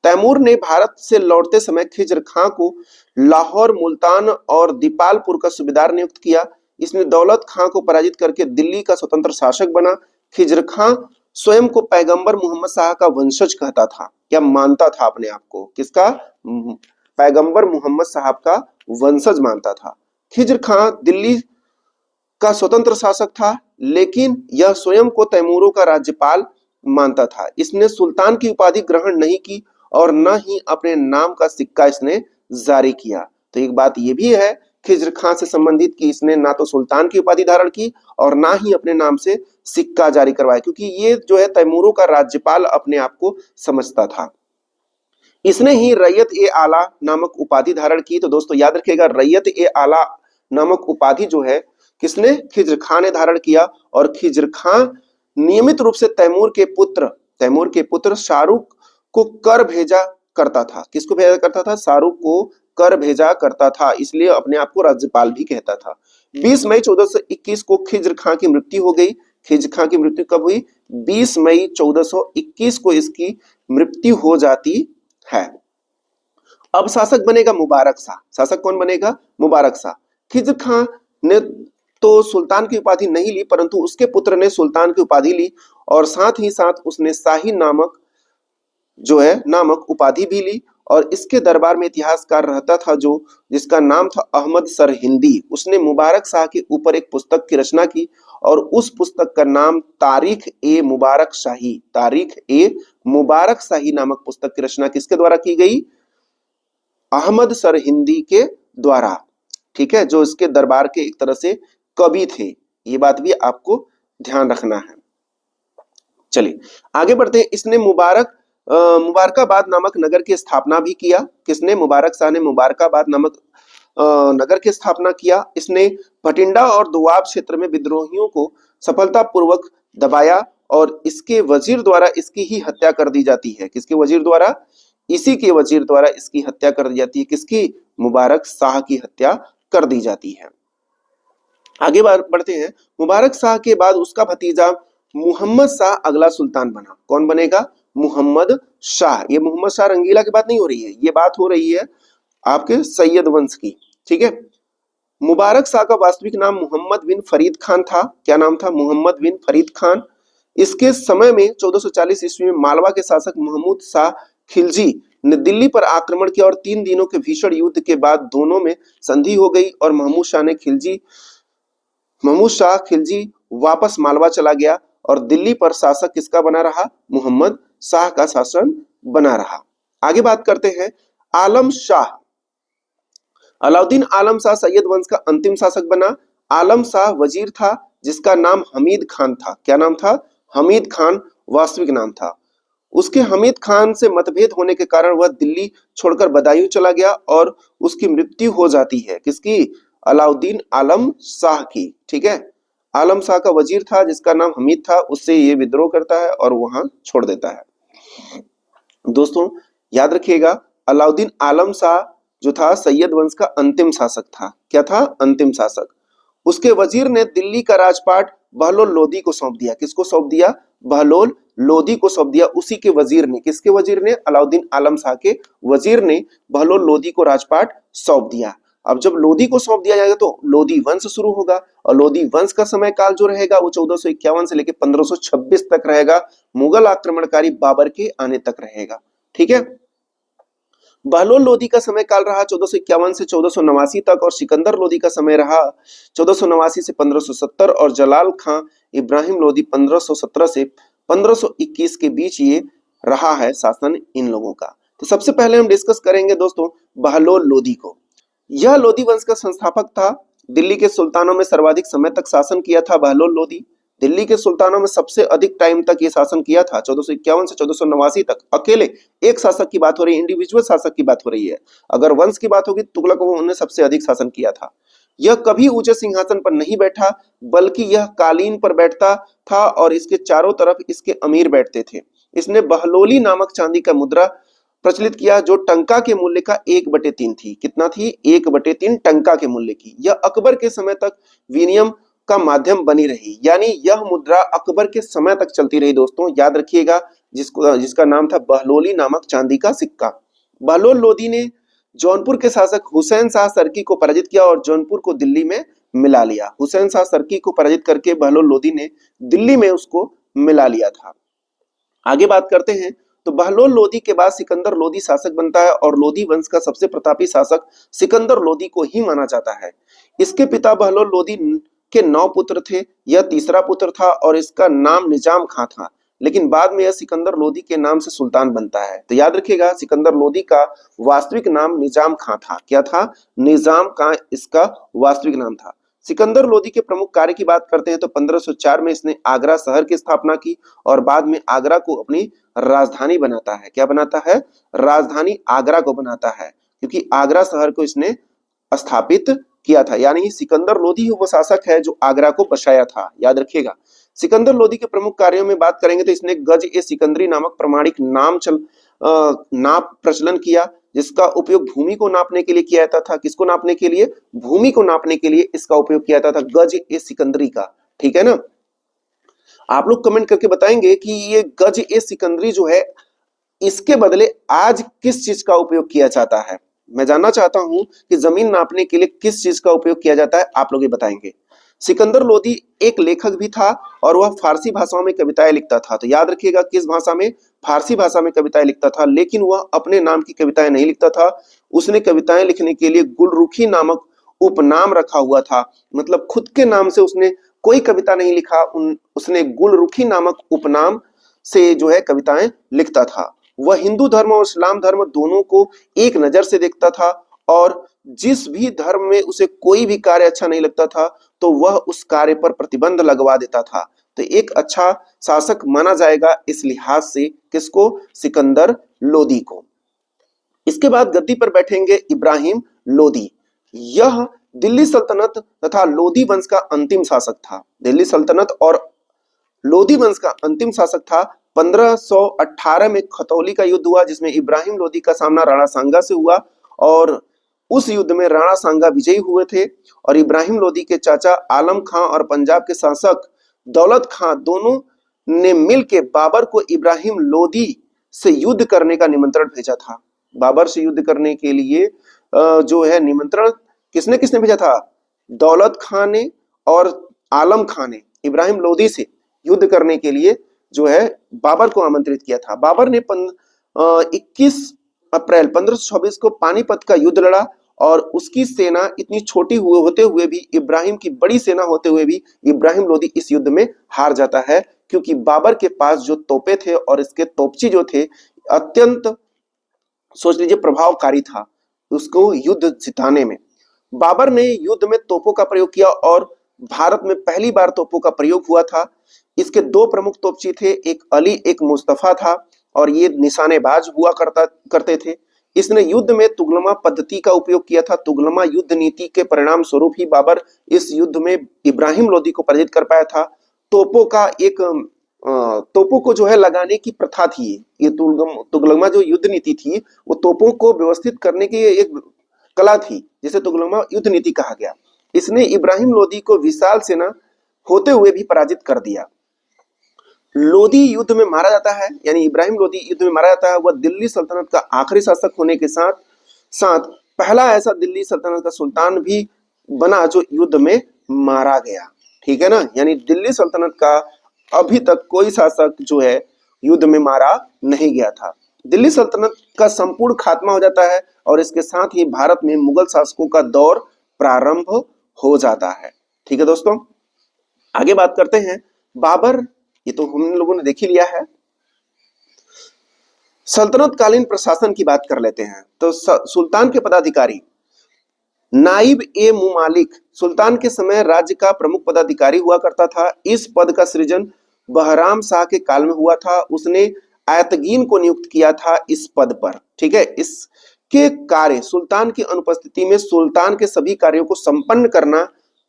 तैमूर ने भारत से लौटते समय खिज्र खां को लाहौर, मुल्तान और दीपालपुर का सूबेदार नियुक्त किया। इसने दौलत खां को पराजित करके दिल्ली का स्वतंत्र शासक बना। खिज्र खां स्वयं को पैगंबर मोहम्मद शाह का वंशज कहता था, क्या मानता था अपने आप को? किसका? पैगंबर मोहम्मद साहब का वंशज मानता था। खिज्र खां दिल्ली का स्वतंत्र शासक था, लेकिन यह स्वयं को तैमूरों का राज्यपाल मानता था। इसने सुल्तान की उपाधि ग्रहण नहीं की और न ही अपने नाम का सिक्का इसने जारी किया। तो एक बात यह भी है खिज्र खां से संबंधित कि इसने ना तो सुल्तान की उपाधि धारण की और ना ही अपने नाम से सिक्का जारी करवाया, क्योंकि ये जो है तैमूरों का राज्यपाल अपने आप को समझता था। इसने ही रैयत ए आला नामक उपाधि धारण की। तो दोस्तों याद रखिएगा, रैयत ए आला नामक उपाधि जो है किसने? खिज्र खां ने धारण किया और खिज्र खां नियमित रूप से तैमूर के पुत्र शाहरुख को कर भेजा करता था। किसको भेजा करता था? शाहरुख को कर भेजा करता था, इसलिए अपने आप को राज्यपाल भी कहता था। 20 मई 1421 को खिज्र खां की मृत्यु हो गई। खिज्र खां की मृत्यु कब हुई? 20 मई 1421 को इसकी मृत्यु हो जाती है। अब शासक बनेगा मुबारक शाह। शासक कौन बनेगा? मुबारक शाह। खिज्र खां ने तो सुल्तान की उपाधि नहीं ली, परंतु उसके पुत्र ने सुल्तान की उपाधि ली और साथ ही साथ उसने शाही नामक उपाधि भी ली। और इसके दरबार में इतिहासकार रहता था जिसका नाम था अहमद सरहिंदी। उसने मुबारक शाह के ऊपर एक पुस्तक की रचना की और उस पुस्तक का नाम तारीख ए मुबारक शाही नामक पुस्तक की रचना किसके द्वारा की गई? अहमद सरहिंदी के द्वारा। ठीक है, जो इसके दरबार के एक तरह से कवि थे। ये बात भी आपको ध्यान रखना है। चलिए आगे बढ़ते हैं। इसने मुबारकाबाद नामक नगर की स्थापना भी किया। किसने? मुबारक शाह ने मुबारकाबाद नामक नगर की स्थापना किया। इसने भटिंडा और दोआब क्षेत्र में विद्रोहियों को सफलतापूर्वक दबाया और इसके वजीर द्वारा इसकी ही हत्या कर दी जाती है। किसके वजीर द्वारा? इसी के वजीर द्वारा इसकी हत्या कर दी जाती है। किसकी? मुबारक शाह की हत्या कर दी जाती है। आगे बढ़ते हैं। मुबारक शाह के बाद उसका भतीजा मोहम्मद शाह अगला सुल्तान बना। कौन बनेगा? मुहम्मद शाह। ये मोहम्मद शाह रंगीला की बात नहीं हो रही है, ये बात हो रही है आपके सैयद वंश की। ठीक है। मुबारक शाह का वास्तविक नाम मोहम्मद बिन फरीद खान था। क्या नाम था? मोहम्मद बिन फरीद खान। इसके समय में 1440 ईस्वी में मालवा के शासक महमूद शाह खिलजी ने दिल्ली पर आक्रमण किया और 3 दिनों के भीषण युद्ध के बाद दोनों में संधि हो गई और महमूद शाह खिलजी वापस मालवा चला गया और दिल्ली पर शासक किसका बना रहा? मोहम्मद शाह का शासन बना रहा। आगे बात करते हैं। आलम शाह। अलाउद्दीन आलम शाह सैयद वंश का अंतिम शासक बना। आलम शाह वजीर था जिसका नाम हमीद खान था। क्या नाम था? हमीद खान वास्तविक नाम था। उसके हमीद खान से मतभेद होने के कारण वह दिल्ली छोड़कर बदायूं चला गया और उसकी मृत्यु हो जाती है। किसकी? अलाउद्दीन आलम शाह की। ठीक है। आलम शाह का वजीर था जिसका नाम हमीद था, उससे ये विद्रोह करता है और वहां छोड़ देता है। दोस्तों याद रखिएगा, अलाउद्दीन आलम शाह जो था सैयद वंश का अंतिम शासक था। क्या था? अंतिम शासक। उसके वजीर ने दिल्ली का राजपाट बहलोल लोदी को सौंप दिया। किसको सौंप दिया? बहलोल लोदी को सौंप दिया। उसी के वजीर ने, किसके वजीर ने? अलाउद्दीन आलम शाह के वजीर ने बहलोल लोदी को राजपाट सौंप दिया। अब जब लोदी को सौंप दिया जाएगा तो लोदी वंश शुरू होगा और लोदी वंश का समय काल जो रहेगा वो 1451 से लेकर 1526 तक रहेगा। मुगल आक्रमणकारी बाबर के आने तक रहेगा। ठीक है। बहलोल लोदी का समय काल रहा 1451 से 1489 तक और सिकंदर लोदी का समय रहा 1489 से 1570 और जलाल खां इब्राहिम लोदी 1517 से 1521 के बीच ये रहा है शासन इन लोगों का। तो सबसे पहले हम डिस्कस करेंगे दोस्तों बहलोल लोदी को। यह लोदी वंश का संस्थापक था। दिल्ली के सुल्तानों में सर्वाधिक समय तक शासन किया था बहलोल लोदी। दिल्ली के सुल्तानों में सबसे अधिक टाइम तक ये शासन किया था 1451 से 1489 तक। अकेले एक शासक की बात हो रही है, इंडिविजुअल शासक की बात हो रही है। अगर वंश की बात होगी तुगलकों ने सबसे अधिक शासन किया था। यह कभी ऊंचे सिंहासन पर नहीं बैठा बल्कि यह कालीन पर बैठता था और इसके चारों तरफ इसके अमीर बैठते थे। इसने बहलोली नामक चांदी का मुद्रा प्रचलित किया जो टंका के मूल्य का 1/3 थी। कितना थी? 1/3 टंका के मूल्य की। यह अकबर के समय तक विनिमय का माध्यम बनी रही, यानी यह मुद्रा अकबर के समय तक चलती रही। दोस्तों याद रखिएगा, जिसका नाम था बहलोली नामक चांदी का सिक्का। बहलोल लोदी ने जौनपुर के शासक हुसैन शाह सरकी को पराजित किया और जौनपुर को दिल्ली में मिला लिया। हुसैन शाह सरकी को पराजित करके बहलोल लोदी ने दिल्ली में उसको मिला लिया था। आगे बात करते हैं। तो बहलोल लोदी के बाद सिकंदर लोदी शासक बनता है और लोदी वंश का सबसे प्रतापी शासक सिकंदर लोदी को ही माना जाता है। इसके पिता बहलोल लोदी के 9 पुत्र थे। यह तीसरा पुत्र था और इसका नाम निजाम खां था, लेकिन बाद में यह सिकंदर लोदी के नाम से सुल्तान बनता है। तो याद रखिएगा, सिकंदर लोदी का वास्तविक नाम निजाम खां था। क्या था? निजाम खां इसका वास्तविक नाम था। सिकंदर लोदी के प्रमुख कार्य की बात करते हैं तो 1504 में इसने आगरा शहर की स्थापना की और बाद में आगरा को अपनी राजधानी बनाता है। क्या बनाता है? राजधानी आगरा को बनाता है, क्योंकि आगरा शहर को इसने स्थापित किया था। यानी सिकंदर लोदी वो शासक है जो आगरा को बसाया था। याद रखिएगा। सिकंदर लोदी के प्रमुख कार्यों में बात करेंगे तो इसने गज ए सिकंदरी नामक प्रमाणिक नाप प्रचलन किया, जिसका उपयोग भूमि को नापने के लिए किया जाता था। किसको नापने के लिए? भूमि को नापने के लिए इसका उपयोग किया जाता था, गज ए सिकंदरी का। ठीक है ना। आप लोग कमेंट करके बताएंगे कि ये गज ए सिकंदरी जो है इसके बदले आज किस चीज का उपयोग किया जाता है। मैं जानना चाहता हूं कि जमीन नापने के लिए किस चीज का उपयोग किया जाता है, आप लोग ये बताएंगे। सिकंदर लोदी एक लेखक भी था और वह फारसी भाषाओं में कविताएं लिखता था। तो याद रखिएगा, किस भाषा में? फारसी भाषा में कविताएं लिखता था, लेकिन वह अपने नाम की कविताएं नहीं लिखता था। उसने कविताएं लिखने के लिए गुलरुखी नामक उपनाम रखा हुआ था। मतलब खुद के नाम से उसने कोई कविता नहीं लिखा, उसने गुलरुखी नामक उपनाम से जो है कविताएं लिखता था। वह हिंदू धर्म और इस्लाम धर्म दोनों को एक नजर से देखता था और जिस भी धर्म में उसे कोई भी कार्य अच्छा नहीं लगता था तो वह उस कार्य पर प्रतिबंध लगवा देता था। तो एक अच्छा शासक माना जाएगा इस लिहाज से किसको, सिकंदर लोदी को। इसके बाद गद्दी पर बैठेंगे इब्राहिम लोदी। यह दिल्ली सल्तनत तथा लोदी वंश का अंतिम शासक था। दिल्ली सल्तनत और लोदी वंश का अंतिम शासक था। 1518 में खतौली का युद्ध हुआ जिसमें इब्राहिम लोदी का सामना राणा सांगा से हुआ और उस युद्ध में राणा सांगा विजयी हुए थे और इब्राहिम लोदी के चाचा आलम खां और पंजाब के शासक दौलत खां दोनों ने मिलकर बाबर को इब्राहिम लोदी से युद्ध करने का निमंत्रण भेजा था। बाबर से युद्ध करने के लिए जो है निमंत्रण किसने किसने भेजा था, दौलत खां ने और आलम खां ने इब्राहिम लोदी से युद्ध करने के लिए जो है बाबर को आमंत्रित किया था। बाबर ने 21 अप्रैल 1526 को पानीपत का युद्ध लड़ा और उसकी सेना इतनी छोटी होते हुए भी, इब्राहिम की बड़ी सेना होते हुए भी इब्राहिम लोदी इस युद्ध में हार जाता है क्योंकि बाबर के पास जो तोपे थे और इसके तोपची जो थे अत्यंत सोच लीजिए प्रभावकारी था उसको युद्ध जिताने में। बाबर ने युद्ध में तोपों का प्रयोग किया और भारत में पहली बार तोपों का प्रयोग हुआ था। इसके दो प्रमुख तोपची थे, एक अली एक मुस्तफा था और ये निशानेबाज हुआ करते थे। इसने युद्ध में तुगलमा पद्धति का उपयोग किया था। तुगलमा युद्ध नीति के परिणाम स्वरूप ही बाबर इस युद्ध में इब्राहिम लोदी को पराजित कर पाया था। तोपों को जो है लगाने की प्रथा थी। ये तुगलमा जो युद्ध नीति थी वो तोपों को व्यवस्थित करने की एक कला थी जिसे तुगलमा युद्ध नीति कहा गया। इसने इब्राहिम लोदी को विशाल सेना होते हुए भी पराजित कर दिया। लोदी युद्ध में मारा जाता है, यानी इब्राहिम लोदी युद्ध में मारा जाता है। वह दिल्ली सल्तनत का आखिरी शासक होने के साथ साथ पहला ऐसा दिल्ली सल्तनत का सुल्तान भी बना जो युद्ध में मारा गया। ठीक है ना, यानी दिल्ली सल्तनत का अभी तक कोई शासक जो है युद्ध में मारा नहीं गया था। दिल्ली सल्तनत का संपूर्ण खात्मा हो जाता है और इसके साथ ही भारत में मुगल शासकों का दौर प्रारंभ हो जाता है। ठीक है दोस्तों, आगे बात करते हैं। बाबर, ये तो हम लोगों ने देख ही लिया है। सल्तनत कालीन प्रशासन की बात कर लेते हैं। तो सुल्तान के पदाधिकारी नाइब ए मुमालिक सुल्तान के समय राज्य का प्रमुख पदाधिकारी हुआ करता था। इस पद का सृजन बहराम शाह के काल में हुआ था। उसने आयतगीन को नियुक्त किया था इस पद पर। ठीक है, इसके कार्य सुल्तान की अनुपस्थिति में सुल्तान के सभी कार्यों को संपन्न करना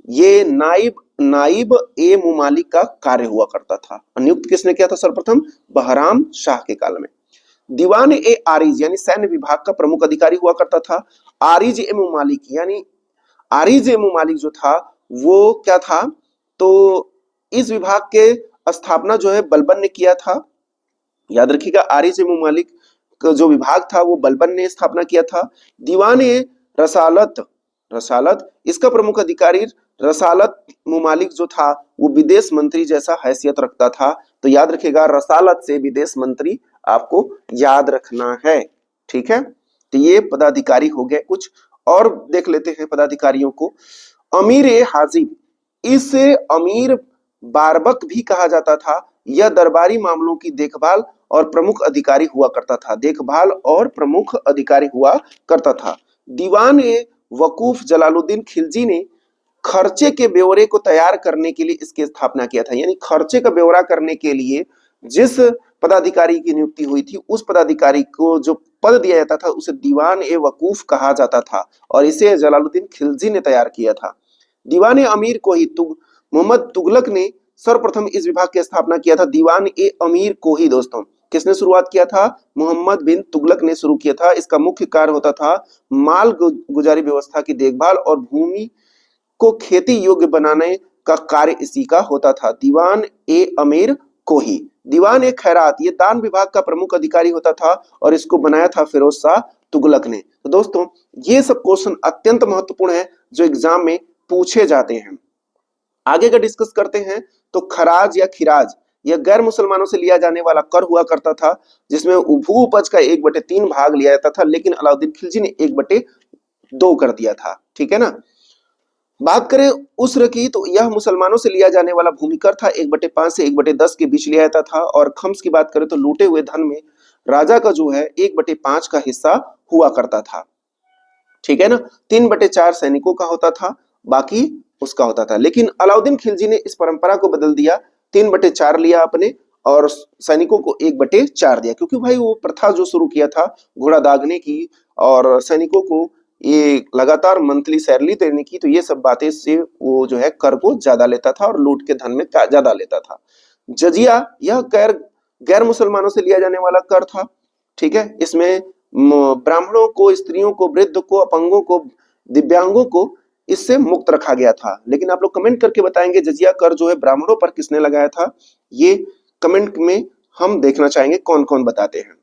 ये नाइब ए मुमालिक का कार्य हुआ करता था। नियुक्त किसने किया था? सर्वप्रथम बहराम शाह के काल में। दीवान ए आरिज यानी सैन्य विभाग का प्रमुख अधिकारी हुआ करता था। आरिज ए मुमालिक यानी आरिज ए मुमालिक जो था वो क्या था, तो इस विभाग के स्थापना जो है बलबन ने किया था। याद रखिएगा, आरिज ए मुमालिक का जो विभाग था वो बलबन ने स्थापना किया था। दीवान ए रसालत इसका प्रमुख अधिकारी रसालत मुमालिक जो था वो विदेश मंत्री जैसा हैसियत रखता था। तो याद रखिएगा, रसालत से विदेश मंत्री आपको याद रखना है। ठीक है, तो ये पदाधिकारी हो गए। कुछ और देख लेते हैं पदाधिकारियों को। अमीर ए हाजिब, इसे अमीर बारबक भी कहा जाता था। यह दरबारी मामलों की देखभाल और प्रमुख अधिकारी हुआ करता था। दीवान ए वकूफ जलालुद्दीन खिलजी ने खर्चे के ब्यौरे को तैयार करने के लिए इसकी स्थापना किया था। यानी खर्चे का ब्यौरा करने के लिए जिस पदाधिकारी की नियुक्ति हुई थी उस पदाधिकारी को जो पद दिया जाता था उसे दीवान ए वकूफ कहा जाता था और इसे जलालुद्दीन खिलजी ने तैयार किया था। दीवान ए अमीर को ही मोहम्मद तुगलक ने सर्वप्रथम इस विभाग की स्थापना किया था। दीवान ए अमीर को ही दोस्तों किसने शुरुआत किया था? मोहम्मद बिन तुगलक ने शुरू किया था। इसका मुख्य कार्य होता था माल गुजारी व्यवस्था की देखभाल और भूमि को खेती योग्य बनाने का कार्य इसी का होता था। दीवान ए अमीर को ही। दीवान ए खैरात ये दान विभाग का प्रमुख अधिकारी होता था और इसको बनाया था फिरोज शाह तुगलक ने। तो दोस्तों ये सब क्वेश्चन अत्यंत महत्वपूर्ण है जो एग्जाम में पूछे जाते हैं। आगे का डिस्कस करते हैं। तो खराज या खिराज यह गैर मुसलमानों से लिया जाने वाला कर हुआ करता था जिसमें भू उपज का 1/3 भाग लिया जाता था, लेकिन अलाउद्दीन खिलजी ने 1/2 कर दिया था। ठीक है ना। बात करें उस्र की तो यह मुसलमानों से लिया जाने वाला भूमि कर था। 1/5 से 1/10 के बीच लिया जाता था। और खम्स की बात करें तो लूटे हुए धन में राजा का जो है 1/5 का हिस्सा हुआ करता था। ठीक है ना। 3/4 सैनिकों का होता था, बाकी उसका होता था। लेकिन अलाउद्दीन खिलजी ने इस परंपरा को बदल दिया 3/4 लिया आपने और सैनिकों को 1/4 दिया, क्योंकि भाई वो प्रथा जो शुरू किया था घोड़ा दागने की और सैनिकों को ये लगातार मंथली सैलरी देने की, तो ये सब बातें से वो जो है कर को ज्यादा लेता था और लूट के धन में ज्यादा लेता था। जजिया यह गैर गैर मुसलमानों से लिया जाने वाला कर था। ठीक है, इसमें ब्राह्मणों को, स्त्रियों को, वृद्ध को, अपंगों को, दिव्यांगों को इससे मुक्त रखा गया था। लेकिन आप लोग कमेंट करके बताएंगे जजिया कर जो है ब्राह्मणों पर किसने लगाया था, ये कमेंट में हम देखना चाहेंगे कौन कौन बताते हैं।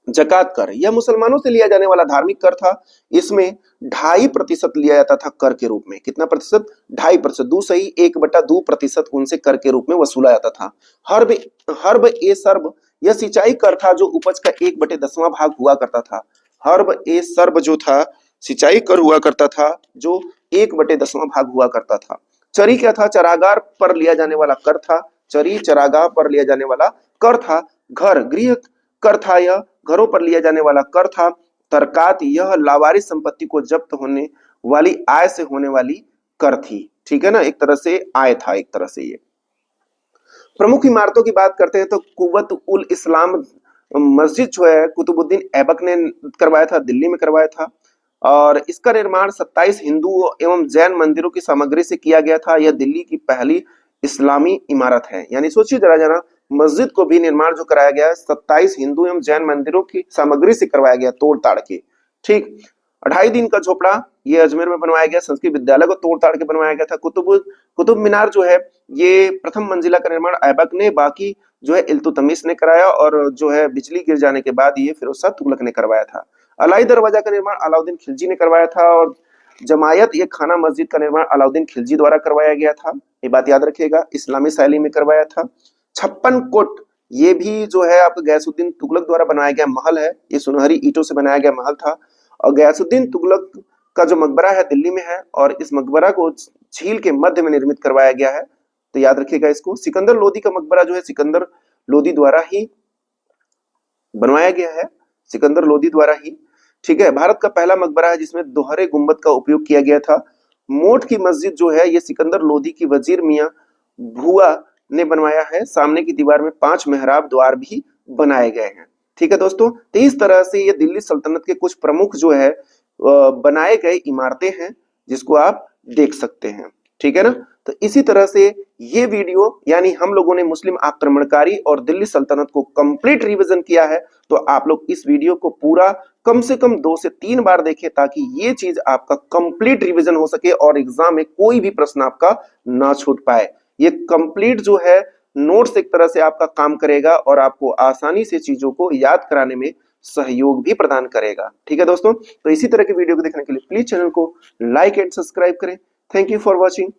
जकात कर यह मुसलमानों से लिया जाने वाला धार्मिक कर था। इसमें 2.5% लिया जाता था कर के रूप में। कितना प्रतिशत? 2.5%, 1/2% उनसे कर के रूप में वसूला जाता था। हर्ब हर्ब ए सर्ब यह सिंचाई कर था जो उपज का 1/10वां भाग हुआ करता था। हर्ब ए सर्ब जो था सिंचाई कर हुआ करता था जो 1/10वां भाग हुआ करता था। चरी क्या था? चरागार पर लिया जाने वाला कर था। चरी चरागाह पर लिया जाने वाला कर था। घर गृह कर था, यह घरों पर लिया जाने वाला कर था। तरकात यह लावारिस संपत्ति को जब्त होने वाली आय से होने वाली कर थी। ठीक है ना, एक तरह से आय था, एक तरह से ये। प्रमुख इमारतों की बात करते हैं तो कुव्वत उल इस्लाम मस्जिद जो है कुतुबुद्दीन ऐबक ने करवाया था, दिल्ली में करवाया था और इसका निर्माण 27 हिंदू एवं जैन मंदिरों की सामग्री से किया गया था। यह दिल्ली की पहली इस्लामी इमारत है। यानी सोचिए जरा जरा, मस्जिद को भी निर्माण जो कराया गया है 27 हिंदू एवं जैन मंदिरों की सामग्री से करवाया गया, तोड़ ताड़ के। ठीक, 2.5 दिन का झोपड़ा ये अजमेर में बनवाया गया, संस्कृत विद्यालय को तोड़ ताड़ के बनवाया गया था। कुतुब मीनार जो है ये प्रथम मंजिला का निर्माण ऐबक ने, बाकी जो है इल्तुतमिश ने कराया और जो है बिजली गिर जाने के बाद ये फिरोज शाह तुगलक ने करवाया था। अलाई दरवाजा का निर्माण अलाउद्दीन खिलजी ने करवाया था और जमायत ये खाना मस्जिद का निर्माण अलाउद्दीन खिलजी द्वारा करवाया गया था। ये बात याद रखिएगा, इस्लामी शैली में करवाया था। 56 कोट ये भी जो है आपका गयासुद्दीन तुगलक द्वारा बनाया गया महल है। ये सुनहरी ईंटों से बनाया गया महल था और गयासुद्दीन तुगलक का जो मकबरा है दिल्ली में है और इस मकबरा को झील के मध्य में निर्मित करवाया गया है, तो याद रखिएगा इसको। सिकंदर लोदी का मकबरा जो है सिकंदर लोदी द्वारा ही बनवाया गया है, सिकंदर लोदी द्वारा ही। ठीक है, भारत का पहला मकबरा है जिसमें दोहरे गुंबद का उपयोग किया गया था। मोट की मस्जिद जो है ये सिकंदर लोदी की वजीर मियां भुआ ने बनवाया है। सामने की दीवार में 5 मेहराब द्वार भी बनाए गए हैं। ठीक है दोस्तों, तो इस तरह से ये दिल्ली सल्तनत के कुछ प्रमुख जो है बनाए गए इमारतें हैं जिसको आप देख सकते हैं। ठीक है ना, तो इसी तरह से ये वीडियो यानी हम लोगों ने मुस्लिम आक्रमणकारी और दिल्ली सल्तनत को कंप्लीट रिवीजन किया है। तो आप लोग इस वीडियो को पूरा कम से कम 2 से 3 बार देखें ताकि ये चीज आपका कंप्लीट रिवीजन हो सके और एग्जाम में कोई भी प्रश्न आपका ना छूट पाए। ये कंप्लीट जो है नोट्स एक तरह से आपका काम करेगा और आपको आसानी से चीजों को याद कराने में सहयोग भी प्रदान करेगा। ठीक है दोस्तों, तो इसी तरह की वीडियो को देखने के लिए प्लीज चैनल को लाइक एंड सब्सक्राइब करें। Thank you for watching.